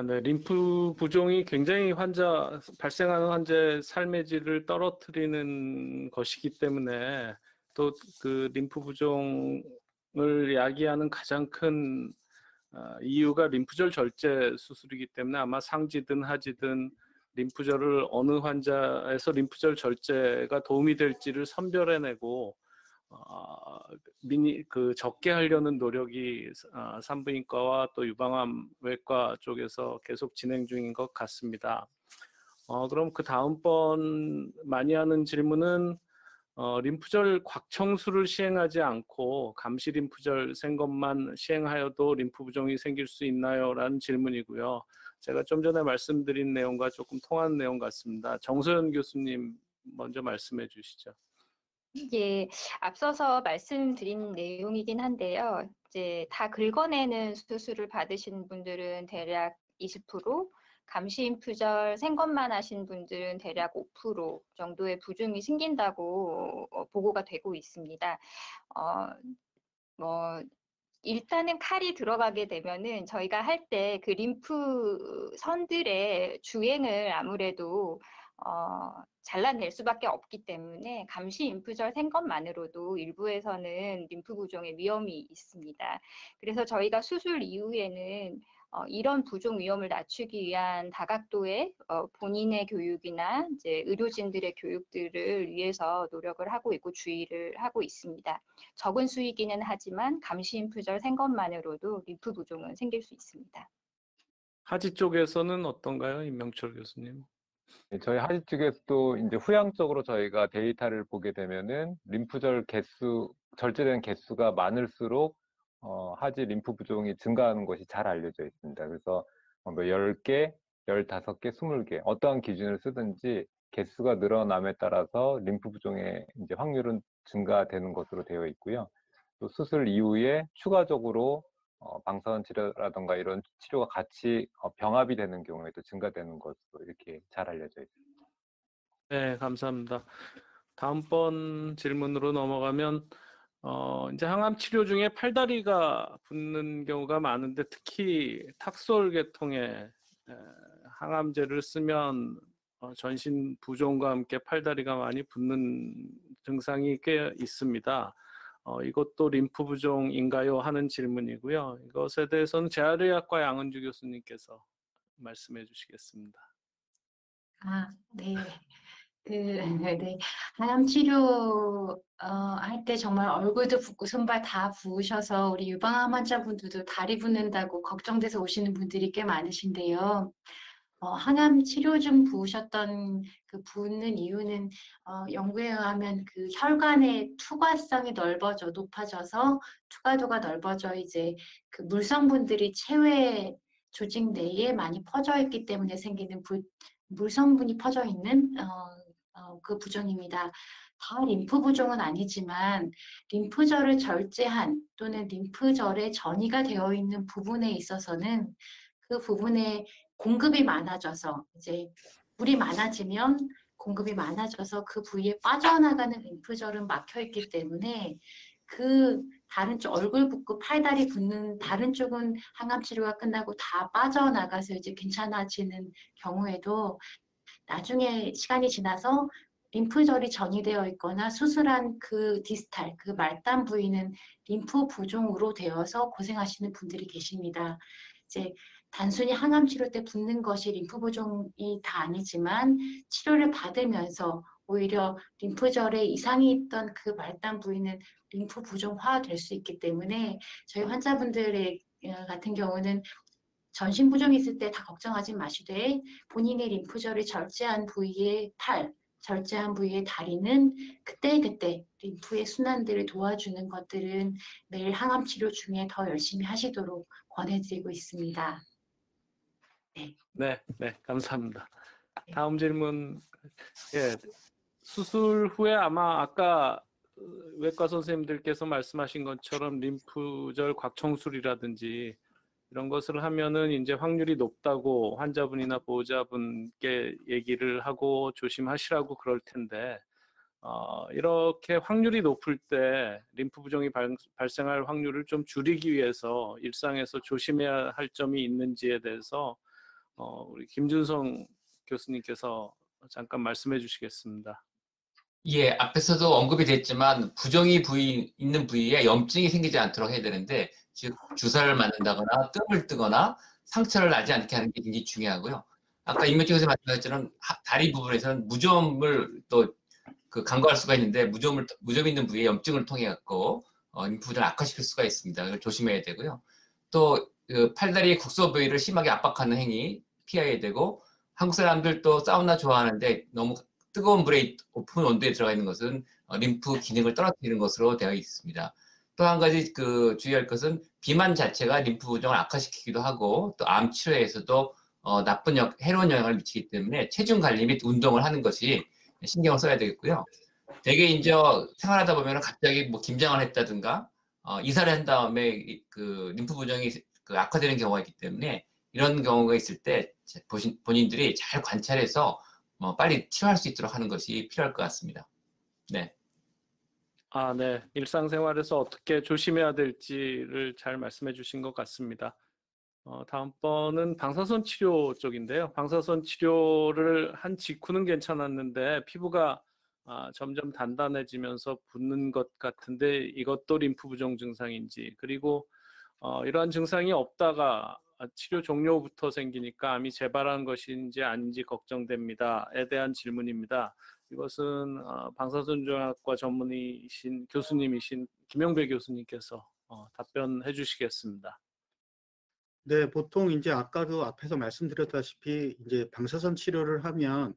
네, 림프 부종이 굉장히 발생하는 환자의 삶의 질을 떨어뜨리는 것이기 때문에 또 그 림프 부종을 야기하는 가장 큰 이유가 림프절 절제 수술이기 때문에 아마 상지든 하지든 림프절을 어느 환자에서 림프절 절제가 도움이 될지를 선별해내고 적게 하려는 노력이 산부인과와 또 유방암 외과 쪽에서 계속 진행 중인 것 같습니다. 그럼 그 다음번 많이 하는 질문은 림프절 곽청수를 시행하지 않고 감시 림프절 생것만 시행하여도 림프 부종이 생길 수 있나요? 라는 질문이고요. 제가 좀 전에 말씀드린 내용과 조금 통하는 내용 같습니다. 정소연 교수님 먼저 말씀해 주시죠. 예, 앞서서 말씀드린 내용이긴 한데요. 이제 다 긁어내는 수술을 받으신 분들은 대략 20%, 감시 림프절 생것만 하신 분들은 대략 5% 정도의 부종이 생긴다고 보고가 되고 있습니다. 일단은 칼이 들어가게 되면은 저희가 할 때 그 림프 선들의 주행을 아무래도 잘라낼 수밖에 없기 때문에 감시 림프절 생것만으로도 일부에서는 림프 부종의 위험이 있습니다. 그래서 저희가 수술 이후에는 이런 부종 위험을 낮추기 위한 다각도의 본인의 교육이나 이제 의료진들의 교육들을 위해서 노력을 하고 있고 주의를 하고 있습니다. 적은 수이기는 하지만 감시 림프절 생것만으로도 림프 부종은 생길 수 있습니다. 하지 쪽에서는 어떤가요, 임명철 교수님? 네, 저희 하지 쪽에서도 이제 후향적으로 저희가 데이터를 보게 되면은 림프절 개수, 절제된 개수가 많을수록 하지 림프 부종이 증가하는 것이 잘 알려져 있습니다. 그래서 뭐 10개, 15개, 20개 어떠한 기준을 쓰든지 개수가 늘어남에 따라서 림프 부종의 이제 확률은 증가되는 것으로 되어 있고요. 또 수술 이후에 추가적으로 방사선 치료라든가 이런 치료가 같이 병합이 되는 경우에도 증가되는 것으로 이렇게 잘 알려져 있습니다. 네, 감사합니다. 다음번 질문으로 넘어가면 이제 항암 치료 중에 팔다리가 붓는 경우가 많은데 특히 탁솔 계통의 항암제를 쓰면 전신 부종과 함께 팔다리가 많이 붓는 증상이 꽤 있습니다. 이것도 림프 부종인가요? 하는 질문이고요. 이것에 대해서는 재활의학과 양은주 교수님께서 말씀해 주시겠습니다. 네. 네. 항암 치료 할 때 정말 얼굴도 붓고 손발 다 부으셔서 우리 유방암 환자분들도 다리 붓는다고 걱정돼서 오시는 분들이 꽤 많으신데요. 항암 치료 중 부으셨던 그 붓는 이유는 연구에 의하면 그 혈관의 투과성이 높아져서 투과도가 넓어져 이제 그 물성분들이 체외 조직 내에 많이 퍼져 있기 때문에 생기는 물성분이 퍼져 있는 그 부종입니다. 다 림프 부종은 아니지만 림프절을 절제한 또는 림프절에 전이가 되어 있는 부분에 있어서는 그 부분에 공급이 많아져서 이제 물이 많아지면 공급이 많아져서 그 부위에 빠져나가는 림프절은 막혀 있기 때문에 그 다른 쪽 얼굴 붓고 팔다리 붓는 다른 쪽은 항암 치료가 끝나고 다 빠져나가서 이제 괜찮아지는 경우에도 나중에 시간이 지나서 림프절이 전이되어 있거나 수술한 그 디스탈, 그 말단 부위는 림프 부종으로 되어서 고생하시는 분들이 계십니다. 이제 단순히 항암 치료 때 붓는 것이 림프 부종이 다 아니지만 치료를 받으면서 오히려 림프절에 이상이 있던 그 말단 부위는 림프 부종화 될 수 있기 때문에 저희 환자분들의 같은 경우는 전신 부종이 있을 때 다 걱정하지 마시되 본인의 림프절을 절제한 부위의 팔, 절제한 부위의 다리는 그때그때 림프의 순환들을 도와주는 것들은 매일 항암 치료 중에 더 열심히 하시도록 권해드리고 있습니다. 네, 감사합니다. 다음 질문. 예, 수술 후에 아마 아까 외과 선생님들께서 말씀하신 것처럼 림프절 곽청술이라든지 이런 것을 하면은 이제 확률이 높다고 환자분이나 보호자분께 얘기를 하고 조심하시라고 그럴 텐데 이렇게 확률이 높을 때 림프 부종이 발생할 확률을 좀 줄이기 위해서 일상에서 조심해야 할 점이 있는지에 대해서 우리 김준성 교수님께서 잠깐 말씀해 주시겠습니다. 예, 앞에서도 언급이 됐지만 부종이 있는 부위에 염증이 생기지 않도록 해야 되는데 즉 주사를 맞는다거나 뜸을 뜨거나 상처를 나지 않게 하는 게 굉장히 중요하고요. 아까 임명철 교수님 말씀하셨지만 다리 부분에서는 무좀을 또 그 간과할 수가 있는데 무좀 있는 부위에 염증을 통해 갖고 림프 부종을 악화시킬 수가 있습니다. 이걸 조심해야 되고요. 또 그 팔다리 국소 부위를 심하게 압박하는 행위 피해야 되고, 한국 사람들 또 사우나 좋아하는데 너무 뜨거운 물에 높은 온도에 들어가 있는 것은 림프 기능을 떨어뜨리는 것으로 되어 있습니다. 또 한 가지 그 주의할 것은 비만 자체가 림프 부종을 악화시키기도 하고, 또 암 치료에서도 나쁜 해로운 영향을 미치기 때문에 체중 관리 및 운동을 하는 것이 신경을 써야 되겠고요. 대개 이제 생활하다 보면 갑자기 뭐 김장을 했다든가 이사를 한 다음에 그 림프 부종이 그 악화되는 경우가 있기 때문에, 이런 경우가 있을 때 본인들이 잘 관찰해서 빨리 치료할 수 있도록 하는 것이 필요할 것 같습니다. 네. 네. 일상생활에서 어떻게 조심해야 될지를 잘 말씀해 주신 것 같습니다. 다음번은 방사선 치료 쪽인데요. 방사선 치료를 한 직후는 괜찮았는데 피부가 점점 단단해지면서 붓는 것 같은데 이것도 림프 부종 증상인지, 그리고 이러한 증상이 없다가 치료 종료부터 생기니까 암이 재발한 것인지 아닌지 걱정됩니다에 대한 질문입니다. 이것은 방사선종양학과 전문의이신 교수님이신 김용배 교수님께서 답변해 주시겠습니다. 네, 보통 이제 아까도 앞에서 말씀드렸다시피 이제 방사선 치료를 하면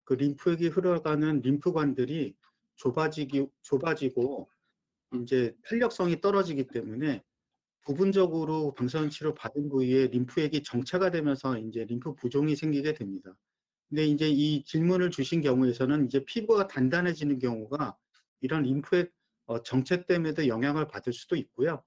그 림프액이 흘러가는 림프관들이 좁아지고 이제 탄력성이 떨어지기 때문에 부분적으로 방사선 치료 받은 부위에 림프액이 정체가 되면서 이제 림프 부종이 생기게 됩니다. 근데 이제 이 질문을 주신 경우에서는 이제 피부가 단단해지는 경우가 이런 림프액 정체 때문에도 영향을 받을 수도 있고요.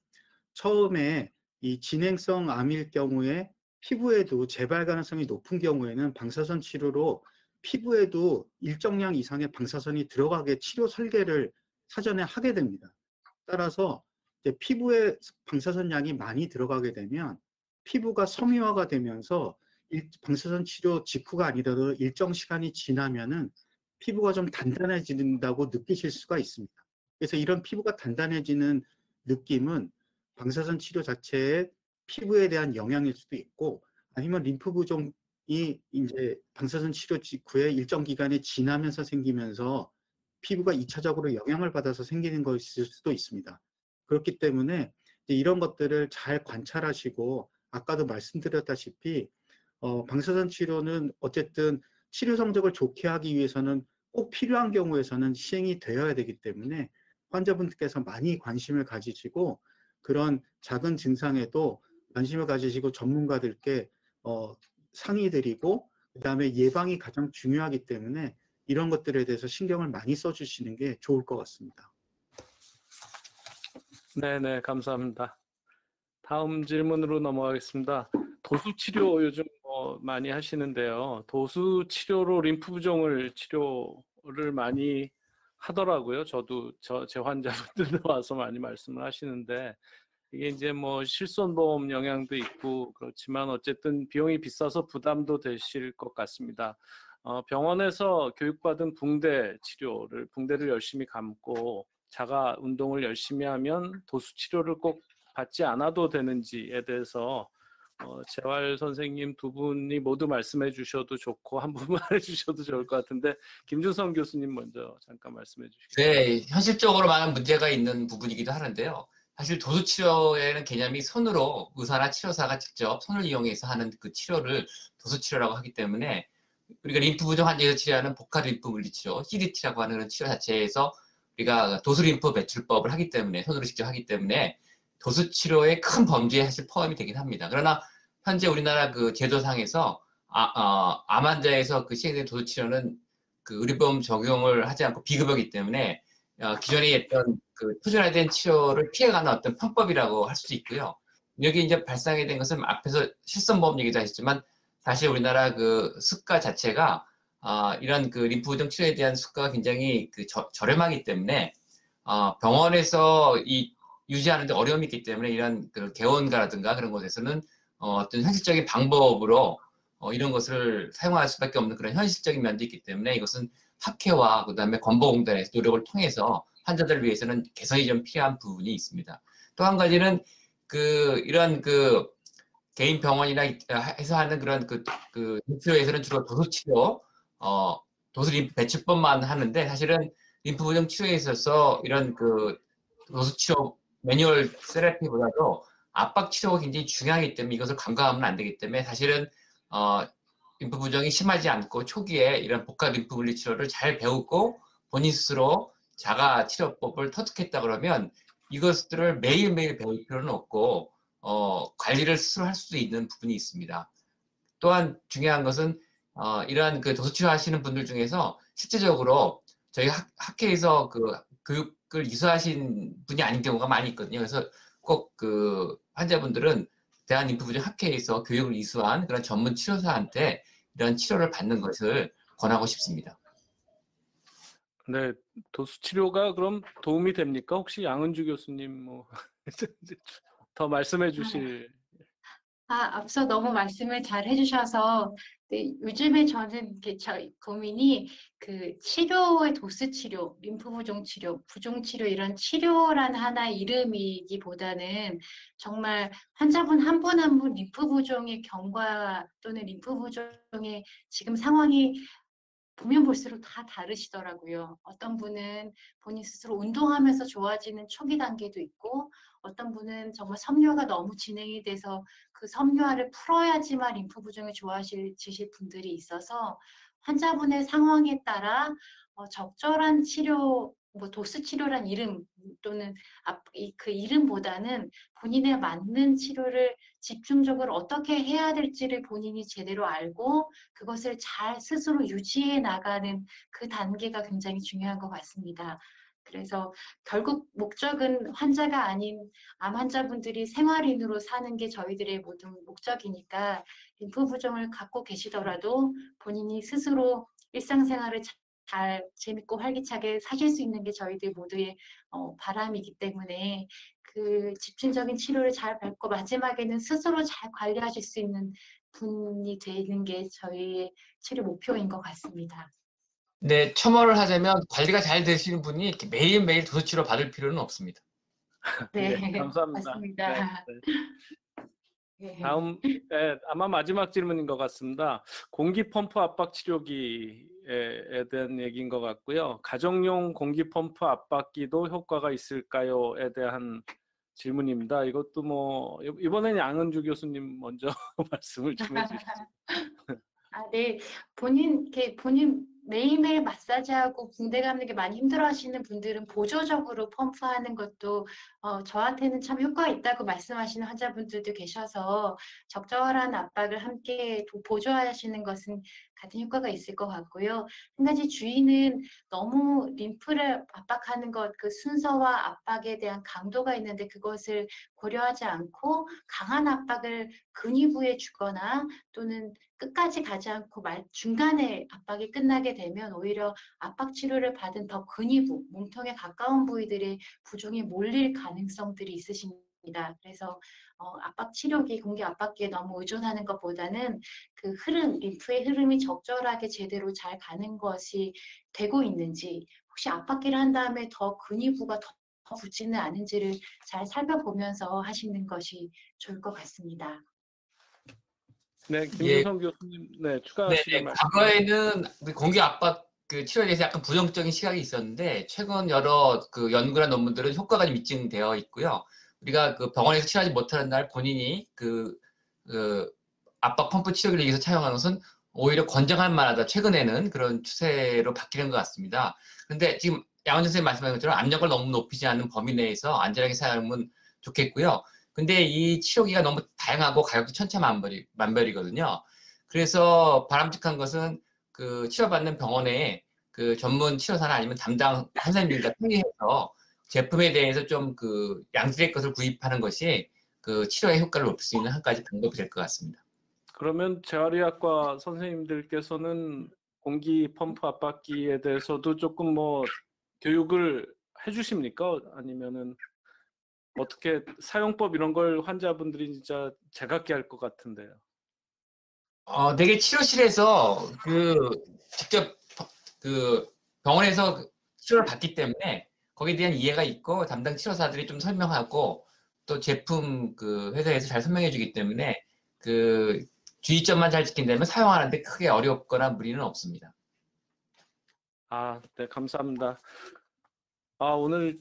처음에 이 진행성 암일 경우에 피부에도 재발 가능성이 높은 경우에는 방사선 치료로 피부에도 일정량 이상의 방사선이 들어가게 치료 설계를 사전에 하게 됩니다. 따라서 이제 피부에 방사선 양이 많이 들어가게 되면 피부가 섬유화가 되면서 방사선 치료 직후가 아니더라도 일정 시간이 지나면은 피부가 좀 단단해진다고 느끼실 수가 있습니다. 그래서 이런 피부가 단단해지는 느낌은 방사선 치료 자체의 피부에 대한 영향일 수도 있고, 아니면 림프 부종이 이제 방사선 치료 직후에 일정 기간이 지나면서 생기면서 피부가 2차적으로 영향을 받아서 생기는 것일 수도 있습니다. 그렇기 때문에 이런 것들을 잘 관찰하시고, 아까도 말씀드렸다시피 방사선 치료는 어쨌든 치료 성적을 좋게 하기 위해서는 꼭 필요한 경우에서는 시행이 되어야 되기 때문에 환자분들께서 많이 관심을 가지시고, 그런 작은 증상에도 관심을 가지시고 전문가들께 상의드리고, 그다음에 예방이 가장 중요하기 때문에 이런 것들에 대해서 신경을 많이 써주시는 게 좋을 것 같습니다. 네, 감사합니다. 다음 질문으로 넘어가겠습니다. 도수 치료 요즘 많이 하시는데요. 도수 치료로 림프 부종을 치료를 많이 하더라고요. 저도 제 환자분들도 와서 많이 말씀을 하시는데, 이게 이제 뭐 실손보험 영향도 있고 그렇지만 어쨌든 비용이 비싸서 부담도 되실 것 같습니다. 병원에서 교육받은 붕대를 열심히 감고 자가 운동을 열심히 하면 도수 치료를 꼭 받지 않아도 되는지에 대해서 재활 선생님 두 분이 모두 말씀해 주셔도 좋고 한 분만 해주셔도 좋을 것 같은데, 김준성 교수님 먼저 잠깐 말씀해 주시겠어요? 네, 현실적으로 많은 문제가 있는 부분이기도 하는데요. 사실 도수 치료에는 개념이 손으로 의사나 치료사가 직접 손을 이용해서 하는 그 치료를 도수 치료라고 하기 때문에, 우리가 림프 부종 환자에서 치료하는 복합 림프 물리 치료, CDT라고 하는 치료 자체에서 우리가 도수 림프 배출법을 하기 때문에, 손으로 직접 하기 때문에 도수 치료의 큰 범주에 사실 포함이 되긴 합니다. 그러나 현재 우리나라 그 제도상에서 암 환자에서 그 시행된 도수 치료는 그 의료보험 적용을 하지 않고 비급여이기 때문에 기존에 했던 그 표준화된 치료를 피해가는 어떤 편법이라고 할 수도 있고요. 여기 이제 발생하게 된 것은 앞에서 실손보험 얘기도 하셨지만, 사실 우리나라 그 수가 자체가 이런 그 림프 부종 치료에 대한 수가가 굉장히 그 저렴하기 때문에 병원에서 유지하는데 어려움이 있기 때문에, 이런 그 개원가라든가 그런 곳에서는 어떤 현실적인 방법으로 이런 것을 사용할 수밖에 없는 그런 현실적인 면도 있기 때문에, 이것은 학회와 그다음에 건보공단의 노력을 통해서 환자들을 위해서는 개선이 좀 필요한 부분이 있습니다. 또 한 가지는 이런 개인 병원이나 해서 하는 그런 치료에서는 주로 도수 치료, 도수 림프 배출법만 하는데, 사실은 림프 부종 치료에 있어서 이런 그 도수 치료 매뉴얼 세라피보다도 압박 치료가 굉장히 중요하기 때문에 이것을 간과하면 안 되기 때문에 사실은 림프 부종이 심하지 않고 초기에 이런 복합 림프 분리 치료를 잘 배우고 본인 스스로 자가 치료법을 터득했다 그러면 이것들을 매일매일 배울 필요는 없고 관리를 스스로 할 수도 있는 부분이 있습니다. 또한 중요한 것은 이러한 그 도수 치료 하시는 분들 중에서 실제적으로 저희 학회에서 그 교육을 이수하신 분이 아닌 경우가 많이 있거든요. 그래서 꼭 그 환자분들은 대한림프부종 학회에서 교육을 이수한 그런 전문 치료사한테 이런 치료를 받는 것을 권하고 싶습니다. 네, 도수 치료가 그럼 도움이 됩니까? 혹시 양은주 교수님 뭐 더 말씀해 주실. 앞서 너무 말씀을 잘 해주셔서, 네, 요즘에 저는 고민이 그 치료의 도수 치료, 림프 부종 치료, 부종 치료 이런 치료란 하나의 이름이기보다는 정말 환자분 한 분 한 분 림프 부종의 경과 또는 림프 부종의 지금 상황이 보면 볼수록 다 다르시더라고요. 어떤 분은 본인 스스로 운동하면서 좋아지는 초기 단계도 있고, 어떤 분은 정말 섬유화가 너무 진행이 돼서 그 섬유화를 풀어야지만 림프 부종이 좋아지실 분들이 있어서 환자분의 상황에 따라 적절한 치료, 뭐 도수 치료란 이름 또는 그 이름보다는 본인에 맞는 치료를 집중적으로 어떻게 해야 될지를 본인이 제대로 알고 그것을 잘 스스로 유지해 나가는 그 단계가 굉장히 중요한 것 같습니다. 그래서 결국 목적은 환자가 아닌 암 환자분들이 생활인으로 사는 게 저희들의 모든 목적이니까 림프 부종을 갖고 계시더라도 본인이 스스로 일상생활을 잘 재밌고 활기차게 사실 수 있는 게 저희들 모두의 바람이기 때문에 그 집중적인 치료를 잘 받고 마지막에는 스스로 잘 관리하실 수 있는 분이 되는 게 저희의 치료 목표인 것 같습니다. 네, 첨언을 하자면 관리가 잘 되시는 분이 이렇게 매일매일 도수 치료 받을 필요는 없습니다. 네, 네, 감사합니다. 맞습니다. 네, 네. 네. 다음, 아마 마지막 질문인 것 같습니다. 공기 펌프 압박 치료기에 대한 얘기인 것 같고요. 가정용 공기 펌프 압박기도 효과가 있을까요?에 대한 질문입니다. 이것도 뭐 이번에는 양은주 교수님 먼저 말씀을 좀 해주시죠. 네. 본인 매일매일 마사지하고 붕대 감는 게 많이 힘들어하시는 분들은 보조적으로 펌프하는 것도 저한테는 참 효과가 있다고 말씀하시는 환자분들도 계셔서 적절한 압박을 함께 보조하시는 것은 같은 효과가 있을 것 같고요. 한 가지 주의는 너무 림프를 압박하는 것, 그 순서와 압박에 대한 강도가 있는데 그것을 고려하지 않고 강한 압박을 근위부에 주거나 또는 끝까지 가지 않고 중간에 압박이 끝나게 되면 오히려 압박 치료를 받은 더 근위부, 몸통에 가까운 부위들의 부종이 몰릴 가능성들이 있으십니다. 그래서 압박 치료기, 공기 압박기에 너무 의존하는 것보다는 그 흐름, 림프의 흐름이 적절하게 제대로 잘 가는 것이 되고 있는지, 혹시 압박기를 한 다음에 더 근위부가 더 붙지는 않은지를 잘 살펴보면서 하시는 것이 좋을 것 같습니다. 네, 김준성 교수님, 네, 추가하실 말씀. 과거에는 공기 압박 그 치료에 대해서 약간 부정적인 시각이 있었는데 최근 여러 그 연구나 논문들은 효과가 좀 입증되어 있고요. 우리가 그 병원에서 치료하지 못하는 날 본인이 그 압박 펌프 치료기를 위해서 사용하는 것은 오히려 권장할 만하다. 최근에는 그런 추세로 바뀌는 것 같습니다. 근데 지금 양원준 선생님 말씀하신 것처럼 압력을 너무 높이지 않는 범위 내에서 안전하게 사용하면 좋겠고요. 근데 이 치료기가 너무 다양하고 가격도 천차만별이거든요. 그래서 바람직한 것은 그 치료받는 병원에 그 전문 치료사나 아니면 담당 선생님들과 상의해서 제품에 대해서 좀 그 양질의 것을 구입하는 것이 그 치료의 효과를 높일 수 있는 한 가지 방법이 될 것 같습니다. 그러면 재활의학과 선생님들께서는 공기 펌프 압박기에 대해서도 조금 뭐 교육을 해주십니까? 아니면은 어떻게 사용법 이런 걸 환자분들이 진짜 제각기 할 것 같은데요. 되게 치료실에서 직접 그 병원에서 치료를 받기 때문에 거기에 대한 이해가 있고 담당 치료사들이 좀 설명하고 또 제품 그 회사에서 잘 설명해 주기 때문에 그 주의점만 잘 지킨다면 사용하는데 크게 어렵거나 무리는 없습니다. 네, 감사합니다. 오늘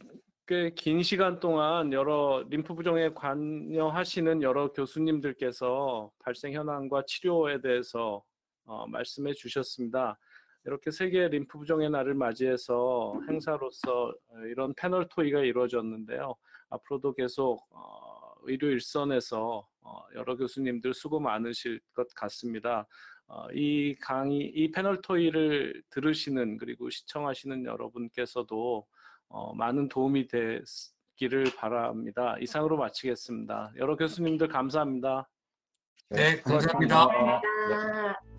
꽤 긴 시간 동안 여러 림프 부종에 관여하시는 여러 교수님들께서 발생 현황과 치료에 대해서 말씀해 주셨습니다. 이렇게 세계 림프 부종의 날을 맞이해서 행사로서 이런 패널 토의가 이루어졌는데요. 앞으로도 계속 의료 일선에서 여러 교수님들 수고 많으실 것 같습니다. 이 패널 토의를 들으시는 그리고 시청하시는 여러분께서도 많은 도움이 되기를 바랍니다. 이상으로 마치겠습니다. 여러 교수님들 감사합니다. 네, 감사합니다. 수고하셨습니다. 네. 감사합니다.